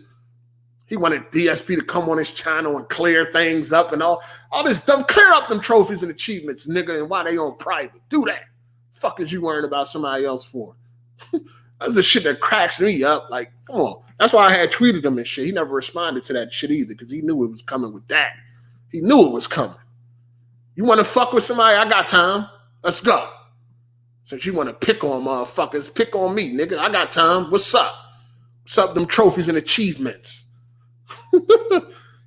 He wanted DSP to come on his channel and clear things up and all this dumb. Clear up them trophies and achievements, nigga, and why they on private. Do that. Fuck is you worrying about somebody else for? That's the shit that cracks me up. Like, come on. That's why I had tweeted him and shit. He never responded to that shit either because he knew it was coming with that. He knew it was coming. You want to fuck with somebody? I got time. Let's go. Since you want to pick on motherfuckers, pick on me, nigga. I got time. What's up? What's up, them trophies and achievements?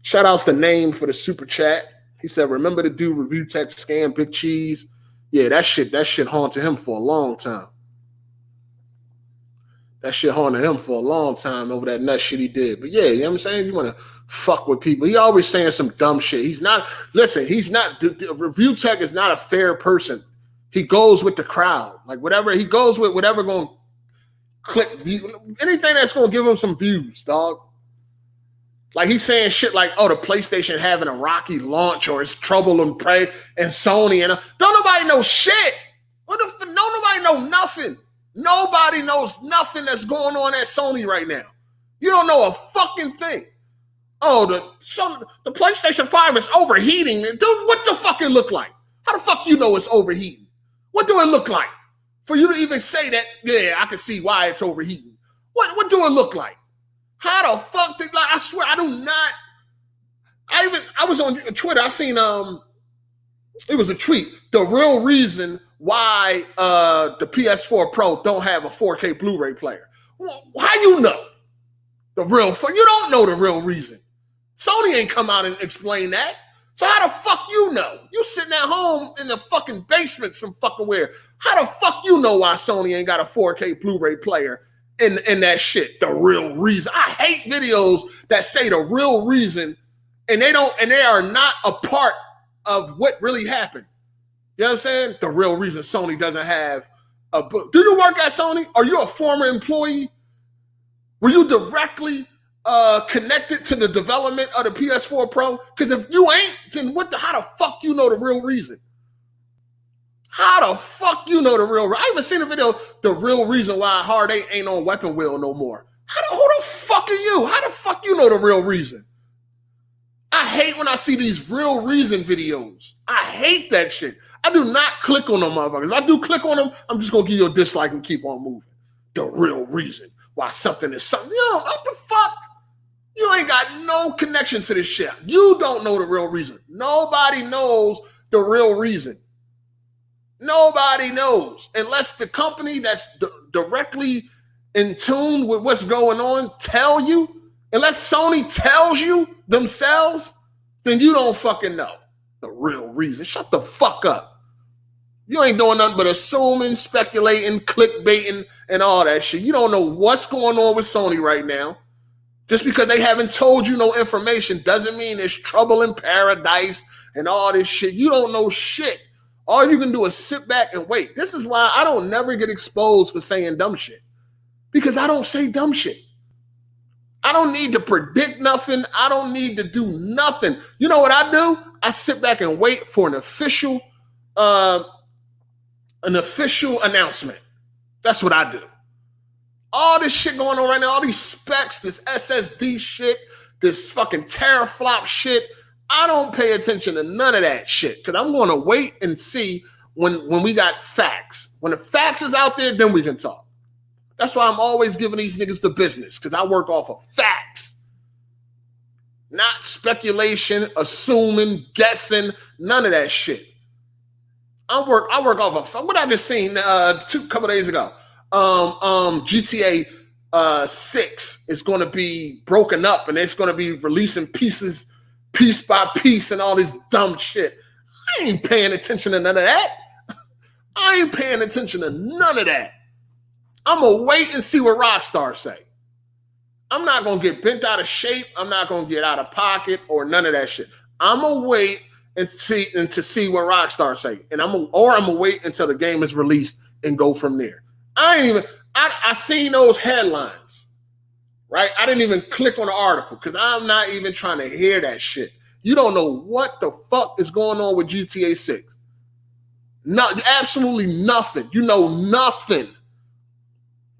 Shout outs to Name for the super chat. He said, remember to do Review Tech scam Big Cheese? Yeah, that shit haunted him for a long time. That shit haunted him for a long time over that nut shit he did. But yeah, you know what I'm saying? You want to fuck with people. He always saying some dumb shit. He's not, Review Tech is not a fair person. He goes with the crowd. Like he goes with whatever going to click view, anything that's going to give him some views, dog. Like he's saying shit like, oh, the PlayStation having a rocky launch or it's trouble and pray and Sony and don't nobody know shit. Don't nobody know nothing. Nobody knows nothing that's going on at Sony right now. You don't know a fucking thing. Oh, the PlayStation 5 is overheating. Dude, what the fuck it look like? How the fuck you know it's overheating? What do it look like? For you to even say that, yeah, I can see why it's overheating. What do it look like? How the fuck did, like, I swear I do not. I was on Twitter. I seen it was a tweet. The real reason why the PS4 Pro don't have a 4K Blu-ray player. How you know? You don't know the real reason. Sony ain't come out and explain that. So how the fuck you know? You sitting at home in the fucking basement some fucking where. How the fuck you know why Sony ain't got a 4K Blu-ray player in that shit? The real reason. I hate videos that say the real reason and they are not a part of what really happened. You know what I'm saying? The real reason Sony doesn't have Do you work at Sony? Are you a former employee? Were you directly connected to the development of the PS4 Pro? Because if you ain't, then how the fuck you know the real reason? How the fuck you know the real reason? I even seen a video, the real reason why Hard 8 ain't on Weapon Wheel no more. Who the fuck are you? How the fuck you know the real reason? I hate when I see these real reason videos. I hate that shit. I do not click on them motherfuckers. If I do click on them, I'm just going to give you a dislike and keep on moving. The real reason why something is something. Yo, what the fuck? You ain't got no connection to this shit. You don't know the real reason. Nobody knows the real reason. Nobody knows. Unless the company that's directly in tune with what's going on tell you. Unless Sony tells you themselves, then you don't fucking know the real reason. Shut the fuck up. You ain't doing nothing but assuming, speculating, clickbaiting, and all that shit. You don't know what's going on with Sony right now. Just because they haven't told you no information doesn't mean there's trouble in paradise and all this shit. You don't know shit. All you can do is sit back and wait. This is why I don't never get exposed for saying dumb shit. Because I don't say dumb shit. I don't need to predict nothing. I don't need to do nothing. You know what I do? I sit back and wait for an official announcement. That's what I do. All this shit going on right now, all these specs, this SSD shit, this fucking teraflop shit, I don't pay attention to none of that shit because I'm going to wait and see when we got facts. When the facts is out there, then we can talk. That's why I'm always giving these niggas the business because I work off of facts. Not speculation, assuming, guessing, none of that shit. I work off of what I just seen a couple days ago. GTA 6 is going to be broken up and it's going to be releasing pieces, piece by piece and all this dumb shit. I ain't paying attention to none of that. I ain't paying attention to none of that. I'm going to wait and see what Rockstar say. I'm not going to get bent out of shape. I'm not going to get out of pocket or none of that shit. I'm going to wait and to see what Rockstar say. And I'm going to wait until the game is released and go from there. I seen those headlines, right? I didn't even click on the article because I'm not even trying to hear that shit. You don't know what the fuck is going on with GTA 6. No, absolutely nothing. You know nothing.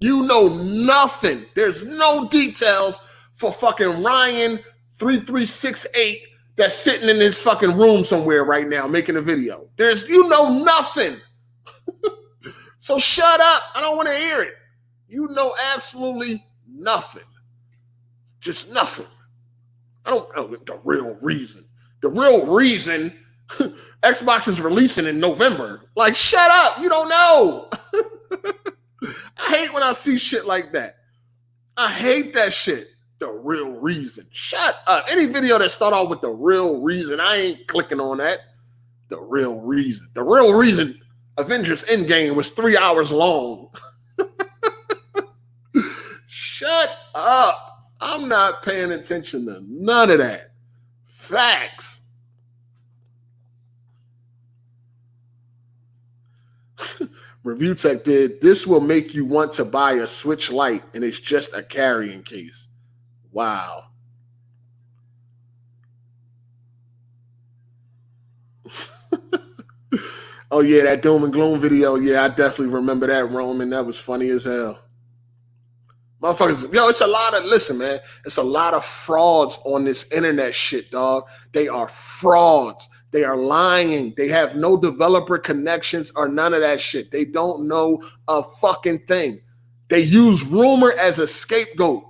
You know nothing. There's no details for fucking Ryan 3368 that's sitting in his fucking room somewhere right now making a video. You know nothing. So shut up. I don't want to hear it. You know absolutely nothing. Just nothing. I don't know the real reason. The real reason Xbox is releasing in November. Like, shut up. You don't know. I hate when I see shit like that. I hate that shit. The real reason. Shut up. Any video that start off with the real reason, I ain't clicking on that. The real reason. The real reason Avengers Endgame was 3 hours long. Shut up. I'm not paying attention to none of that. Facts. Review Tech did, this will make you want to buy a Switch Lite and it's just a carrying case. Wow. Oh yeah, that doom and gloom video. Yeah, I definitely remember that, Roman. That was funny as hell. Motherfuckers, it's a lot of, listen, man, it's a lot of frauds on this internet shit, dog. They are frauds. They are lying. They have no developer connections or none of that shit. They don't know a fucking thing. They use rumor as a scapegoat.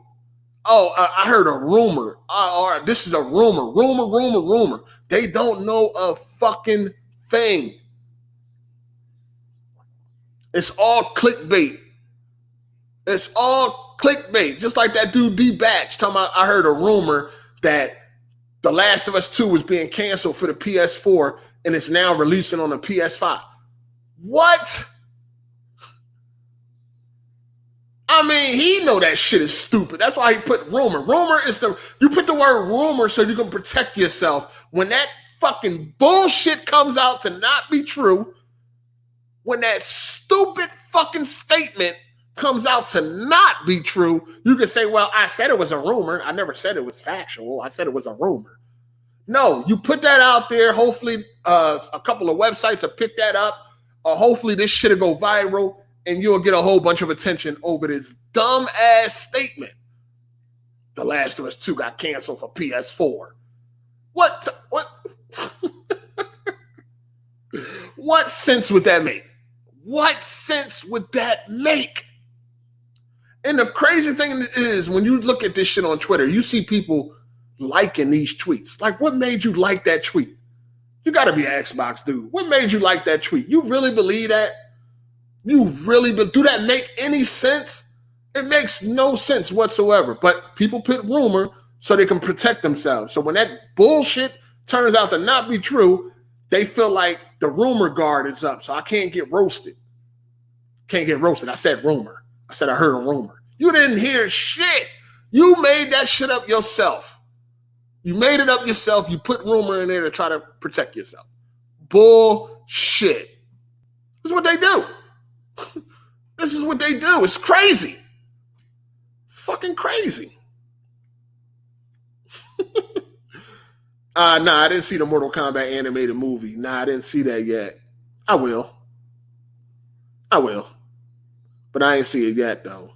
Oh, I heard a rumor. Or this is a rumor. Rumor. They don't know a fucking thing. It's all clickbait. It's all clickbait. Just like that dude D-Batch talking about, I heard a rumor that The Last of Us 2 was being canceled for the PS4 and it's now releasing on the PS5. What? I mean, he know that shit is stupid. That's why he put rumor. Rumor is you put the word rumor so you can protect yourself. When that fucking bullshit comes out to not be true, when that stupid fucking statement comes out to not be true, you can say, well, I said it was a rumor. I never said it was factual. I said it was a rumor. No, you put that out there. Hopefully a couple of websites will pick that up. Or hopefully this shit will go viral and you'll get a whole bunch of attention over this dumb ass statement. The Last of Us 2 got canceled for PS4. What? What sense would that make? What sense would that make? And the crazy thing is, when you look at this shit on Twitter, you see people liking these tweets. Like, what made you like that tweet? You got to be an Xbox dude. What made you like that tweet? You really believe that? Do that make any sense? It makes no sense whatsoever. But people put rumor so they can protect themselves. So when that bullshit turns out to not be true, they feel like the rumor guard is up. So I can't get roasted. I said rumor. I said I heard a rumor. You didn't hear shit. You made that shit up yourself. You made it up yourself. You put rumor in there to try to protect yourself. Bullshit. This is what they do. This is what they do. It's crazy. It's fucking crazy. Nah, I didn't see the Mortal Kombat animated movie. Nah, I didn't see that yet. I will. But I ain't see it yet, though.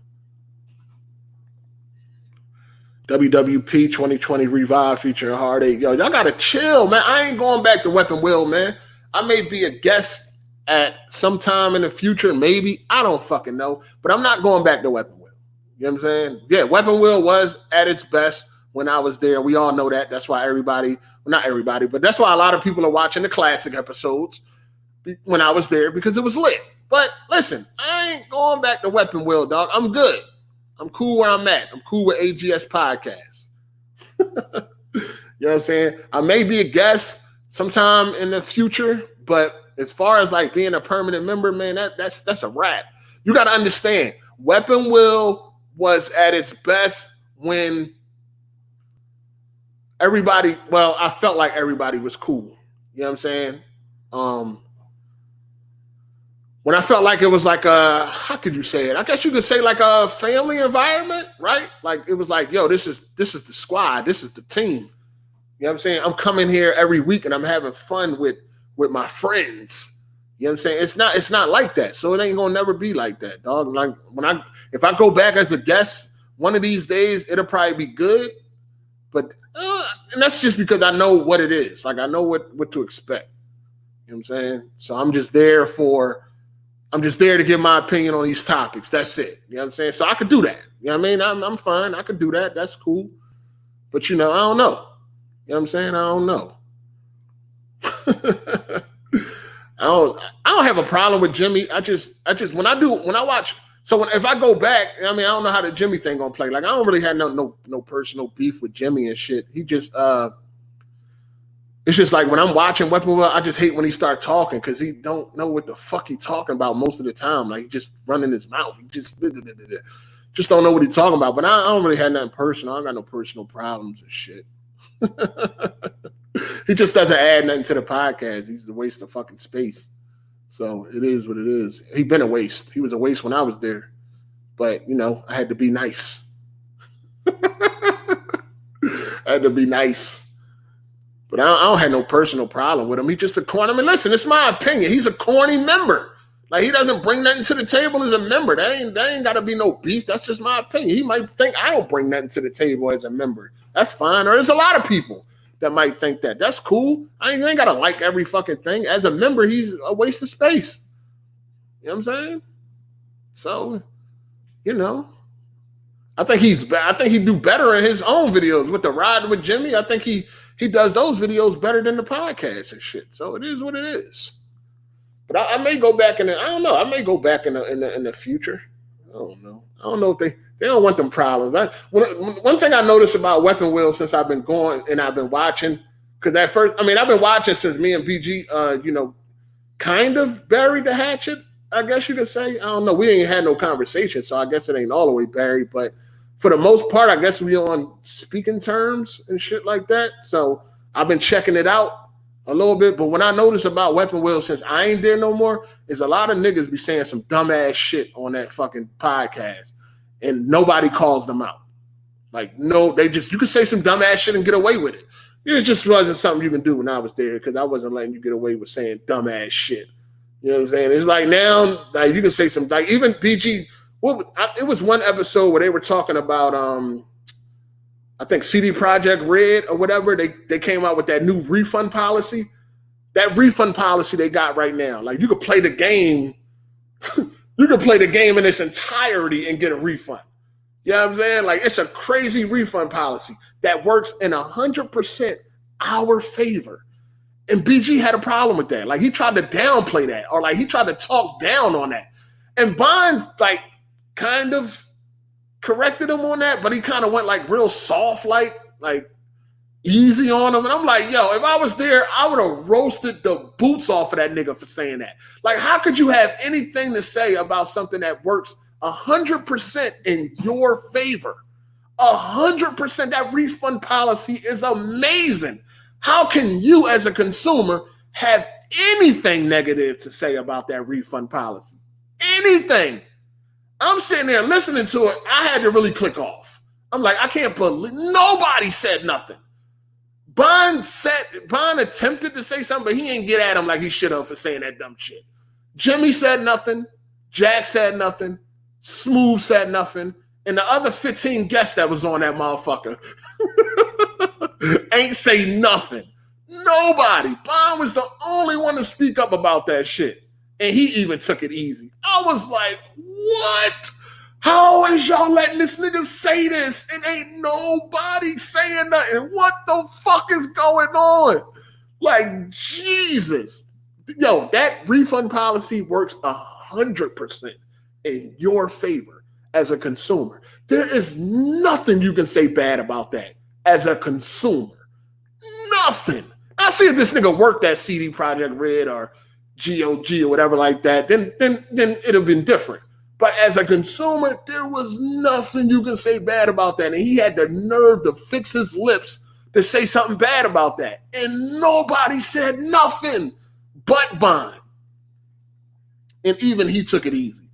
WWP 2020 Revive featuring Hard 8. Yo, y'all gotta chill, man. I ain't going back to Weapon Wheel, man. I may be a guest at some time in the future, maybe. I don't fucking know. But I'm not going back to Weapon Wheel. You know what I'm saying? Yeah, Weapon Wheel was at its best when I was there. We all know that. That's why not everybody, but that's why a lot of people are watching the classic episodes when I was there, because it was lit. But listen, I ain't going back to Weapon Wheel, dog. I'm good. I'm cool where I'm at. I'm cool with AGS Podcast. You know what I'm saying? I may be a guest sometime in the future, but as far as like being a permanent member, man, that's a wrap. You got to understand, Weapon Wheel was at its best when I felt like everybody was cool. You know what I'm saying? When I felt like it was like how could you say it? I guess you could say like a family environment, right? Like it was like, yo, this is the squad. This is the team. You know what I'm saying? I'm coming here every week and I'm having fun with my friends. You know what I'm saying? It's not like that. So it ain't gonna never be like that, dog. Like if I go back as a guest one of these days, it'll probably be good. But and that's just because I know what it is. Like I know what to expect. You know what I'm saying? So I'm just there to give my opinion on these topics. That's it. You know what I'm saying? So I could do that. You know what I mean? I'm fine. I could do that. That's cool. But I don't know. You know what I'm saying? I don't know. I don't have a problem with Jimmy. I just when I watch. So if I go back, I don't know how the Jimmy thing gonna play. Like I don't really have no personal beef with Jimmy and shit. He just it's just like when I'm watching Weapon Wheel, I just hate when he start talking because he don't know what the fuck he talking about most of the time. Like he just running his mouth. He just don't know what he's talking about. But I don't really have nothing personal. I don't got no personal problems and shit. He just doesn't add nothing to the podcast. He's a waste of fucking space. So it is what it is. He been a waste. He was a waste when I was there. But, I had to be nice. I had to be nice. But I don't have no personal problem with him. He's just a corny. Listen, it's my opinion. He's a corny member. Like, he doesn't bring nothing to the table as a member. That ain't got to be no beef. That's just my opinion. He might think I don't bring nothing to the table as a member. That's fine. Or there's a lot of people that might think that. That's cool. You ain't got to like every fucking thing. As a member, he's a waste of space. You know what I'm saying? So, I think he'd do better in his own videos with the ride with Jimmy. I think he does those videos better than the podcast and shit. So it is what it is. But I may go back I don't know. I may go back in the future. I don't know. I don't know if they don't want them problems. One thing I noticed about Weapon Wheel since I've been going and I've been watching, because at first, I've been watching since me and BG, kind of buried the hatchet, I guess you could say. I don't know. We ain't had no conversation, so I guess it ain't all the way buried. But for the most part, I guess we on speaking terms and shit like that. So I've been checking it out. a little bit. But when I notice about Weapon Wheel, since I ain't there no more, is a lot of niggas be saying some dumbass shit on that fucking podcast, and nobody calls them out. Like, no, you can say some dumbass shit and get away with it. It just wasn't something you can do when I was there, because I wasn't letting you get away with saying dumbass shit. You know what I'm saying? It's like now, like, you can say some, like, even PG. It was one episode where they were talking about, I think CD Projekt Red or whatever. They came out with that new refund policy. That refund policy they got right now, like, you could play the game, you could play the game in its entirety and get a refund. You know what I'm saying? Like, it's a crazy refund policy that works in 100% our favor. And BG had a problem with that. Like, he tried to downplay that, or like he tried to talk down on that. And Bond, like, kind of corrected him on that, but he kind of went like real soft, like easy on him. And I'm like, yo, if I was there, I would have roasted the boots off of that nigga for saying that. Like, how could you have anything to say about something that works 100% in your favor? 100%. That refund policy is amazing. How can you as a consumer have anything negative to say about that refund policy? Anything. I'm sitting there listening to it. I had to really click off. I'm like, I can't believe nobody said nothing. Bond attempted to say something, but he ain't get at him like he should have for saying that dumb shit. Jimmy said nothing. Jack said nothing. Smooth said nothing. And the other 15 guests that was on that motherfucker ain't say nothing. Nobody. Bond was the only one to speak up about that shit. And he even took it easy. I was like, what? How is y'all letting this nigga say this? And ain't nobody saying nothing. What the fuck is going on? Like, Jesus. Yo, that refund policy works 100% in your favor as a consumer. There is nothing you can say bad about that as a consumer. Nothing. I see if this nigga worked at CD Projekt Red or GOG or whatever like that, then it'd have been different. But as a consumer, there was nothing you can say bad about that. And he had the nerve to fix his lips to say something bad about that. And nobody said nothing but Bond. And even he took it easy.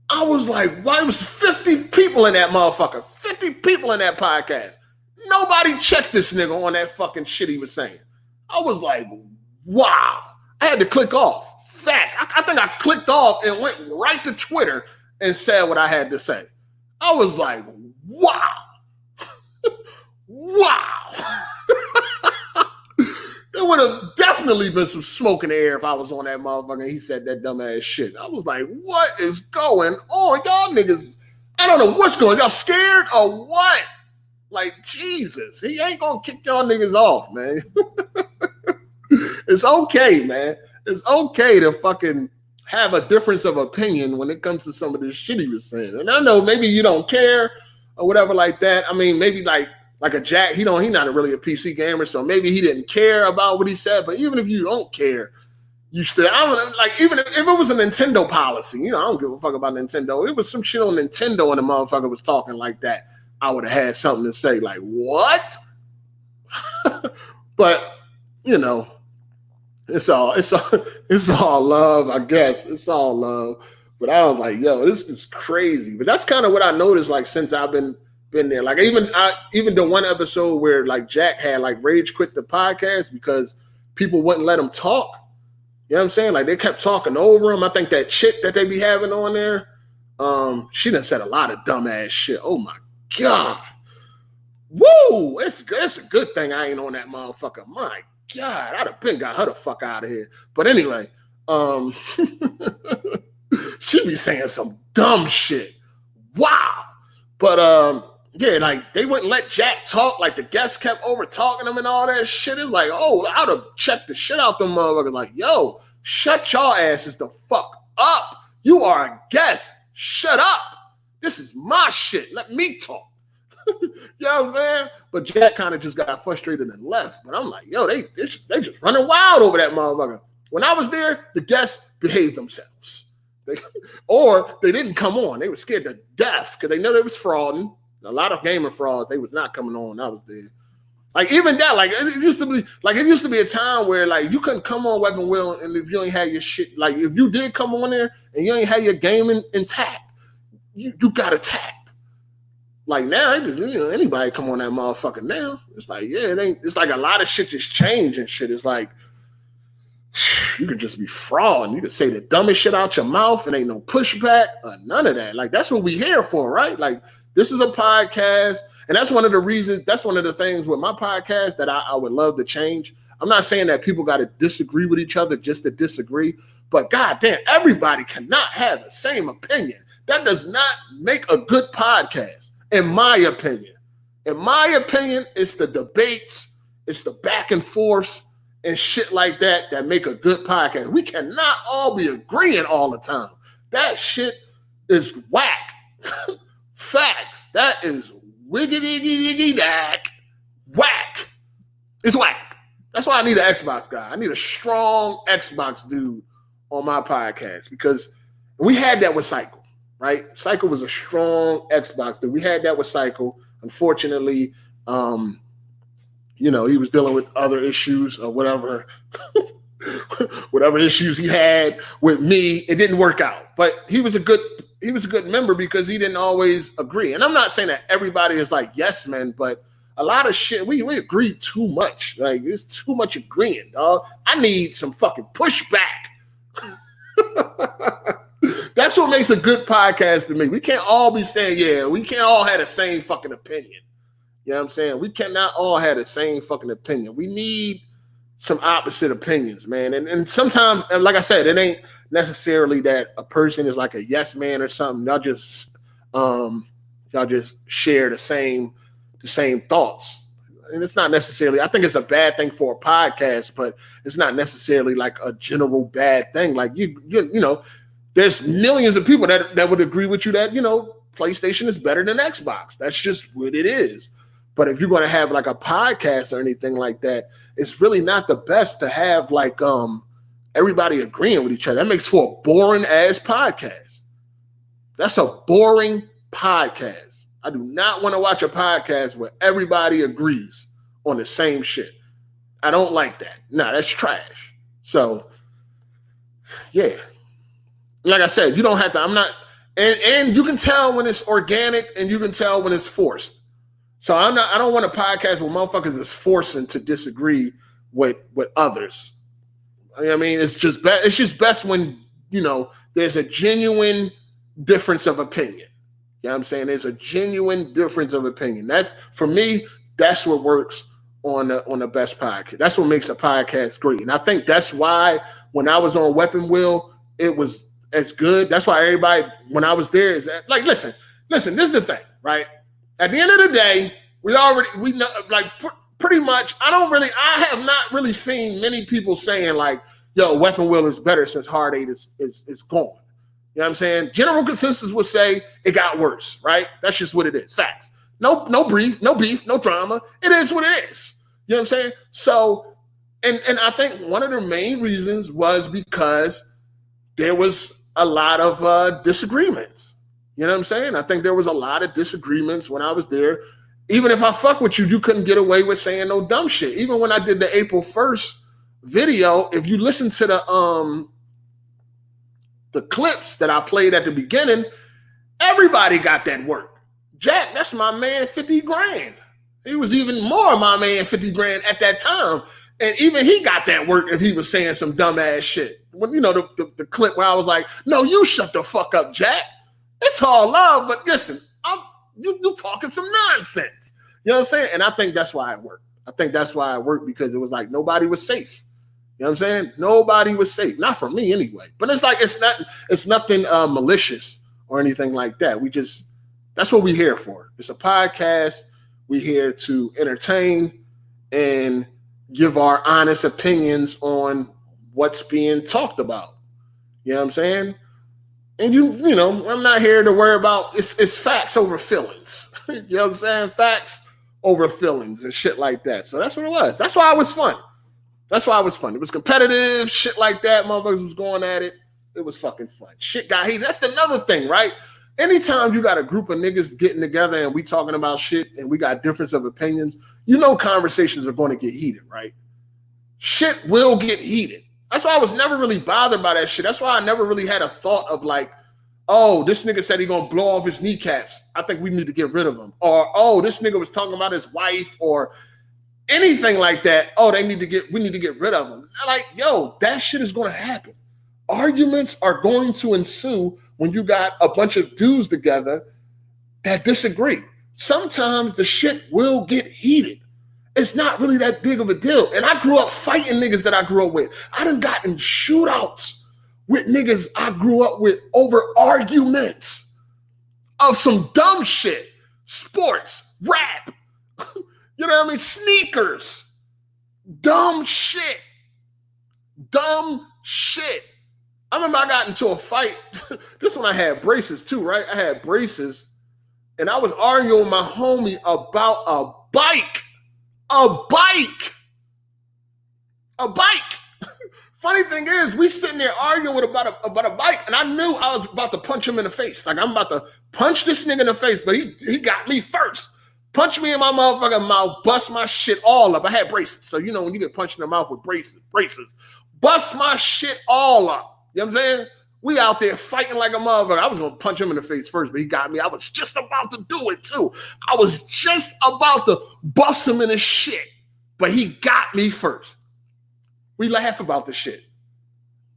I was like, why? It was 50 people in that motherfucker. 50 people in that podcast. Nobody checked this nigga on that fucking shit he was saying. I was like, wow. I had to click off. Facts. I think I clicked off and went right to Twitter and said what I had to say. I was like, wow. Wow. There would have definitely been some smoke in the air if I was on that motherfucker and he said that dumbass shit. I was like, what is going on? Y'all niggas, I don't know what's going on. Y'all scared or what? Like, Jesus. He ain't going to kick y'all niggas off, man. It's okay, man. It's okay to fucking have a difference of opinion when it comes to some of this shit he was saying. And I know maybe you don't care or whatever like that. I mean, maybe like a Jack, he not really a PC gamer, so maybe he didn't care about what he said. But even if you don't care, you still, even if it was a Nintendo policy, I don't give a fuck about Nintendo. It was some shit on Nintendo and the motherfucker was talking like that, I would have had something to say, like, what? But, it's all love, I guess. It's all love. But I was like, yo, this is crazy. But that's kind of what I noticed, like, since I've been there. Like, even the one episode where, like, Jack had, like, rage quit the podcast because people wouldn't let him talk. You know what I'm saying? Like, they kept talking over him. I think that chick that they be having on there, she done said a lot of dumbass shit. Oh, my God. Woo! It's a good thing I ain't on that motherfucker. My God, I'd have been got her the fuck out of here. But anyway, she be saying some dumb shit. Wow. But yeah, like they wouldn't let Jack talk. Like the guests kept over talking him and all that shit. It's like, oh, I'd have checked the shit out them motherfuckers. Like, yo, shut y'all asses the fuck up. You are a guest. Shut up. This is my shit. Let me talk. You know what I'm saying? But Jack kind of just got frustrated and left. But I'm like, yo, they just running wild over that motherfucker. When I was there, the guests behaved themselves. Or they didn't come on. They were scared to death because they know they was frauding. A lot of gamer frauds, they was not coming on. I was there. Like even that, like it used to be a time where like you couldn't come on Weapon Wheel, and if you ain't had your shit, like if you did come on there and you ain't had your game intact, you got attacked. Like now, anybody come on that motherfucker now. It's like, yeah, it ain't. It's like a lot of shit just changed and shit. It's like you can just be fraud and you can say the dumbest shit out your mouth and ain't no pushback or none of that. Like that's what we here for, right? Like this is a podcast, and that's one of the reasons. That's one of the things with my podcast that I would love to change. I'm not saying that people got to disagree with each other just to disagree, but goddamn, everybody cannot have the same opinion. That does not make a good podcast. In my opinion, it's the debates, it's the back and forths and shit like that make a good podcast. We cannot all be agreeing all the time. That shit is whack. Facts. That is whack. It's whack. That's why I need an Xbox guy. I need a strong Xbox dude on my podcast because we had that with Cycle. Right, Cycle was a strong Xbox dude. We had that with Cycle. Unfortunately, he was dealing with other issues or whatever, whatever issues he had with me. It didn't work out, but he was a good member because he didn't always agree. And I'm not saying that everybody is like yes men, but a lot of shit we agree too much. Like there's too much agreeing, dog. I need some fucking pushback. That's what makes a good podcast to me. We can't all be saying, yeah, we can't all have the same fucking opinion. You know what I'm saying? We cannot all have the same fucking opinion. We need some opposite opinions, man. And sometimes, like I said, it ain't necessarily that a person is like a yes man or something. Y'all just share the same thoughts. And it's not necessarily, I think it's a bad thing for a podcast, but it's not necessarily like a general bad thing. Like you know, there's millions of people that would agree with you that, PlayStation is better than Xbox. That's just what it is. But if you're going to have like a podcast or anything like that, it's really not the best to have like everybody agreeing with each other. That makes for a boring ass podcast. That's a boring podcast. I do not want to watch a podcast where everybody agrees on the same shit. I don't like that. No, that's trash. So, yeah. Like I said, you don't have to, I'm not, and you can tell when it's organic and you can tell when it's forced. So I don't want a podcast where motherfuckers is forcing to disagree with others. I mean, it's just best when, there's a genuine difference of opinion. You know what I'm saying? There's a genuine difference of opinion. That's, for me, that's what works on the best podcast. That's what makes a podcast great. And I think that's why when I was on Weapon Wheel, it was as good. That's why everybody, when I was there, is like, listen, this is the thing, right? At the end of the day, we know, like, pretty much, I have not really seen many people saying like, yo, Weapon Wheel is better since Hard 8 is gone. You know what I'm saying? General consensus would say it got worse, right? That's just what it is. Facts. No beef, no drama. It is what it is. You know what I'm saying? So, and I think one of the main reasons was because there was a lot of disagreements. You know what I'm saying? I think there was a lot of disagreements when I was there. Even if I fuck with you, you couldn't get away with saying no dumb shit. Even when I did the April 1st video, if you listen to the clips that I played at the beginning, everybody got that work. Jack, that's my man, 50 grand. He was even more my man, 50 grand at that time. And even he got that work if he was saying some dumbass shit. When the clip where I was like, no, you shut the fuck up, Jack. It's all love, but listen, you talking some nonsense. You know what I'm saying? And I think that's why it worked. I think that's why it worked, because it was like nobody was safe. You know what I'm saying? Nobody was safe. Not for me anyway. But it's like it's nothing malicious or anything like that. That's what we're here for. It's a podcast. We're here to entertain and give our honest opinions on what's being talked about. You know what I'm saying? And I'm not here to worry about it's facts over feelings. You know what I'm saying? Facts over feelings and shit like that. So that's what it was. That's why it was fun. It was competitive, shit like that. Motherfuckers was going at it. It was fucking fun. Shit got heated. That's another thing, right? anytime you got a group of niggas getting together and we talking about shit and we got difference of opinions, you know conversations are going to get heated, right? Shit will get heated. That's why I was never really bothered by that shit. That's why I never really had a thought of like, oh, this nigga said he gonna blow off his kneecaps. I think we need to get rid of him. Or, oh, this nigga was talking about his wife or anything like that. Oh, we need to get rid of him. Like, yo, that shit is gonna happen. Arguments are going to ensue when you got a bunch of dudes together that disagree. Sometimes the shit will get heated. It's not really that big of a deal. And I grew up fighting niggas that I grew up with. I done got in shootouts with niggas I grew up with over arguments of some dumb shit. Sports, rap, you know what I mean? Sneakers, dumb shit. Dumb shit. I remember I got into a fight. This one I had braces too, right? I had braces and I was arguing with my homie about a bike. Funny thing is, we sitting there arguing about a bike, and I knew I was about to punch him in the face. Like, I'm about to punch this nigga in the face, but he got me first. Punch me in my motherfucking mouth, bust my shit all up. I had braces, so you know when you get punched in the mouth with braces, bust my shit all up. You know what I'm saying? We out there fighting like a motherfucker. I was going to punch him in the face first, but he got me. I was just about to do it, too. I was just about to bust him in his shit, but he got me first. We laugh about the shit.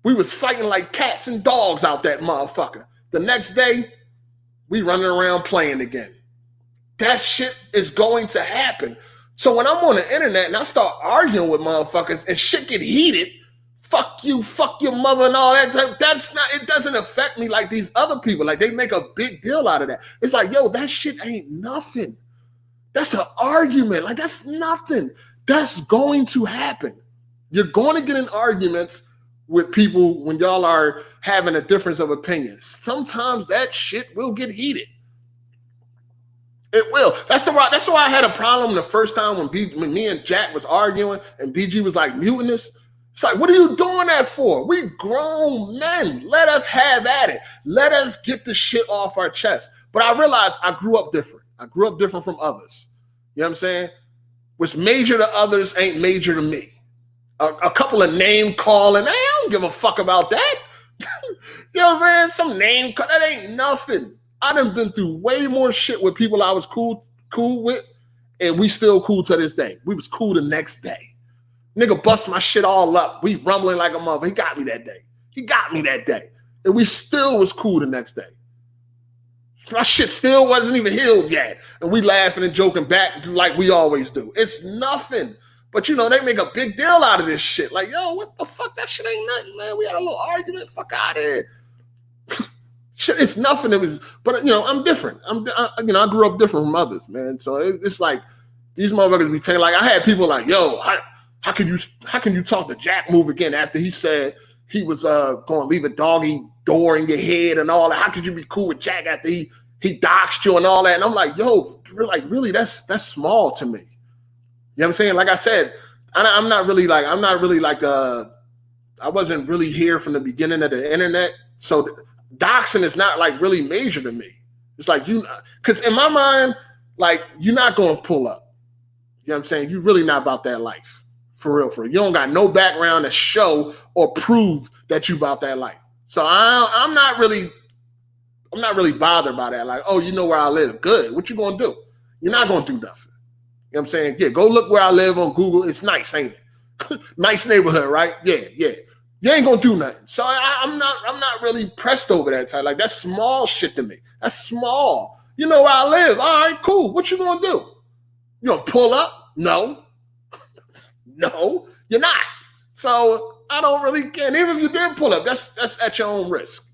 We was fighting like cats and dogs out that motherfucker. The next day, we running around playing again. That shit is going to happen. So when I'm on the internet and I start arguing with motherfuckers and shit get heated, fuck you, fuck your mother and all that. It doesn't affect me like these other people. Like, they make a big deal out of that. It's like, yo, that shit ain't nothing. That's an argument. Like, that's nothing. That's going to happen. You're going to get in arguments with people when y'all are having a difference of opinions. Sometimes that shit will get heated. It will. That's why I had a problem the first time when me and Jack was arguing and BG was like muting us. It's like, what are you doing that for? We grown men. Let us have at it. Let us get the shit off our chest. But I realized I grew up different. I grew up different from others. You know what I'm saying? What's major to others ain't major to me. A couple of name calling. I don't give a fuck about that. You know what I'm saying? Some name call. That ain't nothing. I done been through way more shit with people I was cool with, and we still cool to this day. We was cool the next day. Nigga bust my shit all up. We rumbling like a mother. He got me that day. And we still was cool the next day. My shit still wasn't even healed yet. And we laughing and joking back like we always do. It's nothing. But, you know, they make a big deal out of this shit. Like, yo, what the fuck? That shit ain't nothing, man. We had a little argument. Fuck out of here. Shit, it's nothing. But, you know, I'm different. I grew up different from others, man. So it's like these motherfuckers be telling, like, I had people like, yo, how can you talk to Jack Move again after he said he was going to leave a doggy door in your head and all that? How could you be cool with Jack after he doxed you and all that? And I'm like, yo, really, that's small to me. You know what I'm saying? Like I said, I wasn't really here from the beginning of the internet. So doxing is not like really major to me. It's like because in my mind, like, you're not going to pull up. You know what I'm saying? You're really not about that life. For real. You don't got no background to show or prove that you about that life. So I'm not really bothered by that. Like, oh, you know where I live. Good. What you going to do? You're not going to do nothing. You know what I'm saying? Yeah, go look where I live on Google. It's nice, ain't it? Nice neighborhood, right? Yeah. You ain't gonna do nothing. So I'm not really pressed over that type. Like, that's small shit to me. That's small. You know where I live. All right, cool. What you gonna do? You gonna pull up? No. No, you're not. So I don't really care. And even if you did pull up, that's at your own risk.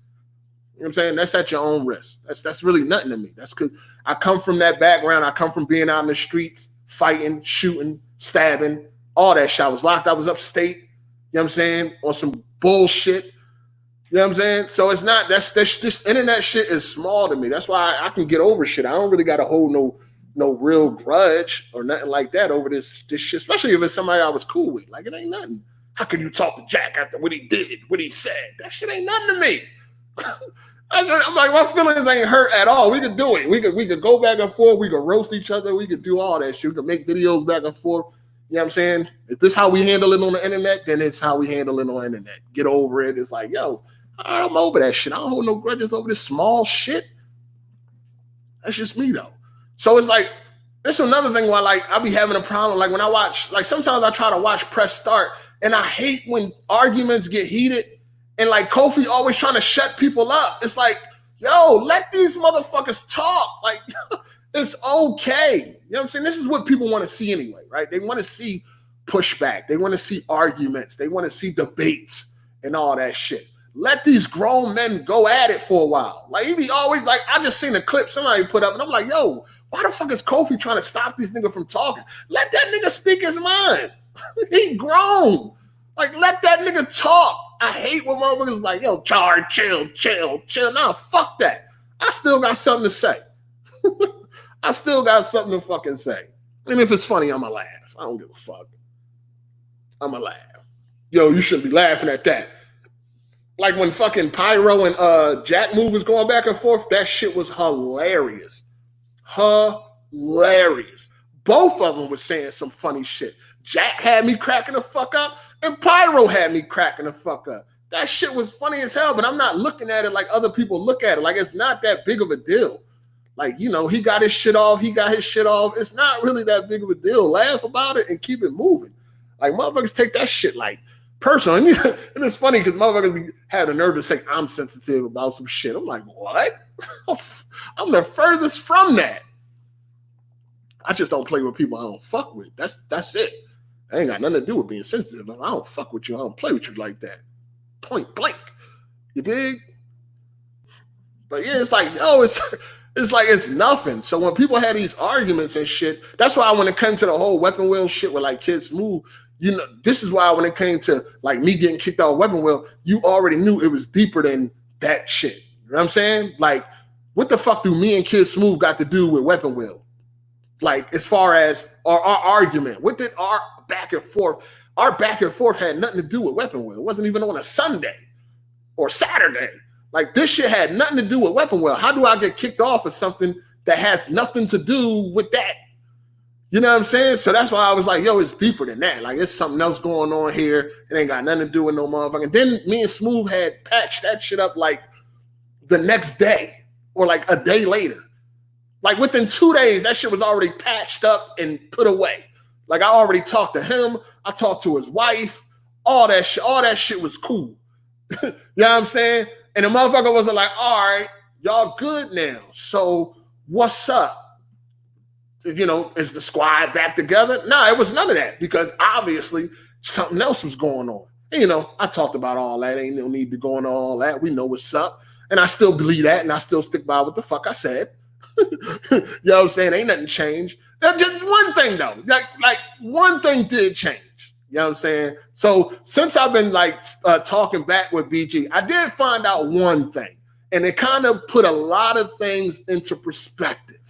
You know what I'm saying? That's at your own risk. That's really nothing to me. That's because I come from that background. I come from being out in the streets, fighting, shooting, stabbing, all that shit. I was locked. I was upstate. You know what I'm saying? On some bullshit. You know what I'm saying? So it's not, this internet shit is small to me. That's why I can get over shit. I don't really got to hold no real grudge or nothing like that over this shit, especially if it's somebody I was cool with. Like, it ain't nothing. How can you talk to Jack after what he did, what he said? That shit ain't nothing to me. I'm like, my feelings ain't hurt at all. We could do it. We could go back and forth. We could roast each other. We could do all that shit. We could make videos back and forth. You know what I'm saying? Is this how we handle it on the internet? Then it's how we handle it on the internet. Get over it. It's like, yo, I'm over that shit. I don't hold no grudges over this small shit. That's just me though. So it's like, that's another thing why like I be having a problem. Like when I watch, like sometimes I try to watch Press Start and I hate when arguments get heated and like Kofi always trying to shut people up. It's like, yo, let these motherfuckers talk. Like it's okay. You know what I'm saying? This is what people want to see anyway, right? They want to see pushback. They want to see arguments. They want to see debates and all that shit. Let these grown men go at it for a while. Like he be always like, I just seen a clip somebody put up and I'm like, yo, why the fuck is Kofi trying to stop these niggas from talking? Let that nigga speak his mind. He grown. Like, let that nigga talk. I hate when motherfuckers like, yo, chill. Nah, fuck that. I still got something to say. I still got something to fucking say. And if it's funny, I'ma laugh. I don't give a fuck. I'ma laugh. Yo, you shouldn't be laughing at that. Like when fucking Pyro and Jack Move was going back and forth, that shit was hilarious. Hilarious. Both of them was saying some funny shit. Jack had me cracking the fuck up, and Pyro had me cracking the fuck up. That shit was funny as hell, but I'm not looking at it like other people look at it. Like it's not that big of a deal. Like, you know, he got his shit off. He got his shit off. It's not really that big of a deal. Laugh about it and keep it moving. Like motherfuckers take that shit like personal. And it's funny because motherfuckers have the nerve to say I'm sensitive about some shit. I'm like, what? I'm the furthest from that. I just don't play with people I don't fuck with. That's it. I ain't got nothing to do with being sensitive. I don't fuck with you. I don't play with you like that. Point blank. You dig? But yeah, it's like, yo, it's like it's nothing. So when people had these arguments and shit, that's why when it came to the whole weapon wheel shit with like Kids Move, you know, this is why when it came to like me getting kicked out of weapon wheel, you already knew it was deeper than that shit. You know what I'm saying? Like, what the fuck do me and Kid Smooth got to do with weapon wheel? Like, as far as our argument, what did our back and forth had nothing to do with weapon wheel. It wasn't even on a Sunday or Saturday. Like, this shit had nothing to do with weapon wheel. How do I get kicked off of something that has nothing to do with that? You know what I'm saying? So that's why I was like, yo, it's deeper than that. Like, it's something else going on here. It ain't got nothing to do with no motherfucking. Then me and Smooth had patched that shit up like the next day or like a day later. Like within 2 days, that shit was already patched up and put away. Like I already talked to him. I talked to his wife. All that shit was cool. You know what I'm saying? And the motherfucker wasn't like, all right, y'all good now. So what's up? You know, is the squad back together? No, it was none of that because obviously something else was going on. And, you know, I talked about all that. Ain't no need to go into all that. We know what's up. And I still believe that. And I still stick by what the fuck I said. You know what I'm saying? Ain't nothing changed. Just one thing though, like one thing did change. You know what I'm saying? So since I've been like talking back with BG, I did find out one thing, and it kind of put a lot of things into perspective,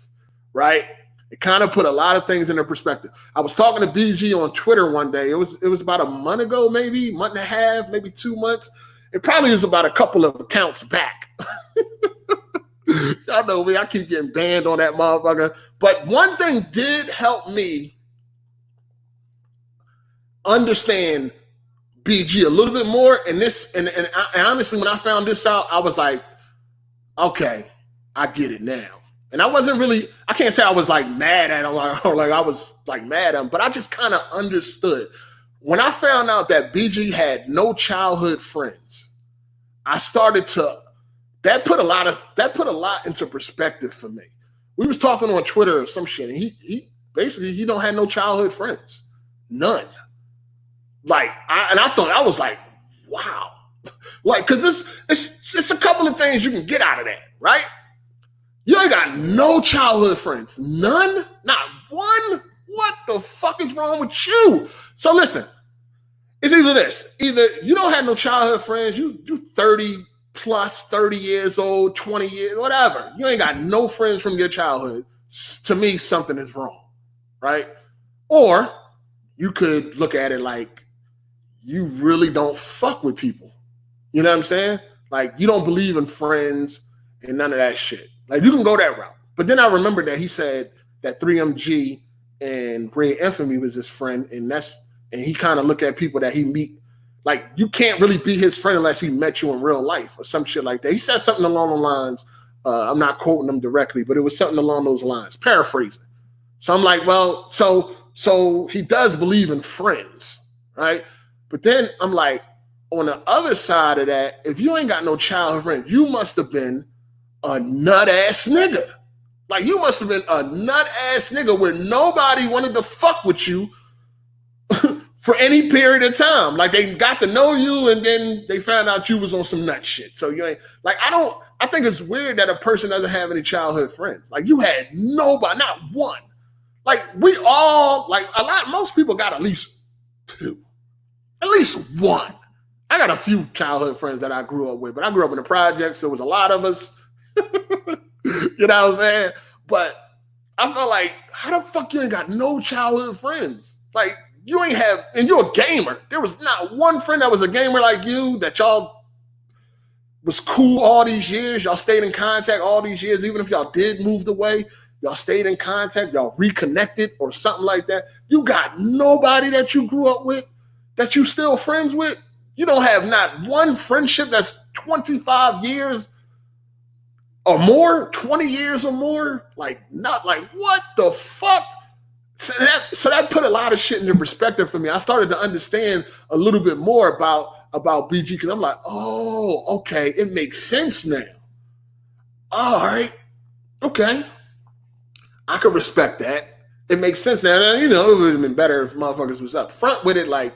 right? It kind of put a lot of things into perspective. I was talking to BG on Twitter one day. It was about a month ago, maybe month and a half, maybe 2 months. It probably was about a couple of accounts back. Y'all know me, I keep getting banned on that motherfucker. But one thing did help me understand BG a little bit more. And honestly, when I found this out, I was like, okay, I get it now. And I can't say I was like mad at him or like I was like mad at him, but I just kind of understood. When I found out that BG had no childhood friends, I started to. That put a lot into perspective for me. We was talking on Twitter or some shit, and he basically he don't have no childhood friends, none. Like I thought I was like, wow, like because it's a couple of things you can get out of that, right? You ain't got no childhood friends, none, not one. What the fuck is wrong with you? So listen, it's either you don't have no childhood friends, you 30 plus 30 years old, 20 years, whatever. You ain't got no friends from your childhood. To me, something is wrong, right? Or you could look at it like you really don't fuck with people. You know what I'm saying? Like you don't believe in friends. and none of that shit. Like you can go that route. But then I remember that he said that 3MG and Ray Infamy was his friend, and he kind of look at people that he meet. Like you can't really be his friend unless he met you in real life or some shit like that. He said something along the lines. I'm not quoting him directly, but it was something along those lines, paraphrasing. So I'm like, well, so he does believe in friends, right? But then I'm like, on the other side of that, if you ain't got no childhood friend, you must have been a nut ass nigga. Like you must have been a nut ass nigga where nobody wanted to fuck with you for any period of time. Like they got to know you and then they found out you was on some nut shit. So you ain't like, I think it's weird that a person doesn't have any childhood friends. Like you had nobody, not one. Like we all, like most people got at least two, at least one. I got a few childhood friends that I grew up with, but I grew up in the projects. So it was a lot of us, you know what I'm saying? But I felt like, how the fuck you ain't got no childhood friends? Like you ain't have, and you're a gamer. There was not one friend that was a gamer like you that y'all was cool all these years. Y'all stayed in contact all these years. Even if y'all did move away, y'all stayed in contact, y'all reconnected or something like that. You got nobody that you grew up with that you still friends with. You don't have not one friendship that's 25 years or more, 20 years or more. Like, not like, what the fuck? So that put a lot of shit into perspective for me. I started to understand a little bit more about BG because I'm like, oh, okay, it makes sense now. All right, okay. I could respect that. It makes sense now. You know, it would have been better if motherfuckers was up front with it, like,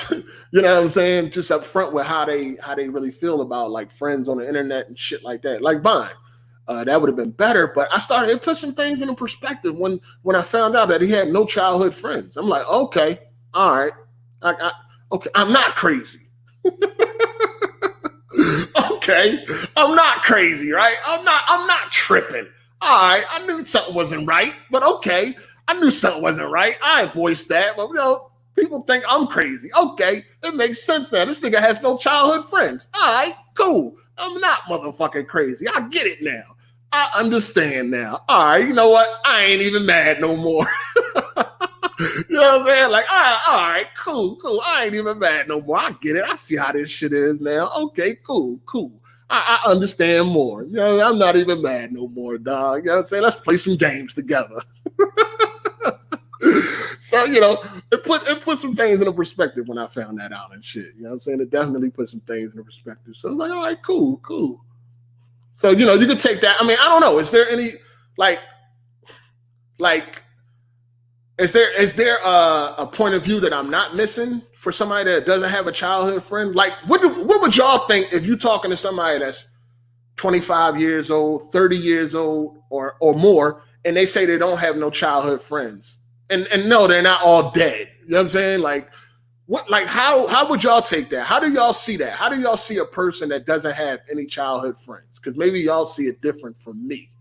you know what I'm saying? Just up front with how they really feel about like friends on the internet and shit like that. Like mine. That would have been better. But it put some things into perspective when I found out that he had no childhood friends. I'm like, okay, all right. Okay, I'm not crazy. Okay, I'm not crazy, right? I'm not tripping. All right, I knew something wasn't right, but okay, I knew something wasn't right. I voiced that, but you know, people think I'm crazy. Okay, it makes sense now. This nigga has no childhood friends. All right, cool. I'm not motherfucking crazy. I get it now. I understand now. All right, you know what? I ain't even mad no more. You know what I'm saying? Like, all right, cool. I ain't even mad no more. I get it. I see how this shit is now. Okay, cool. I understand more. You know, I'm not even mad no more, dog. You know what I'm saying? Let's play some games together. So, you know, it put some things into perspective when I found that out and shit. You know what I'm saying? It definitely put some things into perspective. So I was like, all right, cool. So, you know, you could take that. I mean, I don't know. Is there any like is there a point of view that I'm not missing for somebody that doesn't have a childhood friend? Like, what would y'all think if you're talking to somebody that's 25 years old, 30 years old, or more, and they say they don't have no childhood friends? And no, they're not all dead. You know what I'm saying? Like, what? Like, how would y'all take that? How do y'all see that? How do y'all see a person that doesn't have any childhood friends? Because maybe y'all see it different from me.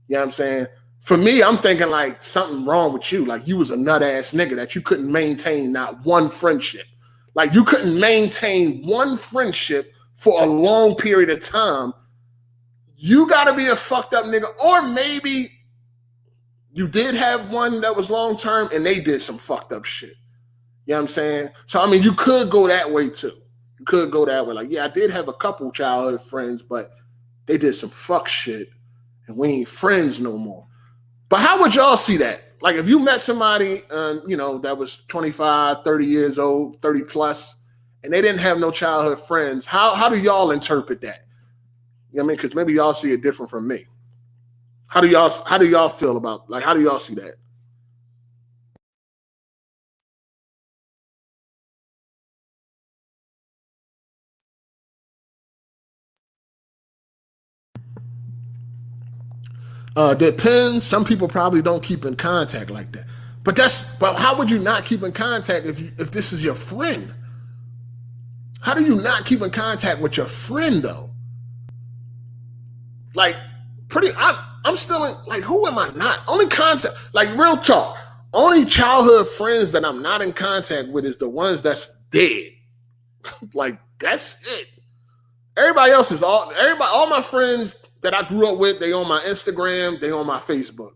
You know what I'm saying? For me, I'm thinking like something wrong with you. Like you was a nut ass nigga that you couldn't maintain not one friendship. Like you couldn't maintain one friendship for a long period of time. You got to be a fucked up nigga. Or maybe you did have one that was long term and they did some fucked up shit. You know what I'm saying? So, I mean, you could go that way too. You could go that way. Like, yeah, I did have a couple childhood friends, but they did some fuck shit and we ain't friends no more. But how would y'all see that? Like if you met somebody, you know, that was 25, 30 years old, 30 plus, and they didn't have no childhood friends, how do y'all interpret that? You know what I mean? Because maybe y'all see it different from me. How do y'all feel about, like, how do y'all see that? Depends. Some people probably don't keep in contact like that. But how would you not keep in contact if this is your friend? How do you not keep in contact with your friend though? Like I'm still in, like, who am I not? Only contact, like real talk. Only childhood friends that I'm not in contact with is the ones that's dead. Like that's it. All my friends that I grew up with, they on my Instagram, they on my Facebook.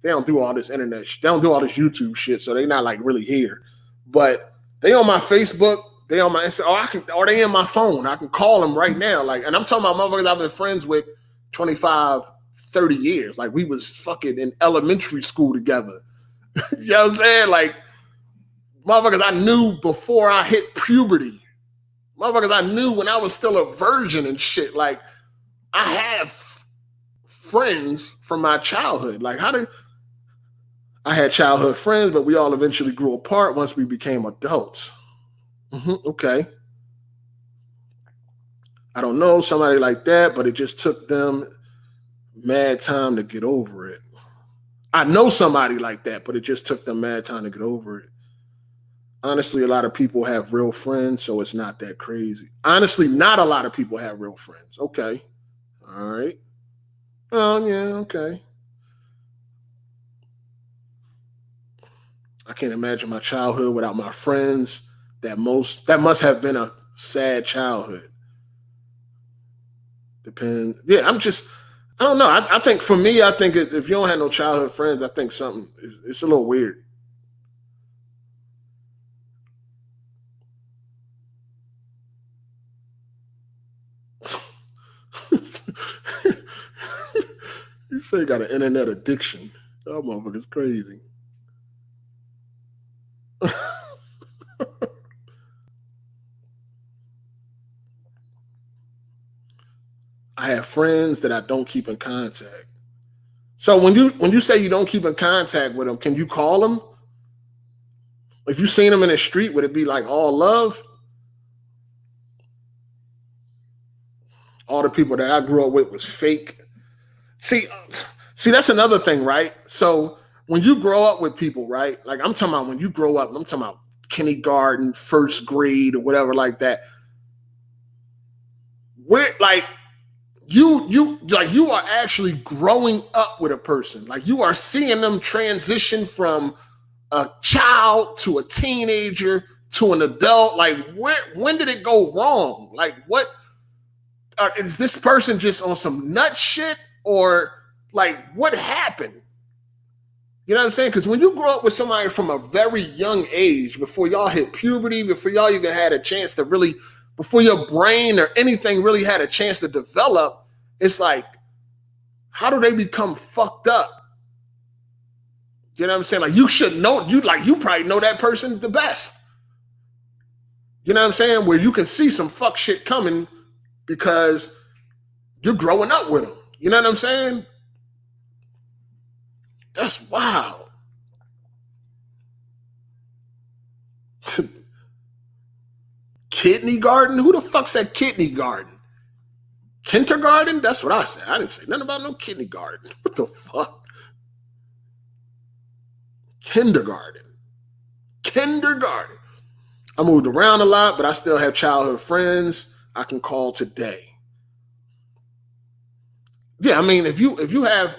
They don't do all this internet shit. They don't do all this YouTube shit, so they not like really here. But they on my Facebook, they on my Instagram, or they in my phone. I can call them right now. Like, and I'm talking about motherfuckers I've been friends with 25, 30 years. Like, we was fucking in elementary school together. You know what I'm saying? Like, motherfuckers I knew before I hit puberty. Motherfuckers I knew when I was still a virgin and shit. Like, I have friends from my childhood. Like, I had childhood friends, but we all eventually grew apart once we became adults. Okay. I don't know somebody like that, but it just took them mad time to get over it. I know somebody like that, but it just took them mad time to get over it. Honestly, a lot of people have real friends, so it's not that crazy. Honestly, not a lot of people have real friends. Okay. All right. Oh, yeah, okay. I can't imagine my childhood without my friends. That must have been a sad childhood. Depends. Yeah, I don't know. I think for me, I think if you don't have no childhood friends, I think something it's a little weird. You say you got an internet addiction. That motherfucker's crazy. I have friends that I don't keep in contact. So when you say you don't keep in contact with them, can you call them? If you seen them in the street, would it be like all love? All the people that I grew up with was fake. See, that's another thing, right? So when you grow up with people, right? Like I'm talking about when you grow up, I'm talking about kindergarten, first grade, or whatever like that. We're like you are actually growing up with a person. Like you are seeing them transition from a child to a teenager to an adult. Like when did it go wrong? Like what is this person just on some nut shit or like what happened? You know what I'm saying? Because when you grow up with somebody from a very young age, before y'all hit puberty, before y'all even had a chance to really, before your brain or anything really had a chance to develop, it's like, how do they become fucked up? You know what I'm saying? Like you should know, you probably know that person the best. You know what I'm saying? Where you can see some fuck shit coming because you're growing up with them. You know what I'm saying? That's wild. Kidney garden? Who the fuck said kidney garden? Kindergarten? That's what I said. I didn't say nothing about no kidney garden. What the fuck? Kindergarten. I moved around a lot, but I still have childhood friends I can call today. Yeah, I mean, if you have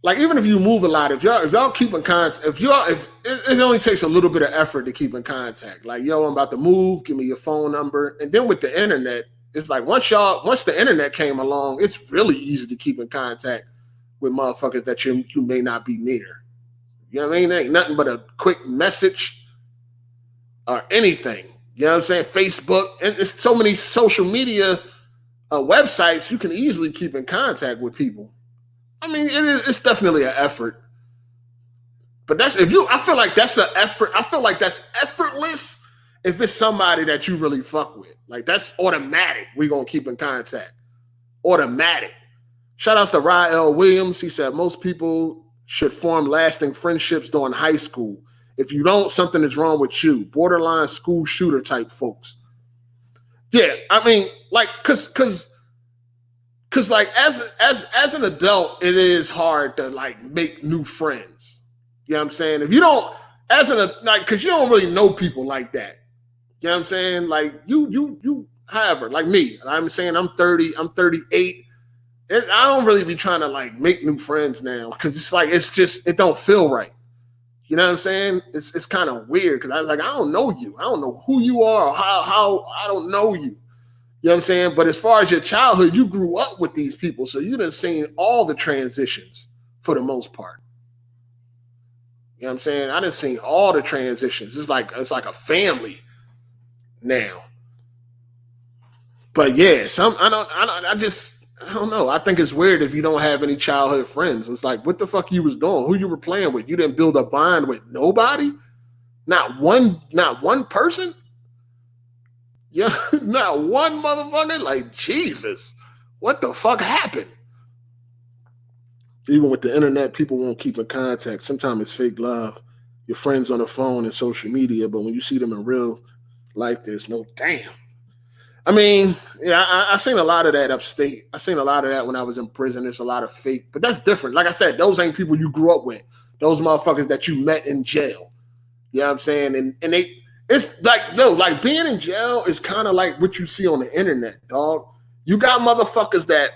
like even if you move a lot, if y'all keep in contact, if it only takes a little bit of effort to keep in contact. Like, yo, I'm about to move, give me your phone number. And then with the internet, it's like once the internet came along, it's really easy to keep in contact with motherfuckers that you may not be near. You know what I mean? There ain't nothing but a quick message or anything. You know what I'm saying? Facebook, and it's so many social media websites, you can easily keep in contact with people. I mean, it's definitely an effort. But I feel like that's an effort. I feel like that's effortless if it's somebody that you really fuck with. Like that's automatic. We're going to keep in contact. Automatic. Shout outs to Rael Williams. He said most people should form lasting friendships during high school. If you don't, something is wrong with you. Borderline school shooter type folks. Yeah, I mean, like, cause like as an adult, it is hard to like make new friends. You know what I'm saying? If you don't, cause you don't really know people like that. You know what I'm saying? Like you, however, like me, I'm saying I'm 30, I'm 38. I don't really be trying to like make new friends now because it's like it don't feel right. You know what I'm saying? It's kind of weird because I don't know you. I don't know who you are or how I don't know you. You know what I'm saying? But as far as your childhood, you grew up with these people. So you done seen all the transitions for the most part. You know what I'm saying? I done seen all the transitions. It's like a family now. But yeah, I don't know. I think it's weird if you don't have any childhood friends. It's like, what the fuck you was doing? Who you were playing with? You didn't build a bond with nobody? Not one person? Yeah, not one motherfucker? Like, Jesus. What the fuck happened? Even with the internet, people won't keep in contact. Sometimes it's fake love. Your friends on the phone and social media, but when you see them in real life, there's no damn. I mean, yeah, I seen a lot of that upstate. I seen a lot of that when I was in prison. There's a lot of fake, but that's different. Like I said, those ain't people you grew up with. Those motherfuckers that you met in jail. You know what I'm saying? And it's like, no, like being in jail is kind of like what you see on the internet, dog. You got motherfuckers that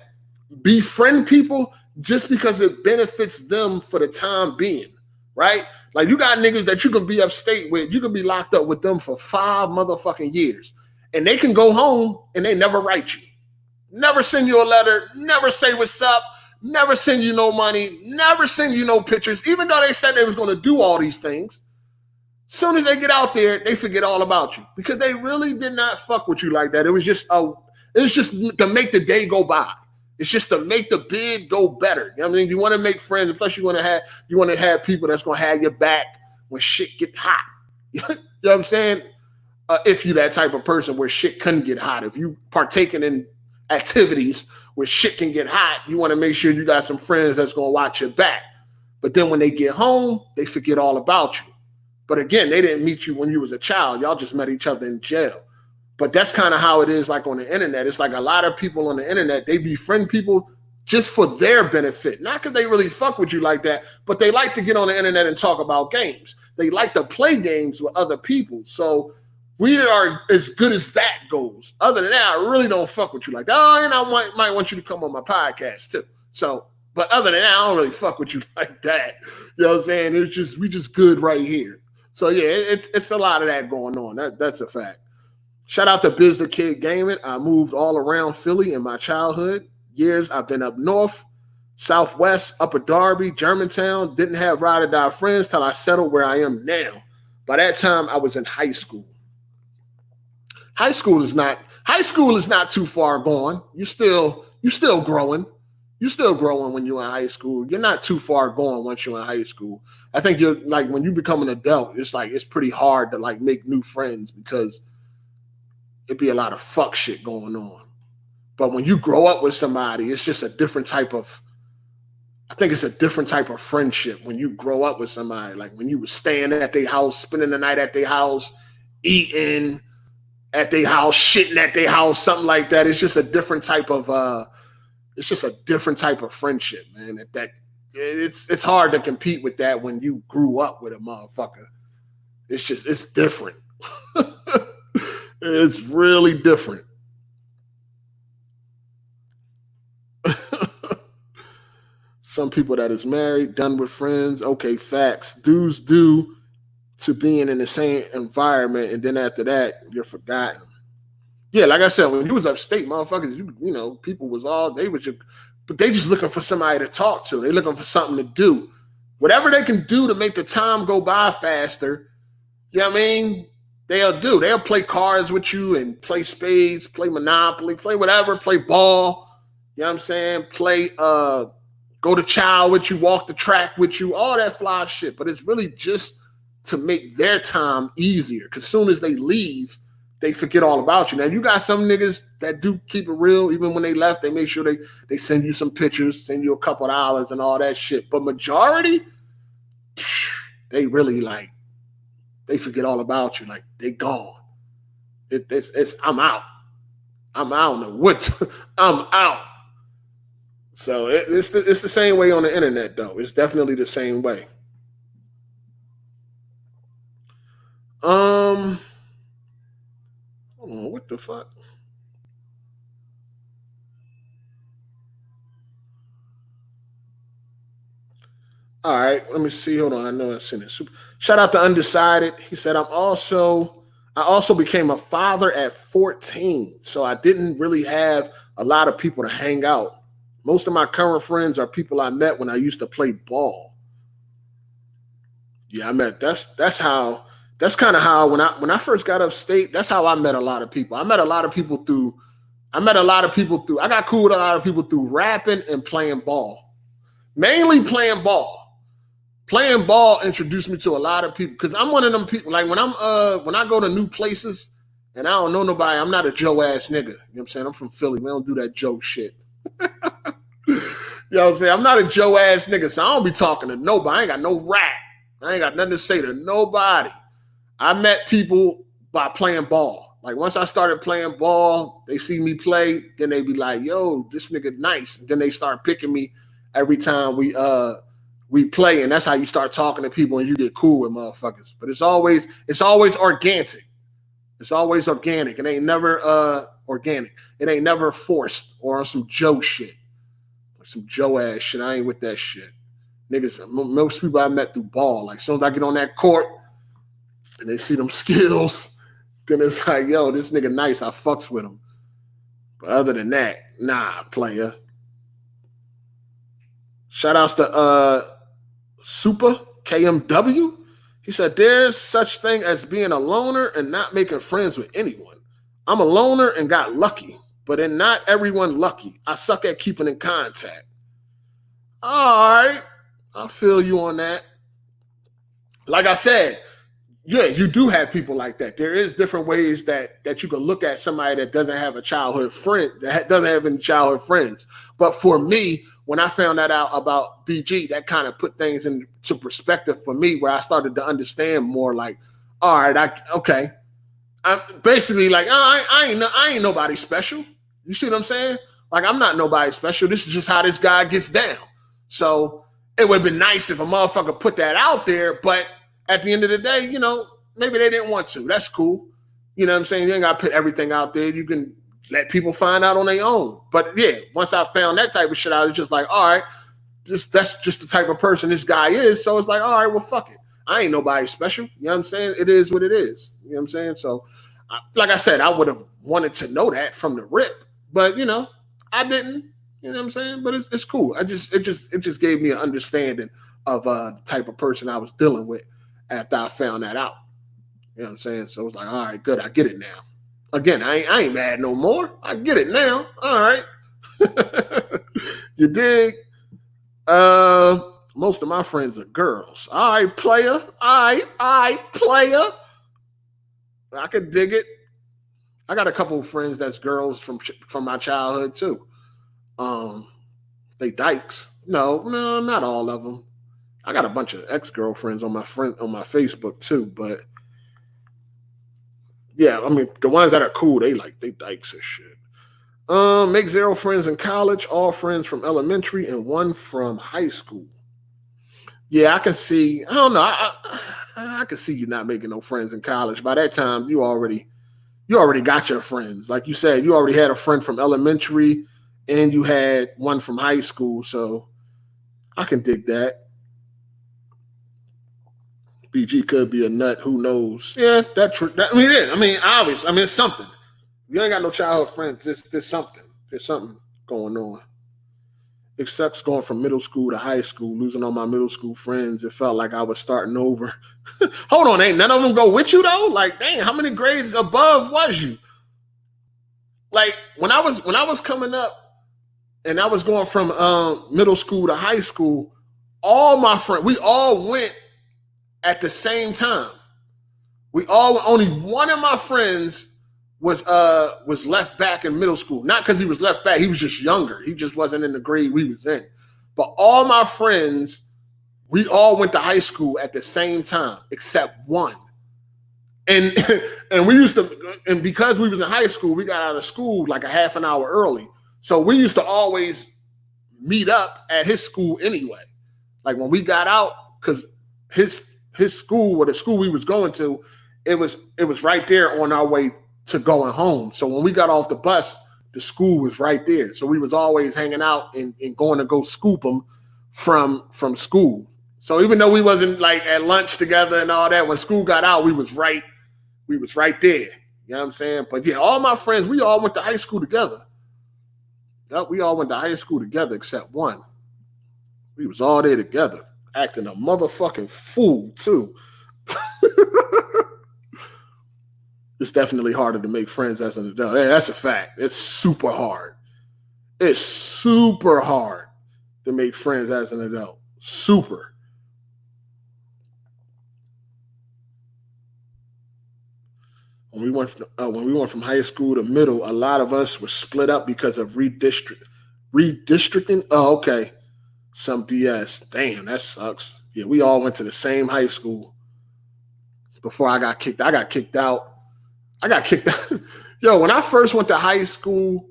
befriend people just because it benefits them for the time being, right? Like you got niggas that you can be upstate with, you can be locked up with them for 5 motherfucking years. And they can go home and they never write you. Never send you a letter, never say what's up, never send you no money, never send you no pictures, even though they said they was going to do all these things. Soon as they get out there, they forget all about you because they really did not fuck with you like that. It was just to make the day go by. It's just to make the bid go better. You know what I mean? You want to make friends, and plus you want to have people that's going to have your back when shit get hot. You know what I'm saying? If you that type of person where shit can get hot, if you partaking in activities where shit can get hot, you want to make sure you got some friends that's going to watch your back. But then when they get home, they forget all about you. But again, they didn't meet you when you was a child. Y'all just met each other in jail. But that's kind of how it is like on the internet. It's like a lot of people on the internet, they befriend people just for their benefit. Not because they really fuck with you like that, but they like to get on the internet and talk about games. They like to play games with other people. So we are as good as that goes. Other than that, I really don't fuck with you like that. Oh, and I might want you to come on my podcast too. So, but other than that, I don't really fuck with you like that. You know what I'm saying? We just good right here. So yeah, it's a lot of that going on. That's a fact. Shout out to Biz the Kid Gaming. I moved all around Philly in my childhood years. I've been up north, southwest, Upper Darby, Germantown. Didn't have ride or die friends till I settled where I am now. By that time, I was in high school. High school is not too far gone. You still growing. You're still growing when you're in high school. You're not too far gone once you're in high school. I think you're like when you become an adult, it's pretty hard to like make new friends because it'd be a lot of fuck shit going on. But when you grow up with somebody, it's just a different type of friendship when you grow up with somebody. Like when you were staying at their house, spending the night at their house, eating at their house, shitting at their house, something like that. It's just a different type of friendship, man. It's hard to compete with that when you grew up with a motherfucker. It's different. It's really different. Some people that is married, done with friends. Okay, facts. Dudes do to being in the same environment, and then after that, you're forgotten. Yeah, like I said, when you was upstate, motherfuckers, you know, people was but they just looking for somebody to talk to. They looking for something to do. Whatever they can do to make the time go by faster, you know what I mean? They'll do. They'll play cards with you and play spades, play Monopoly, play whatever, play ball. You know what I'm saying? Play go to chow with you, walk the track with you, all that fly shit. But it's really just to make their time easier. Because as soon as they leave, they forget all about you. Now, you got some niggas that do keep it real. Even when they left, they make sure they send you some pictures, send you a couple dollars and all that shit. But majority, they really like, they forget all about you. Like, they gone. I'm out. I don't know what. I'm out. So it's the same way on the internet, though. It's definitely the same way. Hold on, what the fuck? All right, let me see. Hold on, I know I seen it. Shout out to Undecided. He said, I also became a father at 14, so I didn't really have a lot of people to hang out. Most of my current friends are people I met when I used to play ball. Yeah, I met that's kind of how when I first got upstate, that's how I met a lot of people. I met a lot of people through I got cool with a lot of people through rapping and playing ball. Mainly playing ball. Playing ball introduced me to a lot of people because I'm one of them people. Like when I go to new places and I don't know nobody, I'm not a Joe ass nigga. You know what I'm saying? I'm from Philly. We don't do that Joe shit. You know what I'm saying? I'm not a Joe ass nigga, so I don't be talking to nobody. I ain't got no rap. I ain't got nothing to say to nobody. I met people by playing ball. Like once I started playing ball, they see me play, then they be like, yo, this nigga nice. And then they start picking me every time we play, and that's how you start talking to people and you get cool with motherfuckers. But it's always organic. It's always organic. It ain't never organic. It ain't never forced or on some Joe shit. Some Joe ass shit. I ain't with that shit. Niggas, most people I met through ball. Like as soon as I get on that court and they see them skills, then it's like, yo, this nigga nice. I fucks with him. But other than that, nah, player. Shout outs to Super KMW. He said, there's such thing as being a loner and not making friends with anyone. I'm a loner and got lucky, but then not everyone lucky. I suck at keeping in contact. All right. I feel you on that. Like I said, yeah, you do have people like that. There is different ways that you can look at somebody that doesn't have a childhood friend, that doesn't have any childhood friends. But for me, when I found that out about BG, that kind of put things into perspective for me, where I started to understand more. Like, all right, okay, I'm basically like, I ain't nobody special. You see what I'm saying? Like, I'm not nobody special. This is just how this guy gets down. So it would have been nice if a motherfucker put that out there, but at the end of the day, you know, maybe they didn't want to. That's cool. You know what I'm saying? You ain't got to put everything out there. You can let people find out on their own. But yeah, once I found that type of shit out, it's just like, all right, that's just the type of person this guy is. So it's like, all right, well, fuck it. I ain't nobody special. You know what I'm saying? It is what it is. You know what I'm saying? So, like I said, I would have wanted to know that from the rip, but you know, I didn't. You know what I'm saying? But it's cool. It just gave me an understanding of the type of person I was dealing with after I found that out. You know what I'm saying? So it was like, all right, good. I get it now. Again, I ain't mad no more. I get it now. All right. You dig? Most of my friends are girls. All right, player. All right, player. I could dig it. I got a couple of friends that's girls from my childhood too. They dykes. No, not all of them. I got a bunch of ex-girlfriends on my Facebook too, but yeah, I mean the ones that are cool, they dykes and shit. Make 0 friends in college, all friends from elementary, and 1 from high school. Yeah, I can see. I don't know. I can see you not making no friends in college. By that time, you already got your friends. Like you said, you already had a friend from elementary, and you had 1 from high school. So I can dig that. BG could be a nut. Who knows? Yeah, that's true. Obvious. I mean, it's something. You ain't got no childhood friends. There's something. There's something going on. It sucks going from middle school to high school, losing all my middle school friends. It felt like I was starting over. Hold on, ain't none of them go with you though? Like, dang, how many grades above was you? Like when I was coming up and I was going from middle school to high school, all my friends, we all went at the same time. Only one of my friends was left back in middle school. Not because he was left back, he was just younger. He just wasn't in the grade we was in. But all my friends, we all went to high school at the same time, except 1. And and because we was in high school, we got out of school like a half an hour early. So we used to always meet up at his school anyway. Like when we got out, because his school, or the school we was going to, it was right there on our way to going home. So when we got off the bus, the school was right there. So we was always hanging out and going to go scoop them from school. So even though we wasn't like at lunch together and all that, when school got out, we was right We was right there. You know what I'm saying? But yeah, all my friends, we all went to high school together. Yep, we all went to high school together except one. We was all there together, acting a motherfucking fool too. It's definitely harder to make friends as an adult. Hey, that's a fact. It's super hard. It's super hard to make friends as an adult. Super. When we went from high school to middle, a lot of us were split up because of redistricting. Oh, okay. Some BS. Damn, that sucks. Yeah, we all went to the same high school before I got kicked. I got kicked out. Yo, when I first went to high school,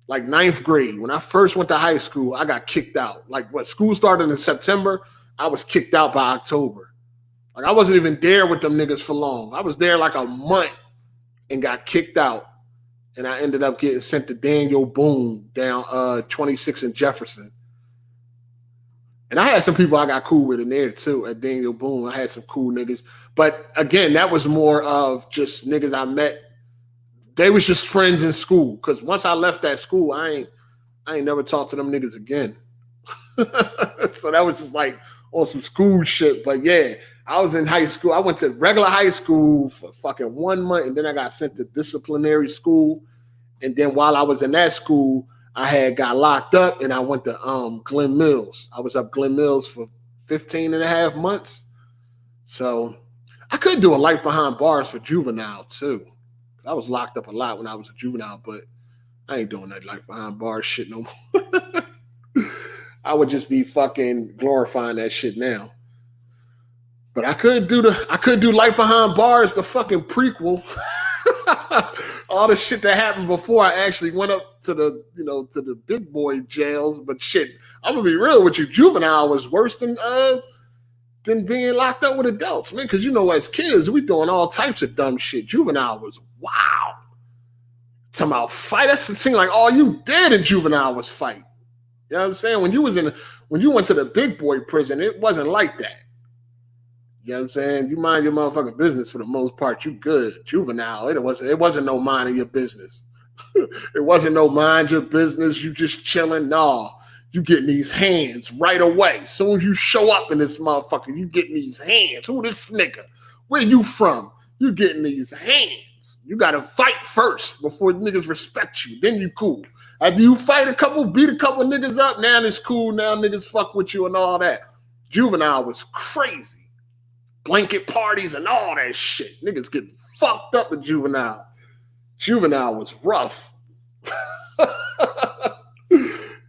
like 9th grade, when I first went to high school, I got kicked out. Like what school started in September, I was kicked out by October. Like I wasn't even there with them niggas for long. I was there like a month and got kicked out. And I ended up getting sent to Daniel Boone down 26 in Jefferson. And I had some people I got cool with in there too at Daniel Boone. I had some cool niggas. But again, that was more of just niggas I met. They was just friends in school. Because once I left that school, I ain't never talked to them niggas again. So that was just like on some school shit. But yeah, I was in high school. I went to regular high school for fucking 1 month. And then I got sent to disciplinary school. And then while I was in that school, I had got locked up and I went to Glen Mills. I was up Glen Mills for 15 and a half months. So I could do a life behind bars for juvenile too. I was locked up a lot when I was a juvenile, but I ain't doing that life behind bars shit no more. I would just be fucking glorifying that shit now. But I could do life behind bars, the fucking prequel. All the shit that happened before I actually went up to the, to the big boy jails. But shit, I'm gonna be real with you. Juvenile was worse than being locked up with adults, man. Because as kids, we doing all types of dumb shit. Juvenile was wow. Talking about fight. That seemed like all you did in juvenile was fight. You know what I'm saying? When you went to the big boy prison, it wasn't like that. You know what I'm saying? You mind your motherfucking business for the most part. You good. Juvenile, it wasn't no mind of your business. It wasn't no mind your business. You just chilling. Nah, you getting these hands right away. As soon as you show up in this motherfucker, you getting these hands. Who this nigga? Where you from? You getting these hands. You got to fight first before niggas respect you. Then you cool. After you fight beat a couple niggas up, now it's cool. Now niggas fuck with you and all that. Juvenile was crazy. Blanket parties and all that shit. Niggas get fucked up at juvenile. Juvenile was rough.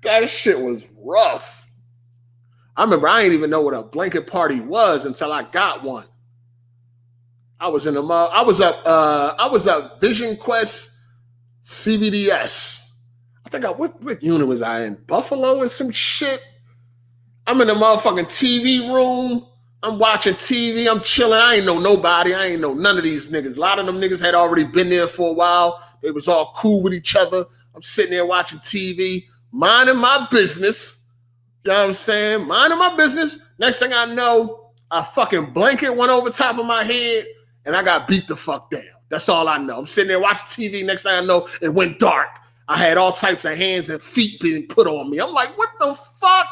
That shit was rough. I remember I didn't even know what a blanket party was until I got one. I was up Vision Quest CBDS. I think what unit was I in? Buffalo or some shit? I'm in the motherfucking TV room. I'm watching TV. I'm chilling. I ain't know nobody. I ain't know none of these niggas. A lot of them niggas had already been there for a while. They was all cool with each other. I'm sitting there watching TV, minding my business. You know what I'm saying? Minding my business. Next thing I know, a fucking blanket went over top of my head and I got beat the fuck down. That's all I know. I'm sitting there watching TV. Next thing I know, it went dark. I had all types of hands and feet being put on me. I'm like, what the fuck?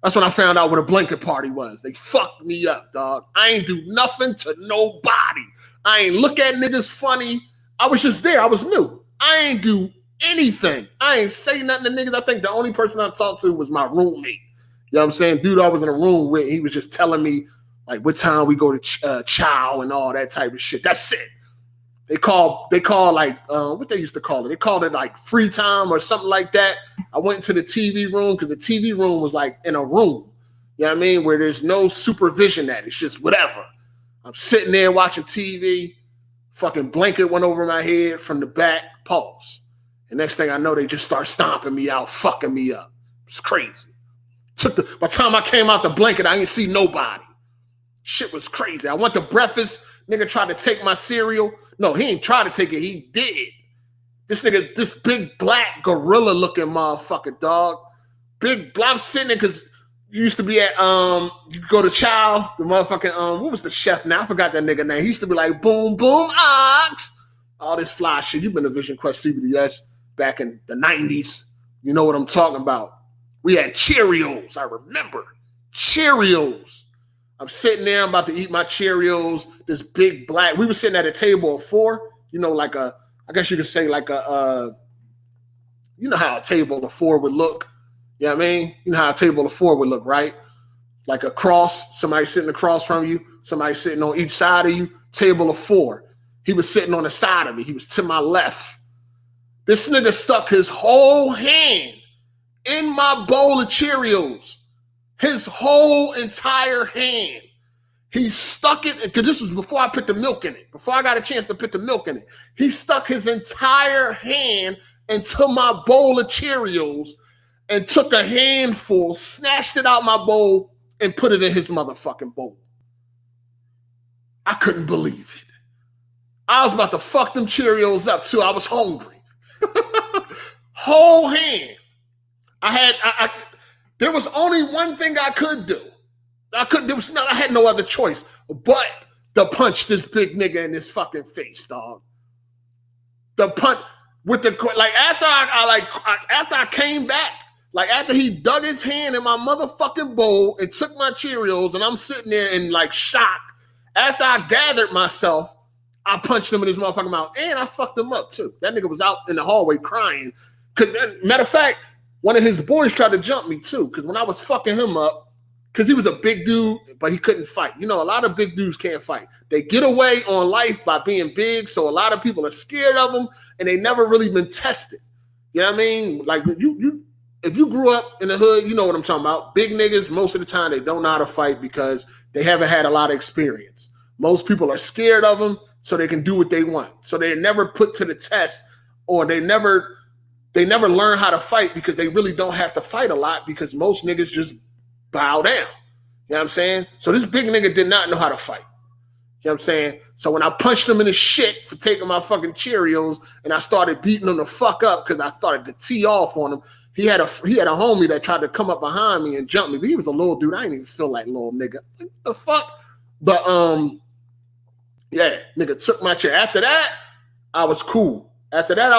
That's when I found out what a blanket party was. They fucked me up, dog. I ain't do nothing to nobody. I ain't look at niggas funny. I was just there. I was new. I ain't do anything. I ain't say nothing to niggas. I think the only person I talked to was my roommate. You know what I'm saying? Dude I was in a room with, he was just telling me like what time we go to chow and all that type of shit. That's it. They call like what they used to call it. They called it like free time or something like that. I went into the TV room because the TV room was like in a room, you know what I mean, where there's no supervision at. It's just whatever. I'm sitting there watching TV. Fucking blanket went over my head from the back, pause. And next thing I know, they just start stomping me out, fucking me up. It's crazy. By the time I came out the blanket, I didn't see nobody. Shit was crazy. I went to breakfast. Nigga tried to take my cereal. No, he ain't try to take it. He did. This nigga, this big black gorilla looking motherfucker, dog. Big black, I'm sitting there because You used to be at you go to Chow, the motherfucking what was the chef now? I forgot that nigga name. He used to be like boom boom ox, all this fly shit. You've been to Vision Quest CBDS back in the 90s. You know what I'm talking about. We had Cheerios. I remember Cheerios. I'm sitting there. I'm about to eat my Cheerios. This big black. We were sitting at a table of 4. You know, like a. I guess you could say like a. You know how a table of 4 would look. You know what I mean? You know how a table of 4 would look, right? Like a cross, somebody sitting across from you, somebody sitting on each side of you, table of 4. He was sitting on the side of me. He was to my left. This nigga stuck his whole hand in my bowl of Cheerios. His whole entire hand. He stuck it, because this was before I put the milk in it, before I got a chance to put the milk in it. He stuck his entire hand into my bowl of Cheerios and took a handful, snatched it out my bowl, and put it in his motherfucking bowl. I couldn't believe it. I was about to fuck them Cheerios up too. I was hungry. Whole hand. There was only one thing I could do. I had no other choice but to punch this big nigga in his fucking face, dog. The punch with the, like, after I came back, like, after he dug his hand in my motherfucking bowl and took my Cheerios, and I'm sitting there in, like, shock. After I gathered myself, I punched him in his motherfucking mouth, and I fucked him up, too. That nigga was out in the hallway crying. Matter of fact, one of his boys tried to jump me, too, because when I was fucking him up, because he was a big dude, but he couldn't fight. You know, a lot of big dudes can't fight. They get away on life by being big, so a lot of people are scared of them, and they never really been tested. You know what I mean? Like, if you grew up in the hood, you know what I'm talking about. Big niggas, most of the time, they don't know how to fight because they haven't had a lot of experience. Most people are scared of them, so they can do what they want. So they're never put to the test, or they never learn how to fight because they really don't have to fight a lot because most niggas just bow down. You know what I'm saying? So this big nigga did not know how to fight. You know what I'm saying? So when I punched him in his shit for taking my fucking Cheerios and I started beating him the fuck up because I started to tee off on him, he had a homie that tried to come up behind me and jump me, but he was a little dude. I didn't even feel like little nigga. What the fuck? But yeah, nigga took my chair. After that, I was cool. After that,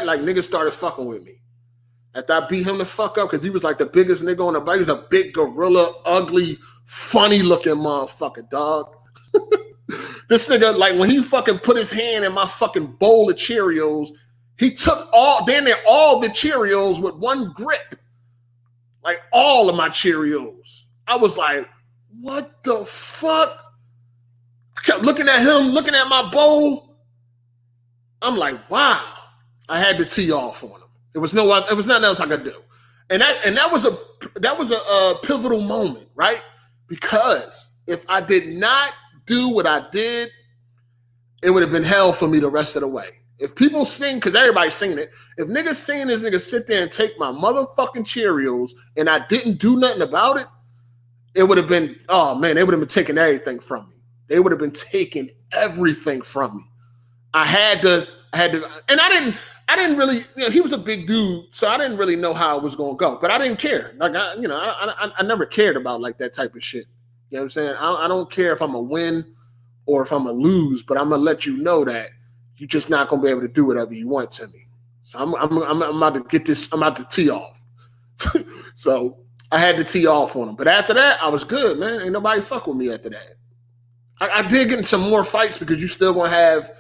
like, niggas started fucking with me. After I beat him the fuck up, because he was like the biggest nigga on the bike. He was a big gorilla, ugly, funny looking motherfucker, dog. This nigga, like, when he fucking put his hand in my fucking bowl of Cheerios, he took all the Cheerios with one grip. Like, all of my Cheerios. I was like, what the fuck? I kept looking at him, looking at my bowl. I'm like, wow. I had to tee off on him. There was nothing else I could do. And that was a pivotal moment, right? Because if I did not do what I did, it would have been hell for me the rest of the way. If people sing, because everybody's singing it, if niggas seen this nigga sit there and take my motherfucking Cheerios and I didn't do nothing about it, it would have been, oh man, they would have been taking everything from me. They would have been taking everything from me. I had to, and I didn't really, he was a big dude, so I didn't really know how it was going to go, but I didn't care. Like, I never cared about like that type of shit. You know what I'm saying? I don't care if I'm a win or if I'm a lose, but I'm going to let you know that you're just not going to be able to do whatever you want to me. So I'm about to get this, I'm about to tee off. So I had to tee off on him. But after that, I was good, man. Ain't nobody fuck with me after that. I did get in some more fights because you still going to have,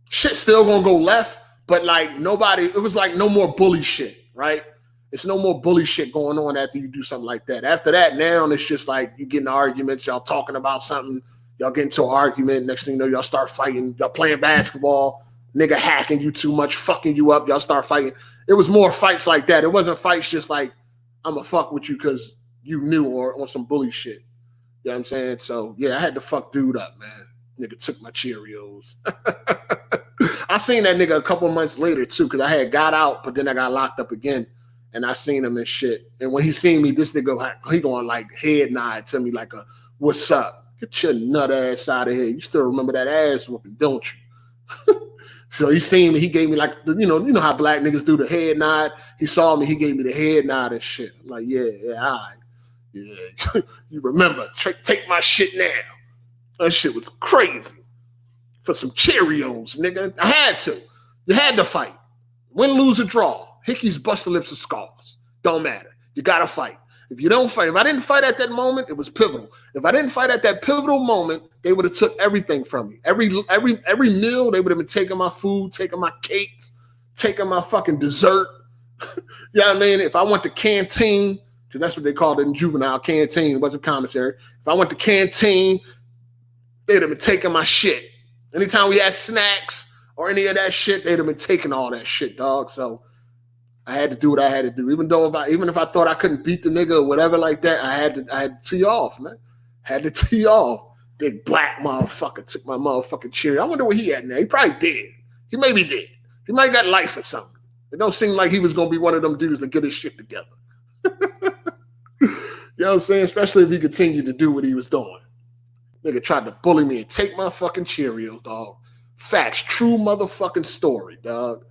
shit still going to go left, but like nobody, it was like no more bully shit, right? It's no more bully shit going on after you do something like that. After that, now it's just like you get in arguments, y'all talking about something, y'all get into an argument, next thing you know, y'all start fighting, y'all playing basketball, nigga hacking you too much, fucking you up, y'all start fighting. It was more fights like that. It wasn't fights just like, I'm gonna fuck with you because you knew or on some bully shit. You know what I'm saying? So, yeah, I had to fuck dude up, man. Nigga took my Cheerios. I seen that nigga a couple months later, too, because I had got out, but then I got locked up again, and I seen him and shit. And when he seen me, this nigga, he going like head nod to me like a, what's up? Get your nut ass out of here. You still remember that ass whooping, don't you? So he seen me, he gave me like, you know how black niggas do the head nod. He saw me, he gave me the head nod and shit. I'm like, yeah, all right. Yeah, you remember, take my shit now. That shit was crazy. For some Cheerios, nigga. I had to. You had to fight. Win, lose, or draw. Hickeys, busted lips, or scars. Don't matter. You gotta fight. If you don't fight, if I didn't fight at that moment, it was pivotal. If I didn't fight at that pivotal moment, they would have took everything from me. Every meal, they would have been taking my food, taking my cakes, taking my fucking dessert. You know what I mean? If I went to canteen, because that's what they called it in juvenile, canteen, it wasn't commissary. If I went to canteen, they'd have been taking my shit. Anytime we had snacks or any of that shit, they'd have been taking all that shit, dog. So I had to do what I had to do. Even if I thought I couldn't beat the nigga or whatever like that, I had to tee off, man. Had to tee off. Big black motherfucker took my motherfucking cherry. I wonder what he had now. He probably did. He maybe did. He might got life or something. It don't seem like he was gonna be one of them dudes to get his shit together. You know what I'm saying? Especially if he continued to do what he was doing. Nigga tried to bully me and take my fucking Cheerios, dog. Facts, true motherfucking story, dog.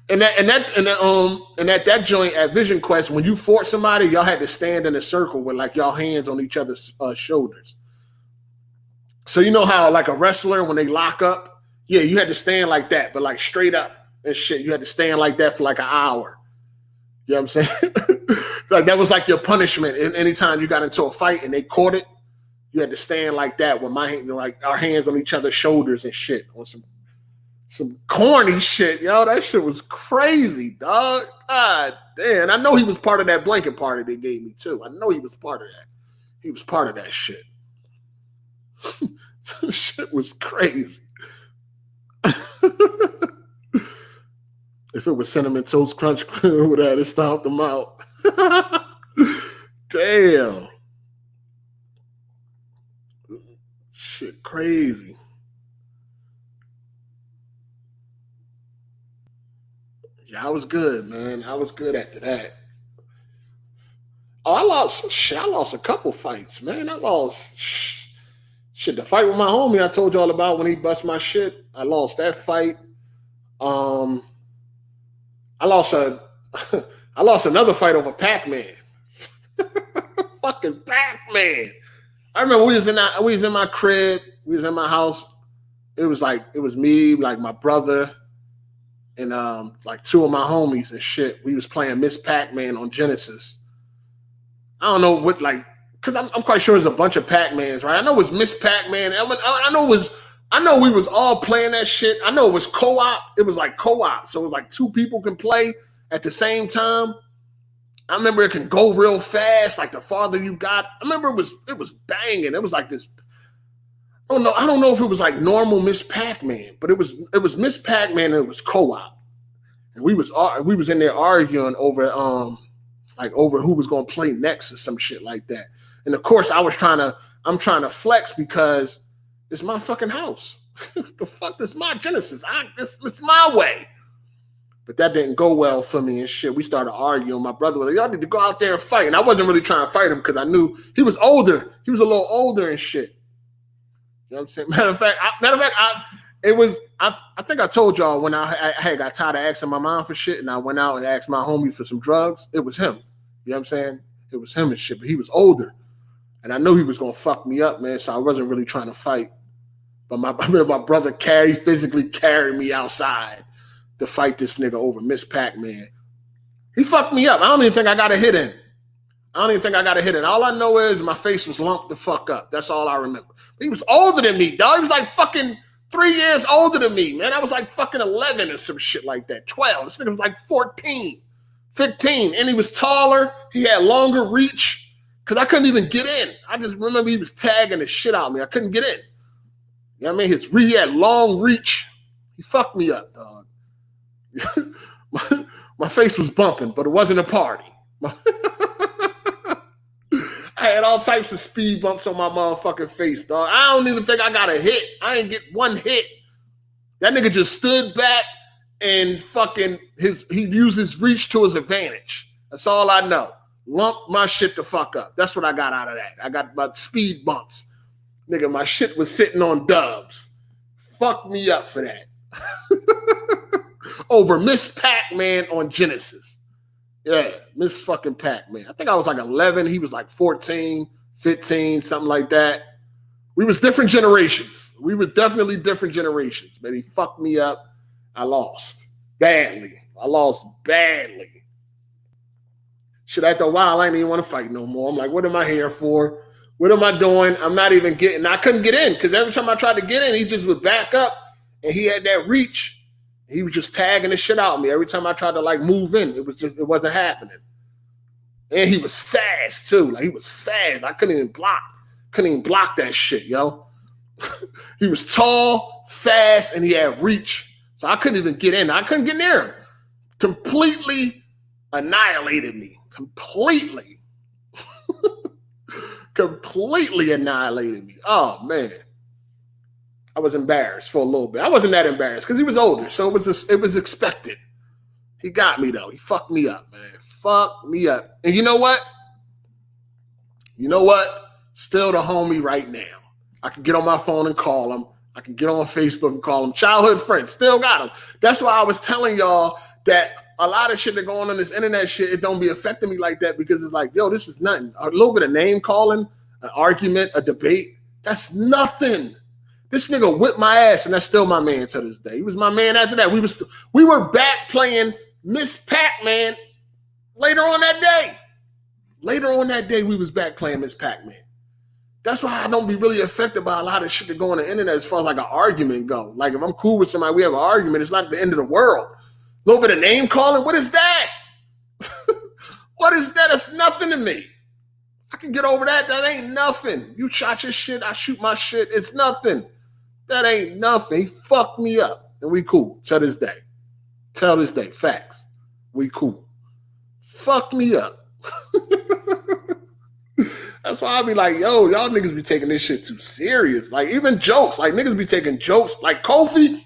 and that joint at Vision Quest, when you fought somebody, y'all had to stand in a circle with like y'all hands on each other's shoulders. So you know how like a wrestler when they lock up, yeah, you had to stand like that, but like straight up and shit. You had to stand like that for like an hour. You know what I'm saying? Like that was like your punishment. And anytime you got into a fight and they caught it, you had to stand like that with my hand, like our hands on each other's shoulders and shit on some corny shit. Yo, that shit was crazy, dog. God damn. I know he was part of that blanket party they gave me too. I know he was part of that. He was part of that shit. Shit was crazy. If it was Cinnamon Toast Crunch, would have stomped them out. Damn. Shit crazy. Yeah, I was good, man. I was good after that. Oh, I lost a couple fights, man. I lost shit. The fight with my homie I told y'all about when he bust my shit. I lost that fight. I lost another fight over Pac-Man. Fucking Pac-Man. I remember we was in my crib, we was in my house. It was me, like my brother, and like two of my homies and shit. We was playing Miss Pac-Man on Genesis. I don't know what, like, because I'm quite sure there's a bunch of Pac-Mans, right? I know it was Miss Pac-Man. I know we was all playing that shit. I know it was co-op. It was like co-op. So it was like two people can play at the same time. I remember it can go real fast, like the farther you got. I remember it was banging. It was like this. I don't know if it was like normal Miss Pac-Man, but it was Miss Pac-Man and it was co-op. And we was in there arguing over over who was gonna play next or some shit like that. And of course I'm trying to flex because it's my fucking house. The fuck, this is my Genesis. It's my way. But that didn't go well for me and shit. We started arguing. My brother was like, y'all need to go out there and fight. And I wasn't really trying to fight him because I knew he was older. He was a little older and shit. You know what I'm saying? Matter of fact, I think I told y'all when I got tired of asking my mom for shit and I went out and asked my homie for some drugs. It was him. You know what I'm saying? It was him and shit. But he was older. And I knew he was going to fuck me up, man. So I wasn't really trying to fight. But my brother physically carried me outside to fight this nigga over Miss Pac-Man. He fucked me up. I don't even think I got a hit in. All I know is my face was lumped the fuck up. That's all I remember. He was older than me, dog. He was like fucking 3 years older than me, man. I was like fucking 11 or some shit like that. 12. This nigga was like 14, 15. And he was taller. He had longer reach because I couldn't even get in. I just remember he was tagging the shit out of me. I couldn't get in. You know what I mean? He had long reach. He fucked me up, dog. My face was bumping, but it wasn't a party. I had all types of speed bumps on my motherfucking face, dog. I don't even think I got a hit. I didn't get one hit. That nigga just stood back and fucking he used his reach to his advantage. That's all I know. Lump my shit the fuck up. That's what I got out of that. I got my speed bumps. Nigga, my shit was sitting on dubs. Fuck me up for that. Over Miss Pac-Man on Genesis. Yeah, Miss fucking Pac-Man. I think I was like 11. He was like 14, 15, something like that. We was different generations. We were definitely different generations. But he fucked me up. I lost badly. Shit, after a while, I didn't even want to fight no more. I'm like, what am I here for? What am I doing? I'm not even getting. I couldn't get in because every time I tried to get in, he just would back up, and he had that reach. He was just tagging the shit out of me every time I tried to like move in. It wasn't happening. And he was fast too. Like he was fast. I couldn't even block that shit, yo. He was tall, fast, and he had reach. So I couldn't even get in. I couldn't get near him. Completely annihilated me. Completely annihilated me. Oh man. I was embarrassed for a little bit. I wasn't that embarrassed because he was older, so it was expected. He got me though. He fucked me up, man. Fucked me up. And you know what? Still the homie right now. I can get on my phone and call him. I can get on Facebook and call him. Childhood friend. Still got him. That's why I was telling y'all that a lot of shit that going on this internet shit, it don't be affecting me like that because it's like, yo, this is nothing. A little bit of name calling, an argument, a debate, that's nothing. This nigga whipped my ass, and that's still my man to this day. He was my man after that. We were back playing Miss Pac-Man later on that day. Later on that day, we was back playing Miss Pac-Man. That's why I don't be really affected by a lot of shit that go on the internet as far as like an argument go. Like if I'm cool with somebody, we have an argument, it's not the end of the world. A little bit of name calling, what is that? What is that? It's nothing to me. I can get over that. That ain't nothing. You shot your shit, I shoot my shit. It's nothing. That ain't nothing. He fucked me up. And we cool. Till this day. Facts. We cool. Fucked me up. That's why I be like, yo, y'all niggas be taking this shit too serious. Like even jokes. Like niggas be taking jokes. Like Kofi,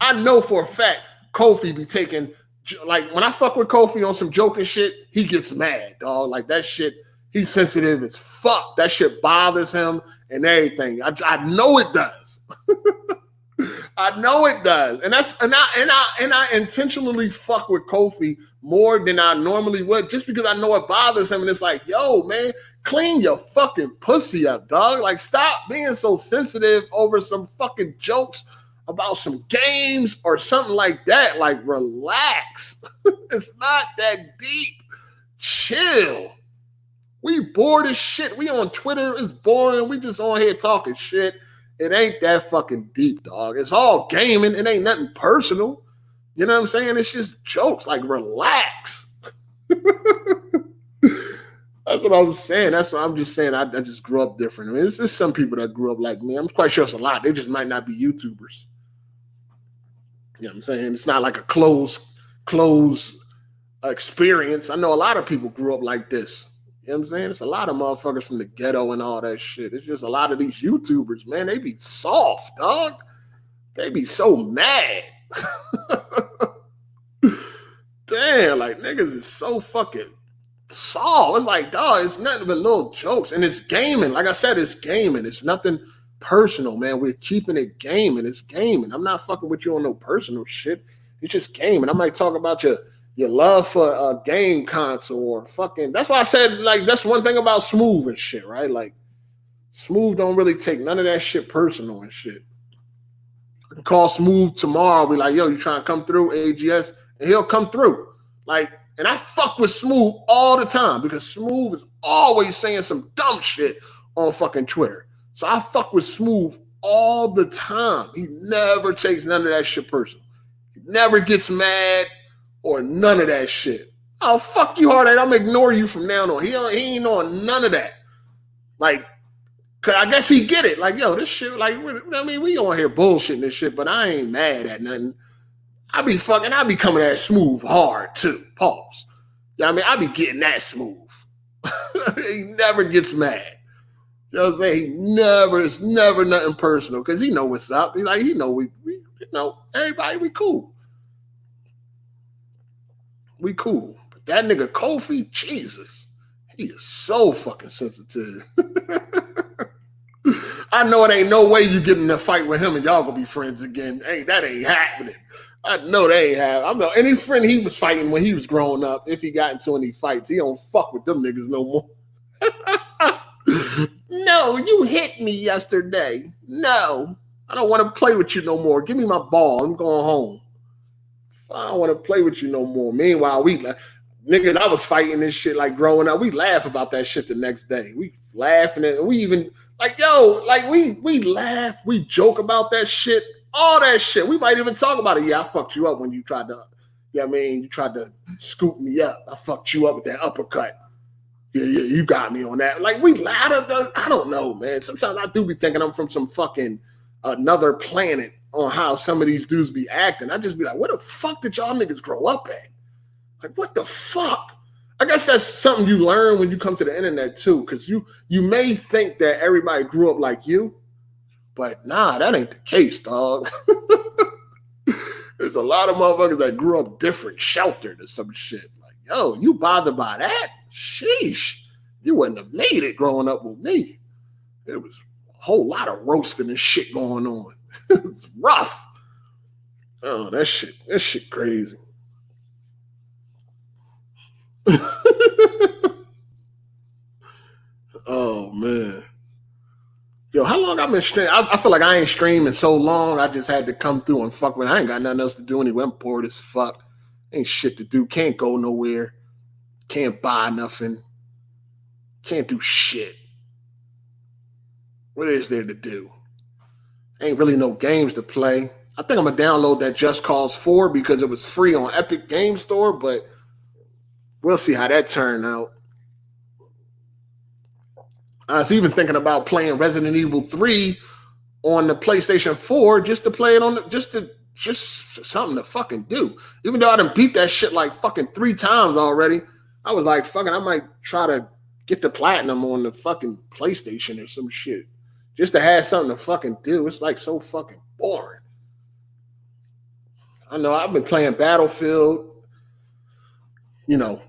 I know for a fact Kofi be taking, like when I fuck with Kofi on some joking shit, he gets mad, dog. Like that shit, he's sensitive as fuck. That shit bothers him and everything. I know it does. I know it does. And I intentionally fuck with Kofi more than I normally would just because I know it bothers him. And it's like, yo, man, clean your fucking pussy up, dog. Like stop being so sensitive over some fucking jokes about some games or something like that. Like relax. It's not that deep. Chill. We bored as shit. We on Twitter. It's boring. We just on here talking shit. It ain't that fucking deep, dog. It's all gaming. It ain't nothing personal. You know what I'm saying? It's just jokes. Like, relax. That's what I was saying. That's what I'm just saying. I just grew up different. I mean, it's just some people that grew up like me. I'm quite sure it's a lot. They just might not be YouTubers. You know what I'm saying? It's not like a closed experience. I know a lot of people grew up like this. You know what I'm saying? It's a lot of motherfuckers from the ghetto and all that shit. It's just a lot of these YouTubers, man. They be soft, dog. They be so mad. Damn, like niggas is so fucking soft. It's like, dog, it's nothing but little jokes. And it's gaming. Like I said, it's gaming. It's nothing personal, man. We're keeping it gaming. It's gaming. I'm not fucking with you on no personal shit. It's just gaming. I might talk about your love for a game console or fucking. That's why I said, like, that's one thing about Smooth and shit, right? Like, Smooth don't really take none of that shit personal and shit. I can call Smooth tomorrow, be like, yo, you trying to come through AGS? And he'll come through. Like, and I fuck with Smooth all the time because Smooth is always saying some dumb shit on fucking Twitter. So I fuck with Smooth all the time. He never takes none of that shit personal. He never gets mad or none of that shit. Oh, fuck you, Hard8. I'm gonna ignore you from now on. He ain't on none of that. Like, cause I guess he get it. Like, yo, this shit, like, I mean, we on here bullshitting this shit, but I ain't mad at nothing. I be coming at Smooth hard too. Pause. You know what I mean? I be getting that Smooth. He never gets mad. You know what I'm saying? It's never nothing personal because he know what's up. He know we everybody, we cool. We cool. But that nigga Kofi, Jesus, he is so fucking sensitive. I know it ain't no way you get in a fight with him and y'all gonna be friends again. That ain't happening. I know they ain't have. I know any friend he was fighting when he was growing up, if he got into any fights, he don't fuck with them niggas no more. No, you hit me yesterday. No, I don't want to play with you no more. Give me my ball. I'm going home. I don't want to play with you no more. Meanwhile, niggas, I was fighting this shit like growing up. We laugh about that shit the next day. We laughing and we even like, yo, like we laugh, we joke about that shit, all that shit. We might even talk about it. Yeah, I fucked you up when you tried to, you tried to scoop me up. I fucked you up with that uppercut. Yeah, you got me on that. Like we laugh. I don't know, man. Sometimes I do be thinking I'm from some fucking another planet on how some of these dudes be acting. I just be like, what the fuck did y'all niggas grow up at? Like, what the fuck? I guess that's something you learn when you come to the internet too, because you may think that everybody grew up like you, but nah, that ain't the case, dog. There's a lot of motherfuckers that grew up different, sheltered or some shit. Like, yo, you bothered by that? Sheesh. You wouldn't have made it growing up with me. There was a whole lot of roasting and shit going on. It was rough. Oh, that shit crazy. Oh man. Yo, how long I've been streaming? I feel like I ain't streaming so long. I just had to come through and fuck with. I ain't got nothing else to do anyway. I'm bored as fuck. Ain't shit to do. Can't go nowhere. Can't buy nothing. Can't do shit. What is there to do? Ain't really no games to play. I think I'm gonna download that Just Cause 4 because it was free on Epic Game Store, but we'll see how that turned out. I was even thinking about playing Resident Evil 3 on the PlayStation 4 just to play it on just something to fucking do. Even though I done beat that shit like fucking 3 times already, I was like, fucking, I might try to get the platinum on the fucking PlayStation or some shit. Just to have something to fucking do. It's like so fucking boring. I know I've been playing Battlefield,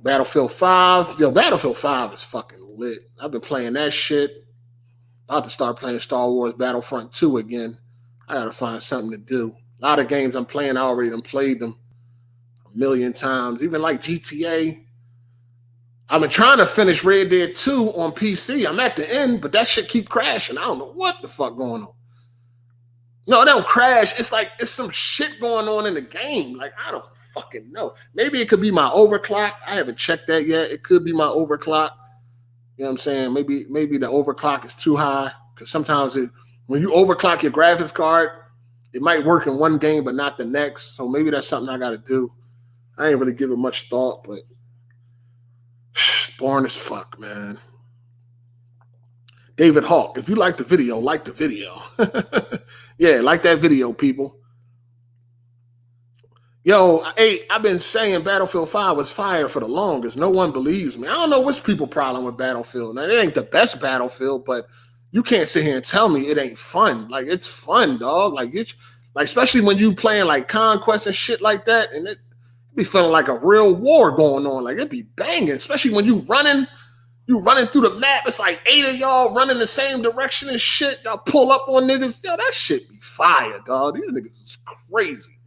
Battlefield 5. Yo, Battlefield 5 is fucking lit. I've been playing that shit. About to start playing Star Wars Battlefront 2 again. I gotta find something to do. A lot of games I'm playing, I already done played them a million times. Even like GTA. I've been trying to finish Red Dead 2 on PC. I'm at the end, but that shit keep crashing. I don't know what the fuck going on. No, it don't crash. It's like it's some shit going on in the game. Like, I don't fucking know. Maybe it could be my overclock. I haven't checked that yet. It could be my overclock. You know what I'm saying? Maybe the overclock is too high. Because sometimes when you overclock your graphics card, it might work in one game, but not the next. So maybe that's something I got to do. I ain't really giving much thought, but it's boring as fuck, man. David Hawk, if you like the video, like the video. Yeah, like that video, people. Yo, I've been saying Battlefield 5 was fire for the longest. No one believes me. I don't know what's people's problem with Battlefield. Now, it ain't the best Battlefield, but you can't sit here and tell me it ain't fun. Like, it's fun, dog. Like especially when you playing like Conquest and shit like that, and it be feeling like a real war going on. Like, it be banging, especially when you running through the map. It's like 8 of y'all running the same direction and shit. Y'all pull up on niggas. Yo, that shit be fire, dog. These niggas is crazy.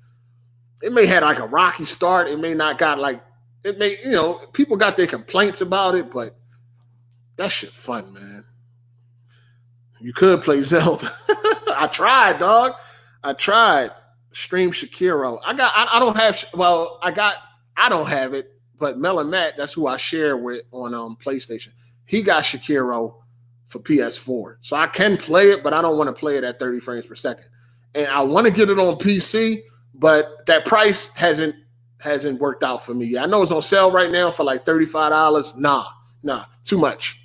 It may have like a rocky start. It may not got like, it may, people got their complaints about it, but that shit fun, man. You could play Zelda. I tried, dog. I tried. Stream Shakiro. I don't have it, but Mel and Matt, that's who I share with on PlayStation. He got Shakiro for PS4. So I can play it, but I don't want to play it at 30 frames per second. And I want to get it on PC, but that price hasn't worked out for me. I know it's on sale right now for like $35. Nah, too much.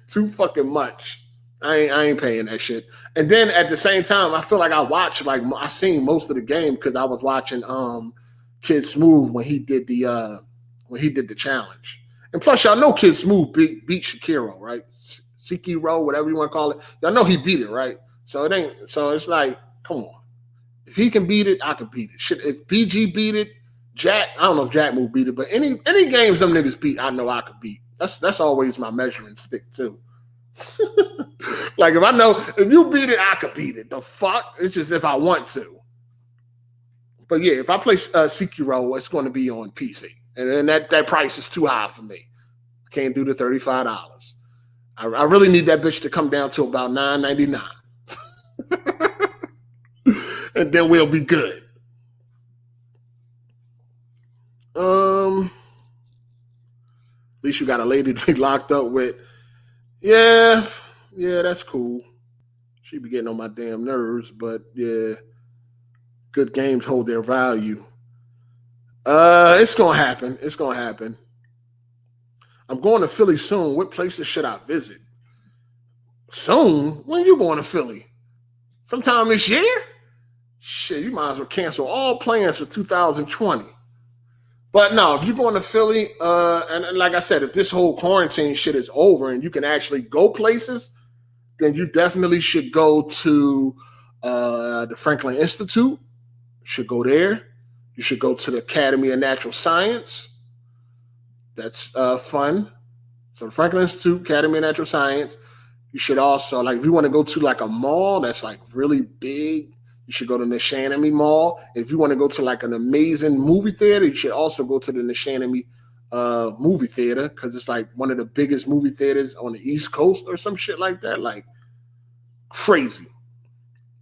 Too fucking much. I ain't paying that shit. And then at the same time, I feel like I seen most of the game because I was watching Kid Smooth when he did the challenge. And plus, y'all know Kid Smooth beat Shakiro, right? Sekiro, whatever you want to call it. Y'all know he beat it, right? So it's like, come on. If he can beat it, I can beat it. Shit, if BG beat it, Jack, I don't know if Jack Move beat it, but any games them niggas beat, I know I could beat. That's always my measuring stick too. Like if I know if you beat it, I could beat it. The fuck? It's just if I want to. But yeah, if I play Sekiro, it's going to be on PC, and then that price is too high for me. I can't do the $35. I really need that bitch to come down to about $9.99, and then we'll be good. At least you got a lady to be locked up with. Yeah, that's cool. She be getting on my damn nerves, but yeah, good games hold their value. It's gonna happen. It's gonna happen. I'm going to Philly soon. What places should I visit? Soon? When you going to Philly? Sometime this year? Shit, you might as well cancel all plans for 2020. But no, if you're going to Philly, and like I said, if this whole quarantine shit is over and you can actually go places, then you definitely should go to the Franklin Institute. You should go there. You should go to the Academy of Natural Science. That's fun. So the Franklin Institute, Academy of Natural Science. You should also, like, if you want to go to like a mall that's like really big, you should go to Neshannomy Mall. If you want to go to like an amazing movie theater, you should also go to the Neshannomy movie theater, because it's like one of the biggest movie theaters on the East Coast or some shit like that. Like crazy.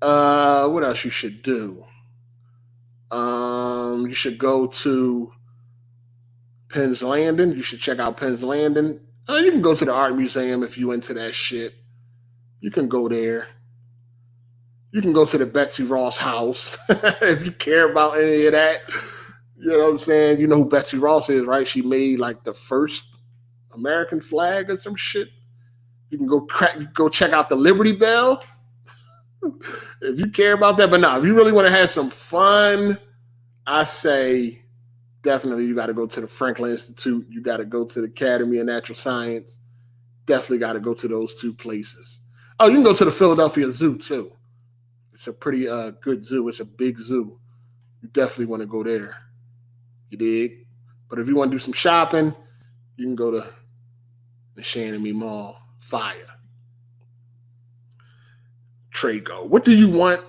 What else you should do? You should go to Penn's Landing. You should check out Penn's Landing. You can go to the art museum if you into that shit. You can go there. You can go to the Betsy Ross house if you care about any of that. You know what I'm saying? You know who Betsy Ross is, right? She made like the first American flag or some shit. You can go check out the Liberty Bell if you care about that. But no, if you really want to have some fun, I say definitely you got to go to the Franklin Institute. You got to go to the Academy of Natural Science. Definitely got to go to those two places. Oh, you can go to the Philadelphia Zoo too. It's a pretty good zoo. It's a big zoo. You definitely want to go there. You dig? But if you want to do some shopping, you can go to the Neshannomy Mall. Fire. Trago. What do you want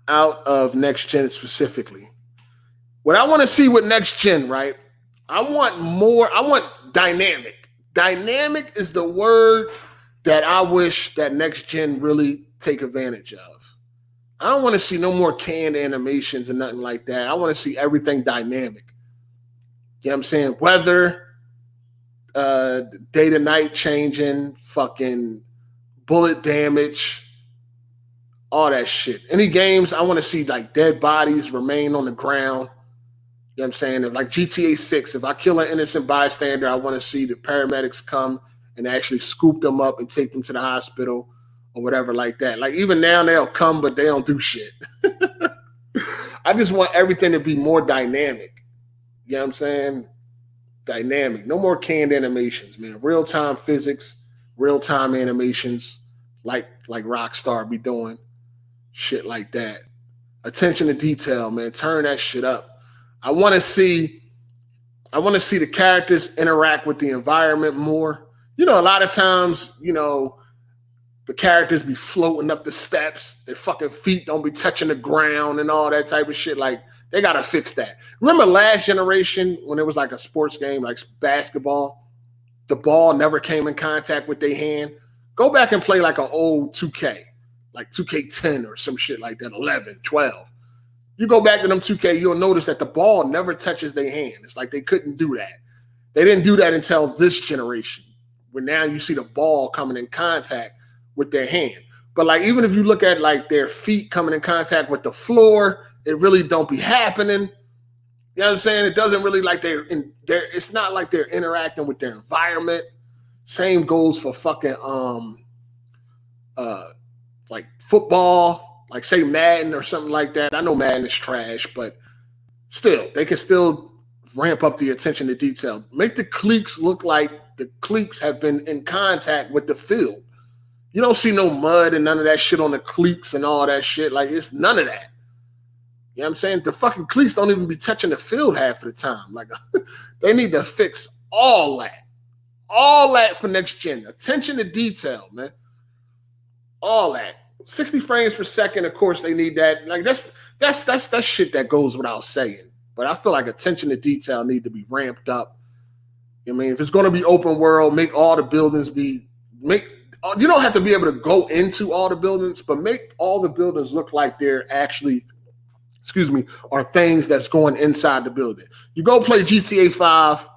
out of next gen specifically? What I want to see with next gen, right? I want more. I want dynamic. Dynamic is the word that I wish that next gen really take advantage of. I don't want to see no more canned animations and nothing like that. I want to see everything dynamic. You know what I'm saying? Weather, day to night changing, fucking bullet damage, all that shit. Any games, I want to see like dead bodies remain on the ground. You know what I'm saying? If like GTA 6, if I kill an innocent bystander, I want to see the paramedics come and actually scoop them up and take them to the hospital or whatever like that. Like even now they'll come, but they don't do shit. I just want everything to be more dynamic. You know what I'm saying? Dynamic. No more canned animations, man. Real-time physics, real-time animations, like Rockstar be doing. Shit like that. Attention to detail, man. Turn that shit up. I want to see the characters interact with the environment more. You know, a lot of times, you know, the characters be floating up the steps. Their fucking feet don't be touching the ground and all that type of shit. Like, they got to fix that. Remember last generation when it was like a sports game, like basketball, the ball never came in contact with their hand? Go back and play like an old 2K, like 2K10 or some shit like that, 11, 12. You go back to them 2K, you'll notice that the ball never touches their hand. It's like they couldn't do that. They didn't do that until this generation, where now you see the ball coming in contact with their hand. But like even if you look at like their feet coming in contact with the floor, it really don't be happening. You know what I'm saying? It doesn't really like it's not like they're interacting with their environment. Same goes for fucking like football, like say Madden or something like that. I know Madden is trash, but still, they can still ramp up the attention to detail. Make the cleats look like the cleats have been in contact with the field. You don't see no mud and none of that shit on the cleats and all that shit. Like, it's none of that. You know what I'm saying? The fucking cleats don't even be touching the field half of the time. Like, they need to fix all that. All that for next gen. Attention to detail, man. All that. 60 frames per second, of course, they need that. Like that's shit that goes without saying. But I feel like attention to detail need to be ramped up. I mean, if it's going to be open world, make all the buildings you don't have to be able to go into all the buildings, but make all the buildings look like they're actually, are things that's going inside the building. You go play GTA 5,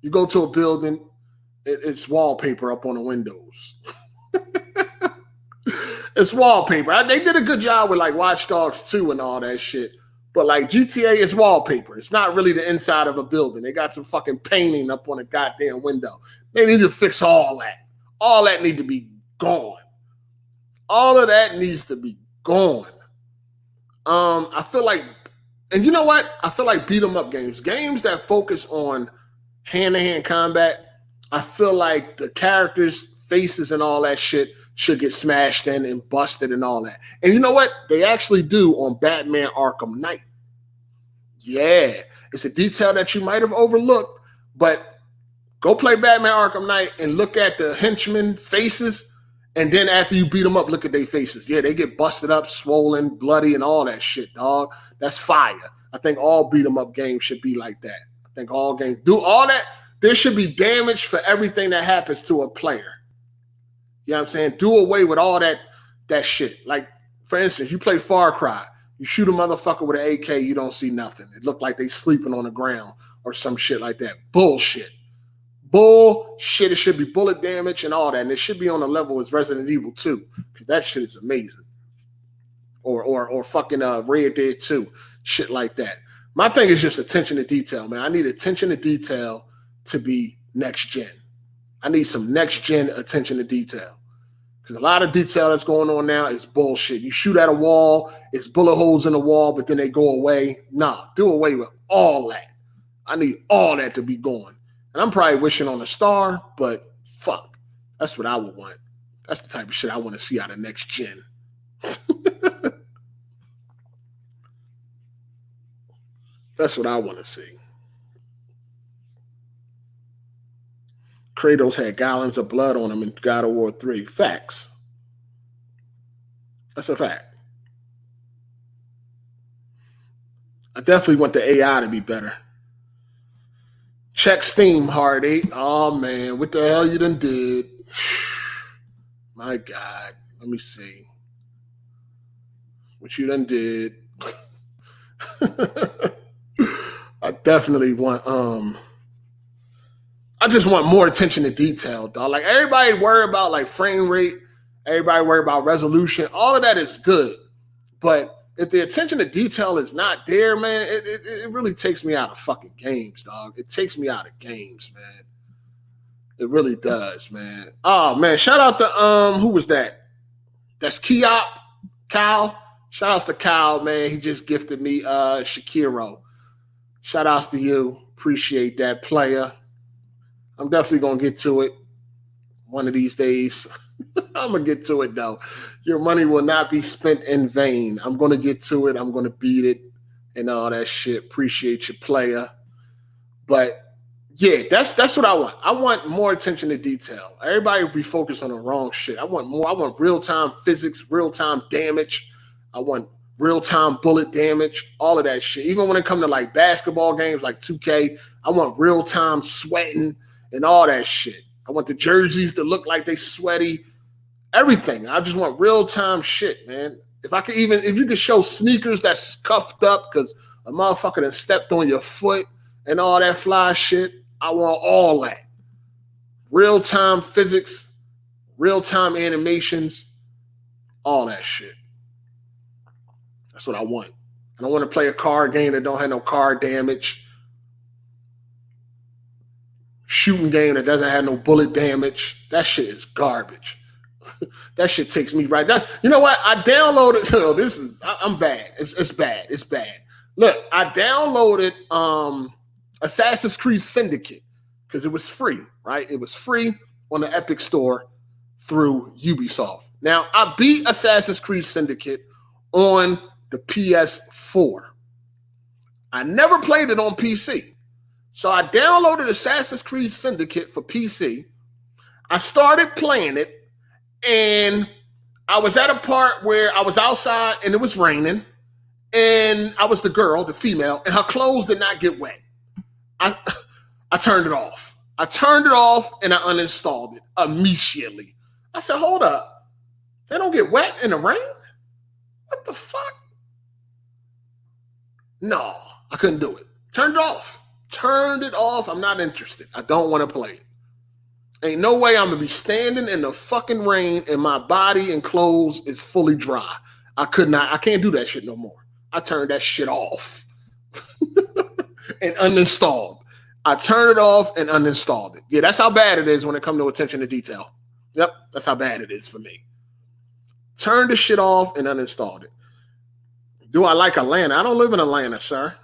you go to a building, it's wallpaper up on the windows. It's wallpaper. They did a good job with like Watch Dogs 2 and all that shit. But like GTA is wallpaper. It's not really the inside of a building. They got some fucking painting up on a goddamn window. They need to fix all that. All that need to be gone. All of that needs to be gone. I feel like, and you know what? I feel like beat 'em up games that focus on hand-to-hand combat, I feel like the characters, faces, and all that shit should get smashed in and busted and all that. And you know what? They actually do on Batman Arkham Knight. Yeah, it's a detail that you might have overlooked, but go play Batman Arkham Knight and look at the henchmen faces, and then after you beat them up, look at their faces. Yeah, they get busted up, swollen, bloody, and all that shit, dog. That's fire. I think all beat 'em up games should be like that. I think all games do all that. There should be damage for everything that happens to a player. You know what I'm saying? Do away with all that shit. Like, for instance, you play Far Cry. You shoot a motherfucker with an AK, you don't see nothing. It looked like they sleeping on the ground or some shit like that. Bullshit. Bullshit. It should be bullet damage and all that. And it should be on the level as Resident Evil 2. Because that shit is amazing. Or fucking Red Dead 2. Shit like that. My thing is just attention to detail, man. I need attention to detail to be next gen. I need some next gen attention to detail. Because a lot of detail that's going on now is bullshit. You shoot at a wall, it's bullet holes in the wall, but then they go away. Nah, do away with all that. I need all that to be gone. And I'm probably wishing on a star, but fuck. That's what I would want. That's the type of shit I want to see out of next gen. That's what I want to see. Kratos had gallons of blood on him in God of War 3. Facts. That's a fact. I definitely want the AI to be better. Check Steam, Hard8. Oh, man. What the hell you done did? My God. Let me see. What you done did. I definitely want... I just want more attention to detail, dog. Like, everybody worry about like frame rate, everybody worry about resolution. All of that is good. But if the attention to detail is not there, man, it really takes me out of fucking games, dog. It takes me out of games, man. It really does, man. Oh, man. Shout out to, who was that? That's Keop, Kyle. Shout outs to Kyle, man. He just gifted me Shakiro. Shout outs to you. Appreciate that, player. I'm definitely going to get to it one of these days. I'm going to get to it, though. Your money will not be spent in vain. I'm going to get to it. I'm going to beat it and all that shit. Appreciate you, player. But, yeah, that's what I want. I want more attention to detail. Everybody will be focused on the wrong shit. I want more. I want real-time physics, real-time damage. I want real-time bullet damage, all of that shit. Even when it comes to, like, basketball games like 2K, I want real-time sweating and all that shit. I want the jerseys to look like they sweaty. Everything. I just want real-time shit, man. If you could show sneakers that's cuffed up because a motherfucker done stepped on your foot and all that fly shit, I want all that. Real-time physics, real-time animations, all that shit. That's what I want. I don't want to play a car game that don't have no car damage. Shooting game that doesn't have no bullet damage. That shit is garbage. That shit takes me right down. You know what? I downloaded. I'm bad. It's bad. It's bad. Look, I downloaded Assassin's Creed Syndicate because it was free, right? It was free on the Epic Store through Ubisoft. Now, I beat Assassin's Creed Syndicate on the PS4. I never played it on PC. So I downloaded Assassin's Creed Syndicate for PC. I started playing it, and I was at a part where I was outside and it was raining, and I was the girl, the female, and her clothes did not get wet. I turned it off. I turned it off and I uninstalled it immediately. I said, hold up. They don't get wet in the rain? What the fuck? No, I couldn't do it. Turned it off. Turned it off. I'm not interested. I don't want to play it. Ain't no way I'm going to be standing in the fucking rain and my body and clothes is fully dry. I can't do that shit no more. I turned that shit off and uninstalled. I turned it off and uninstalled it. Yeah, that's how bad it is when it comes to attention to detail. Yep, that's how bad it is for me. Turned the shit off and uninstalled it. Do I like Atlanta? I don't live in Atlanta, sir.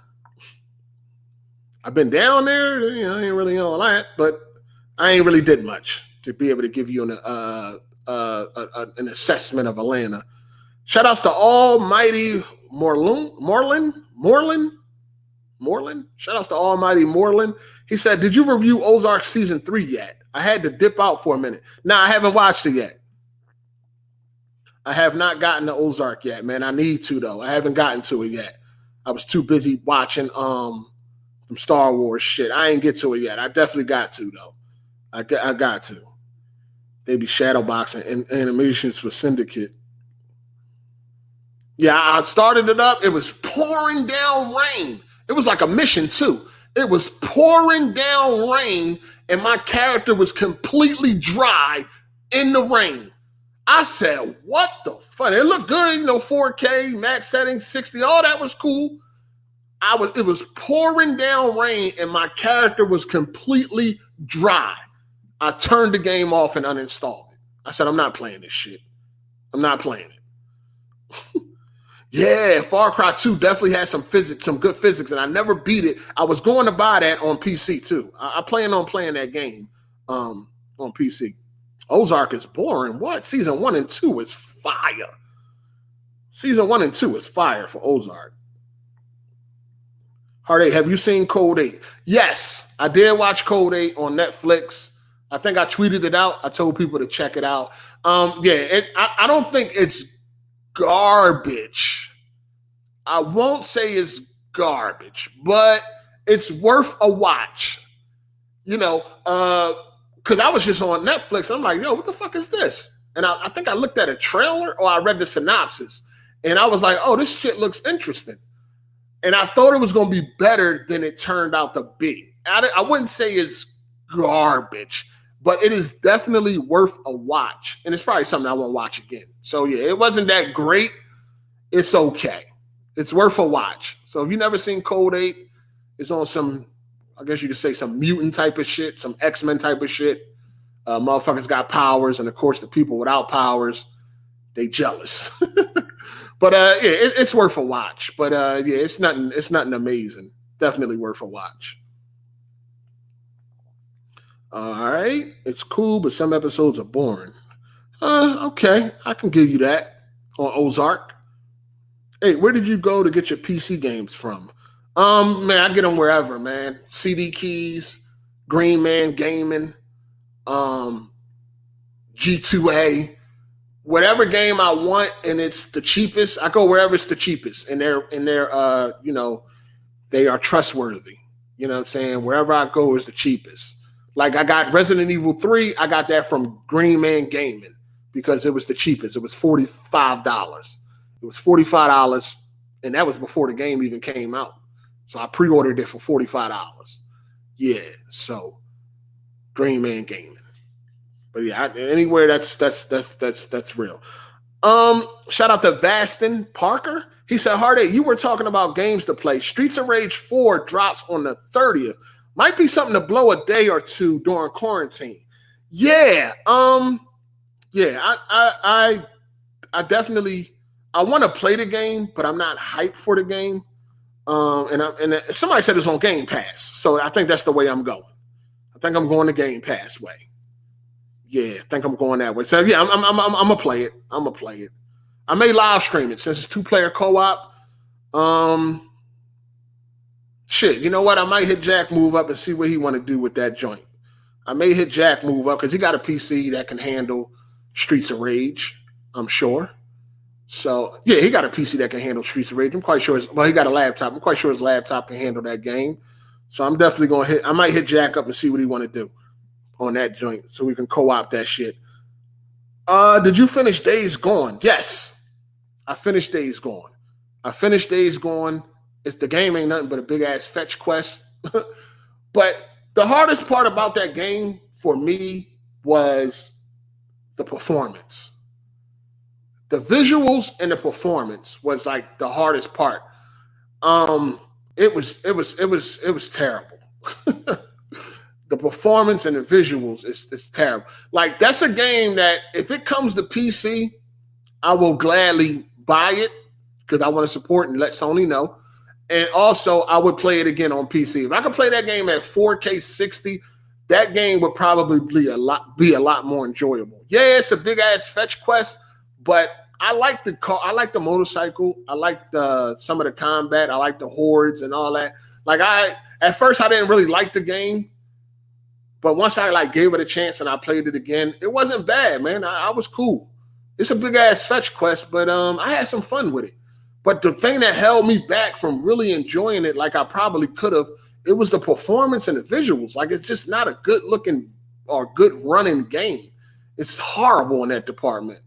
I've been down there. I ain't really all that, but I ain't really did much to be able to give you an assessment of Atlanta. Shout outs to Almighty Moreland. Shout outs to Almighty Moreland. He said, did you review Ozark Season 3 yet? I had to dip out for a minute. Nah, I haven't watched it yet. I have not gotten to Ozark yet, man. I need to, though. I haven't gotten to it yet. I was too busy watching some Star Wars shit. I ain't get to it yet. I definitely got to, though. I got to. They be shadowboxing and animations for Syndicate. Yeah, I started it up. It was pouring down rain. It was like a mission, too. It was pouring down rain, and my character was completely dry in the rain. I said, what the fuck? It looked good, 4K, max settings, 60, all that was cool. It was pouring down rain, and my character was completely dry. I turned the game off and uninstalled it. I said, I'm not playing this shit. I'm not playing it. Yeah, Far Cry 2 definitely had some good physics, and I never beat it. I was going to buy that on PC too. I plan on playing that game on PC. Ozark is boring. What? Season 1 and 2 is fire. Season 1 and 2 is fire for Ozark. Heart 8, have you seen Code 8? Yes, I did watch Code 8 on Netflix. I think I tweeted it out. I told people to check it out. I don't think it's garbage. I won't say it's garbage, but it's worth a watch. Because I was just on Netflix. And I'm like, yo, what the fuck is this? And I think I looked at a trailer or I read the synopsis. And I was like, oh, this shit looks interesting. And I thought it was going to be better than it turned out to be. I wouldn't say it's garbage, but it is definitely worth a watch. And it's probably something I won't watch again. So, yeah, it wasn't that great. It's okay. It's worth a watch. So if you've never seen Code 8, it's on some, I guess you could say some mutant type of shit, some X-Men type of shit. Motherfuckers got powers. And, of course, the people without powers, they jealous. But, it's worth a watch. But, it's nothing amazing. Definitely worth a watch. All right. It's cool, but some episodes are boring. Okay. I can give you that on Ozark. Hey, where did you go to get your PC games from? Man, I get them wherever, man. CD Keys, Green Man Gaming, G2A, whatever game I want and it's the cheapest, I go wherever it's the cheapest. And they're they are trustworthy. You know what I'm saying? Wherever I go is the cheapest. Like I got Resident Evil 3, I got that from Green Man Gaming because it was the cheapest. It was $45. It was $45, and that was before the game even came out. So I pre-ordered it for $45. Yeah, so Green Man Gaming. But yeah, anywhere that's real. Shout out to Vastin Parker. He said, Hard8, you were talking about games to play. Streets of Rage 4 drops on the 30th. Might be something to blow a day or two during quarantine. Yeah. I definitely I want to play the game, but I'm not hyped for the game. And somebody said it's on Game Pass, so I think that's the way I'm going. I think I'm going the Game Pass way. Yeah, I think I'm going that way. So yeah, I'm gonna play it. I'm gonna play it. I may live stream it since it's 2-player co-op. Shit, you know what? I might hit Jack move up and see what he want to do with that joint. I may hit Jack move up because he got a PC that can handle Streets of Rage, I'm sure. So, yeah, he got a PC that can handle Streets of Rage. I'm quite sure. He got a laptop. I'm quite sure his laptop can handle that game. So I'm definitely going to I might hit Jack up and see what he want to do on that joint so we can co-op that shit. Did you finish Days Gone? Yes. I finished Days Gone. The game ain't nothing but a big-ass fetch quest. But the hardest part about that game for me was the performance. The visuals and the performance was like the hardest part. It was terrible. The performance and the visuals is terrible. Like, that's a game that if it comes to PC, I will gladly buy it because I want to support and let Sony know. And also, I would play it again on PC. If I could play that game at 4K 60, that game would probably be a lot more enjoyable. Yeah, it's a big ass fetch quest, but I like the car. I like the motorcycle. I like some of the combat. I like the hordes and all that. Like, at first I didn't really like the game, but once I gave it a chance and I played it again, it wasn't bad, man. I was cool. It's a big ass fetch quest, but I had some fun with it. But the thing that held me back from really enjoying it like I probably could have, it was the performance and the visuals. Like, it's just not a good looking or good running game. It's horrible in that department.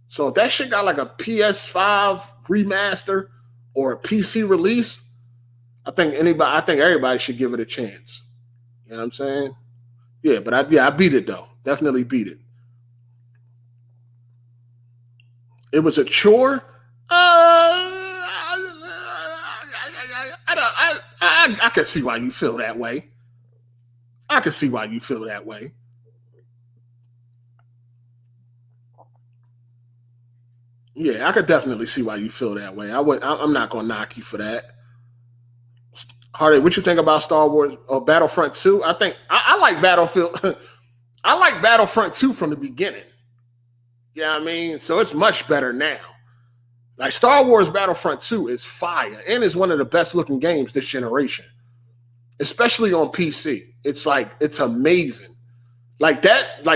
So if that shit got like a PS5 remaster or a PC release, I think everybody should give it a chance. You know what I'm saying? Yeah, but I beat it though. Definitely beat it. It was a chore. I can see why you feel that way. Yeah, I could definitely see why you feel that way. I'm not gonna knock you for that. Hard8, what you think about Star Wars or Battlefront 2? I think I like Battlefield. I like Battlefront 2 from the beginning. You know what I mean? So it's much better now. Like, Star Wars Battlefront 2 is fire and is one of the best looking games this generation, especially on PC. It's amazing. Like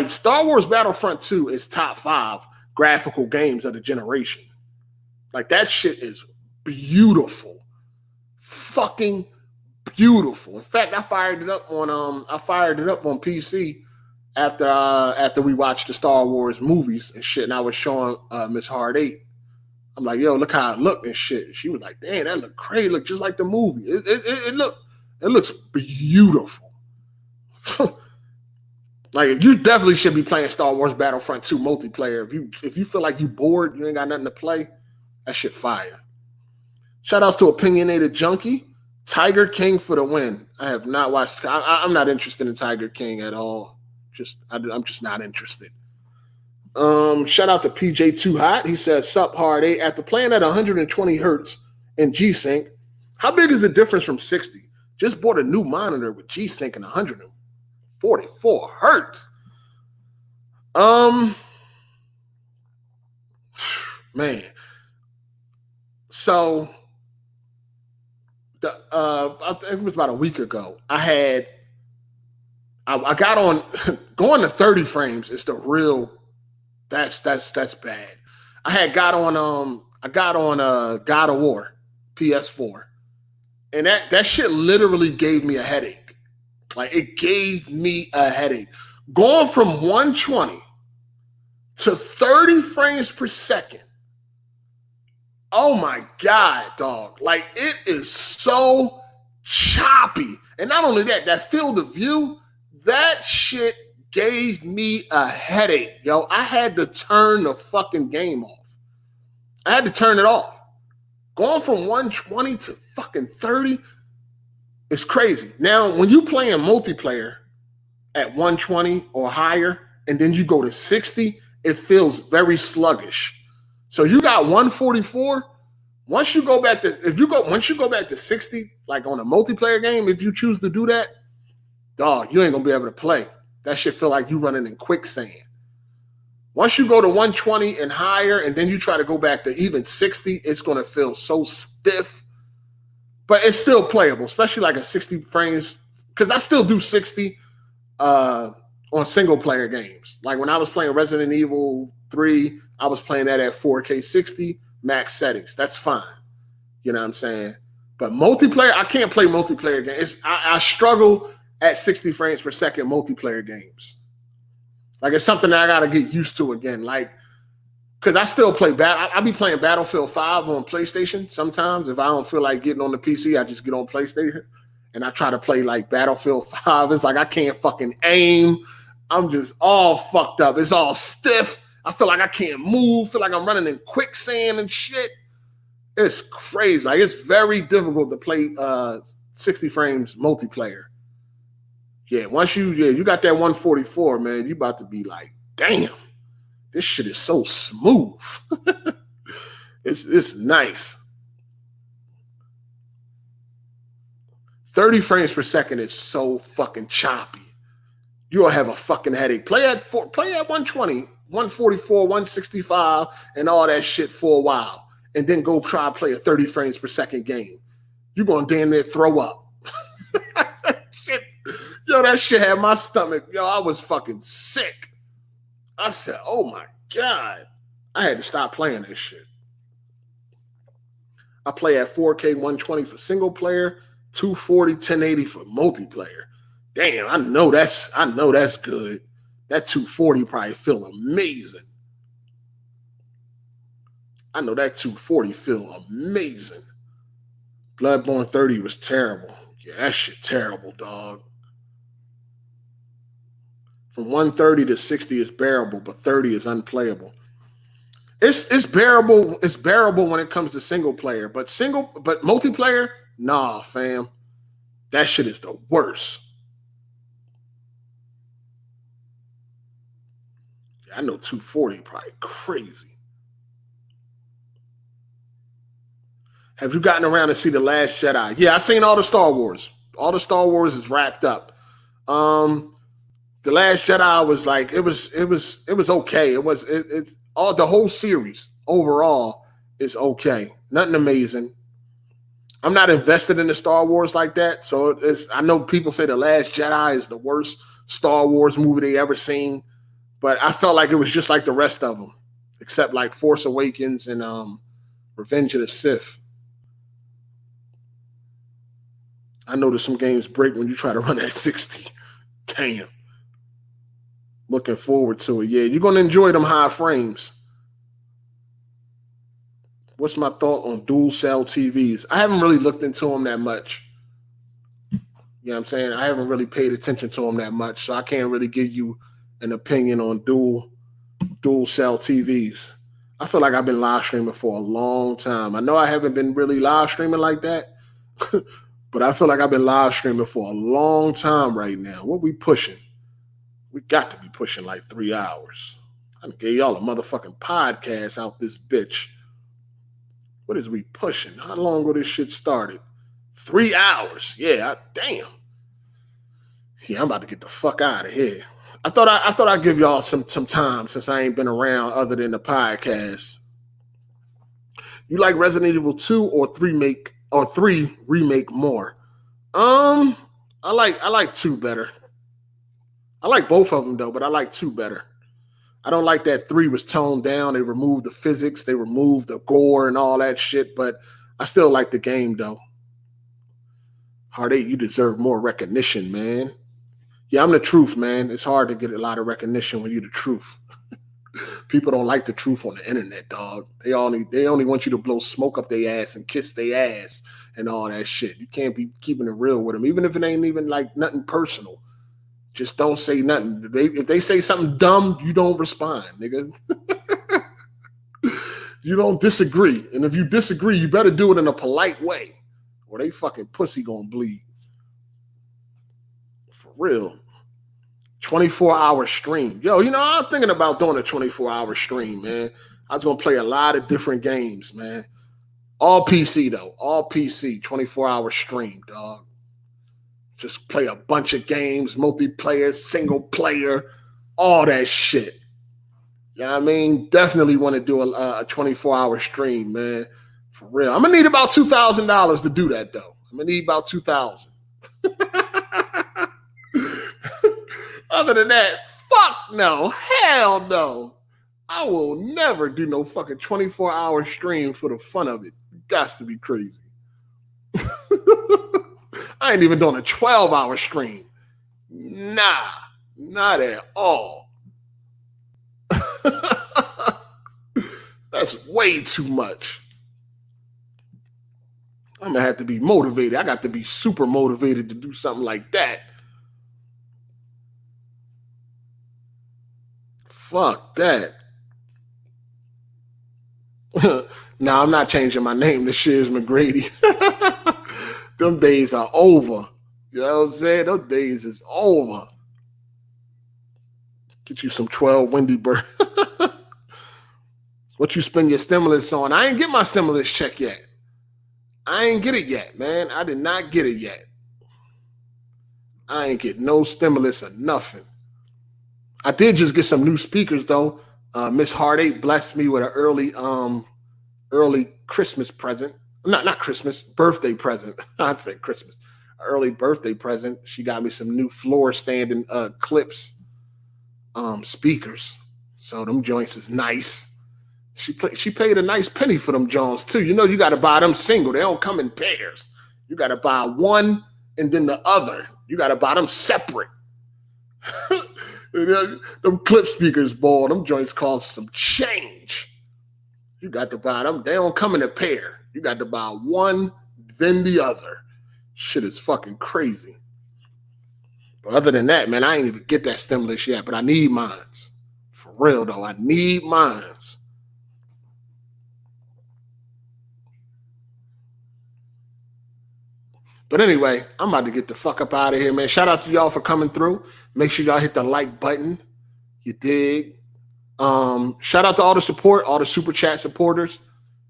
Star Wars Battlefront 2 is top 5 graphical games of the generation. Like, that shit is beautiful. Fucking beautiful. In fact, I fired it up on PC after we watched the Star Wars movies and shit, and I was showing Miss Hard8. I'm like, yo, look how it looked and shit. She was like, damn, that look crazy. Look just like the movie. It looks beautiful. Like, you definitely should be playing Star Wars Battlefront 2 multiplayer. If you feel like you bored, you ain't got nothing to play, that shit fire. Shout outs to Opinionated Junkie. Tiger King for the win. I have not watched. I'm not interested in Tiger King at all. I'm just not interested. Shout out to PJ Too Hot. He says, sup Hard8. After playing at 120 hertz in G-Sync, how big is the difference from 60? Just bought a new monitor with G-Sync and 144 hertz. Man. So I think it was about a week ago. I got on going to 30 frames is the real. That's bad. I got on God of War PS4, and that shit literally gave me a headache. Like, it gave me a headache. Going from 120 to 30 frames per second. Oh my God, dog. Like, it is so choppy. And not only that field of view, that shit gave me a headache, yo. I had to turn the fucking game off. I had to turn it off. Going from 120 to fucking 30 is crazy. Now, when you playing multiplayer at 120 or higher, and then you go to 60, it feels very sluggish. So you got 144. Once you go back to 60, like on a multiplayer game, if you choose to do that, dog, you ain't gonna be able to play. That shit feel like you running in quicksand. Once you go to 120 and higher, and then you try to go back to even 60, it's gonna feel so stiff. but it's still playable, especially like a 60 frames, because I still do 60 on single player games. Like when I was playing Resident Evil 3, I was playing that at 4K 60 max settings. That's fine. You know what I'm saying? But multiplayer, I can't play multiplayer games. I struggle at 60 frames per second multiplayer games. Like it's something that I got to get used to again. Like, because I still play I be playing Battlefield 5 on PlayStation sometimes. If I don't feel like getting on the PC, I just get on PlayStation and I try to play like Battlefield 5. It's like I can't fucking aim. I'm just all fucked up. It's all stiff. I feel like I can't move. Feel like I'm running in quicksand and shit. It's crazy. Like it's very difficult to play 60 frames multiplayer. Yeah, once you got that 144, man, you about to be like, damn, this shit is so smooth. It's nice. 30 frames per second is so fucking choppy. You'll have a fucking headache. Play at 120, 144, 165, and all that shit for a while. And then go try to play a 30 frames per second game. You're going to damn near throw up. Shit. Yo, that shit had my stomach. Yo, I was fucking sick. I said, oh my God. I had to stop playing this shit. I play at 4K 120 for single player, 240, 1080 for multiplayer. Damn, I know that's good. That 240 probably feel amazing. I know that 240 feel amazing. Bloodborne 30 was terrible. Yeah, that shit terrible, dog. From 130 to 60 is bearable, but 30 is unplayable. It's bearable. It's bearable when it comes to single player, but multiplayer, nah, fam. That shit is the worst. Yeah, I know 240 probably crazy. Have you gotten around to see The Last Jedi? Yeah, I seen all the Star Wars. All the Star Wars is wrapped up. The Last Jedi was like it was okay. It all the whole series overall is okay. Nothing amazing. I'm not invested in the Star Wars like that, so I know people say The Last Jedi is the worst Star Wars movie they ever seen, but I felt like it was just like the rest of them, except like Force Awakens and Revenge of the Sith. I noticed some games break when you try to run at 60. Damn. Looking forward to it. Yeah, you're going to enjoy them high frames. What's my thought on dual cell TVs? I haven't really looked into them that much. You know what I'm saying? I haven't really paid attention to them that much, so I can't really give you an opinion on dual cell TVs. I feel like I've been live streaming for a long time. I know I haven't been really live streaming like that, but I feel like I've been live streaming for a long time right now. What we pushing? We got to be pushing like 3 hours. I gave y'all a motherfucking podcast out this bitch. What is we pushing? How long ago this shit started? 3 hours. Yeah, damn. Yeah, I'm about to get the fuck out of here. I thought I'd give y'all some time since I ain't been around other than the podcast. You like Resident Evil 2 or 3 remake more? I like 2 better. I like both of them though, but I like 2 better. I don't like that 3 was toned down. They removed the physics, they removed the gore and all that shit, but I still like the game though. Hard 8, you deserve more recognition, man. Yeah, I'm the truth, man. It's hard to get a lot of recognition when you're the truth. People don't like the truth on the internet, dog. They only want you to blow smoke up their ass and kiss their ass and all that shit. You can't be keeping it real with them, even if it ain't even like nothing personal. Just don't say nothing. If they say something dumb, you don't respond, nigga. You don't disagree. And if you disagree, you better do it in a polite way or they fucking pussy gonna bleed. For real. 24-hour stream. Yo, you know, I was thinking about doing a 24-hour stream, man. I was going to play a lot of different games, man. All PC, though. All PC. 24-hour stream, dog. Just play a bunch of games, multiplayer, single player, all that shit. You know what I mean? Definitely want to do a 24-hour stream, man. For real. I'm going to need about $2,000 to do that, though. I'm going to need about $2,000. Other than that, fuck no. Hell no. I will never do no fucking 24-hour stream for the fun of it. Got to be crazy. I ain't even doing a 12-hour stream. Nah, not at all. That's way too much. I'm going to have to be motivated. I got to be super motivated to do something like that. Fuck that. No, I'm not changing my name to Shiz McGrady. Them days are over. You know what I'm saying? Those days is over. Get you some 12 YT'ber. What you spend your stimulus on? I ain't get my stimulus check yet. I ain't get it yet, man. I did not get it yet. I ain't get no stimulus or nothing. I did just get some new speakers, though. Miss Hard8 blessed me with an early Christmas present. Not Christmas, birthday present. I said Christmas. Early birthday present. She got me some new floor standing clips speakers. So them joints is nice. She paid a nice penny for them Jones too. You know, you got to buy them single. They don't come in pairs. You got to buy one and then the other. You got to buy them separate. Them clip speakers, boy, them joints cost some change. You got to buy them. They don't come in a pair. You got to buy one, then the other. Shit is fucking crazy. But other than that, man, I ain't even get that stimulus yet, but I need mines. For real, though, I need mines. But anyway, I'm about to get the fuck up out of here, man. Shout out to y'all for coming through. Make sure y'all hit the like button. You dig? Shout out to all the support, all the super chat supporters.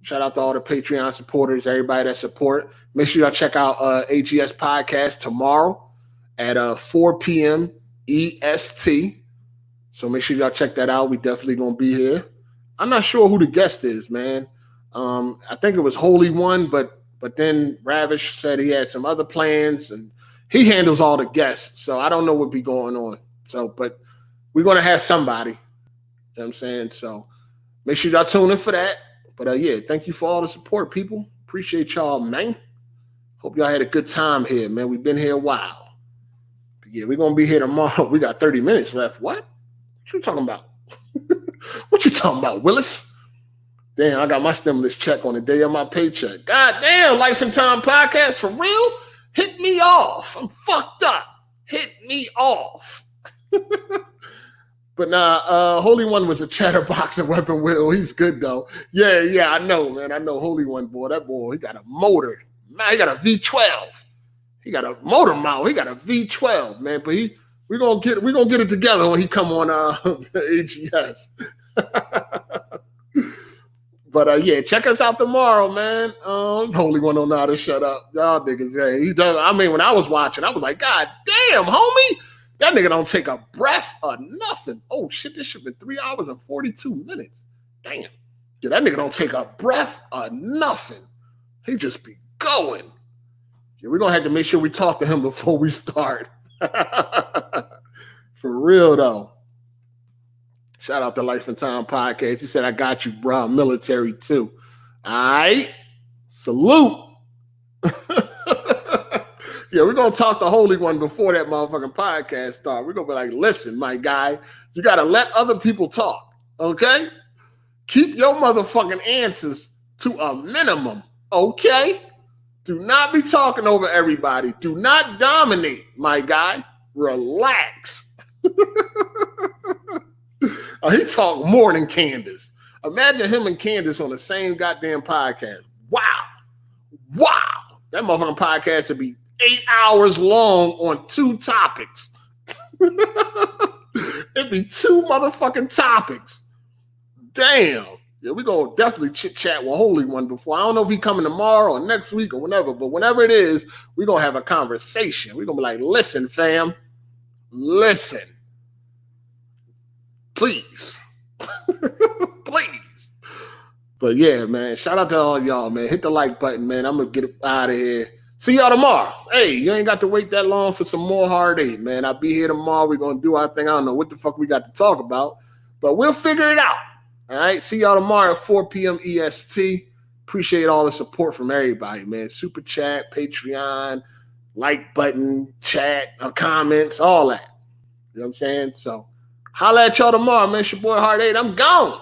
Shout out to all the Patreon supporters, everybody that support. Make sure y'all check out AGS Podcast tomorrow at 4 p.m. EST. So make sure y'all check that out. We definitely gonna be here. I'm not sure who the guest is, man. I think it was Holy One, but then Ravish said he had some other plans, and he handles all the guests. So I don't know what be going on. So, but we're gonna have somebody. You know what I'm saying? So make sure y'all tune in for that. But yeah, thank you for all the support, people. Appreciate y'all, man. Hope y'all had a good time here, man. We've been here a while. But yeah, we're gonna be here tomorrow. We got 30 minutes left. What you talking about? What you talking about, Willis? Damn, I got my stimulus check on the day of my paycheck. God damn, Life and Time podcast for real? Hit me off. I'm fucked up. Hit me off. But nah, Holy One was a chatterbox and weapon wheel. He's good though. Yeah, I know, man. I know Holy One, boy. That boy, he got a motor. Man, he got a V12. He got a motor mount. He got a V12, man. But we're gonna get it together when he come on AGS. But yeah, check us out tomorrow, man. Holy One don't know how to shut up. Y'all niggas, yeah, he does. I mean, when I was watching, I was like, God damn, homie. That nigga don't take a breath or nothing. Oh, shit, this shit been 3 hours and 42 minutes. Damn. Yeah, that nigga don't take a breath or nothing. He just be going. Yeah, we're going to have to make sure we talk to him before we start. For real, though. Shout out to Life and Time podcast. He said, I got you, bro. Military, too. All right. Salute. Yeah, we're going to talk to Holy One before that motherfucking podcast starts. We're going to be like, listen, my guy, you got to let other people talk, okay? Keep your motherfucking answers to a minimum, okay? Do not be talking over everybody. Do not dominate, my guy. Relax. He talked more than Candace. Imagine him and Candace on the same goddamn podcast. Wow. That motherfucking podcast would be 8 hours long on 2 topics. It'd be 2 motherfucking topics. Damn. Yeah, we're going to definitely chit-chat with Holy One before. I don't know if he's coming tomorrow or next week or whenever, but whenever it is, we're going to have a conversation. We're going to be like, listen, fam. Listen. Please. Please. But yeah, man, shout out to all y'all, man. Hit the like button, man. I'm gonna get out of here. See y'all tomorrow. Hey, you ain't got to wait that long for some more Hard 8, man. I'll be here tomorrow. We're gonna do our thing. I don't know what the fuck we got to talk about, but we'll figure it out. All right. See y'all tomorrow at 4 p.m. EST. Appreciate all the support from everybody, man. Super chat, Patreon, like button, chat, comments, all that. You know what I'm saying? So holla at y'all tomorrow, man. It's your boy Hard 8. I'm gone.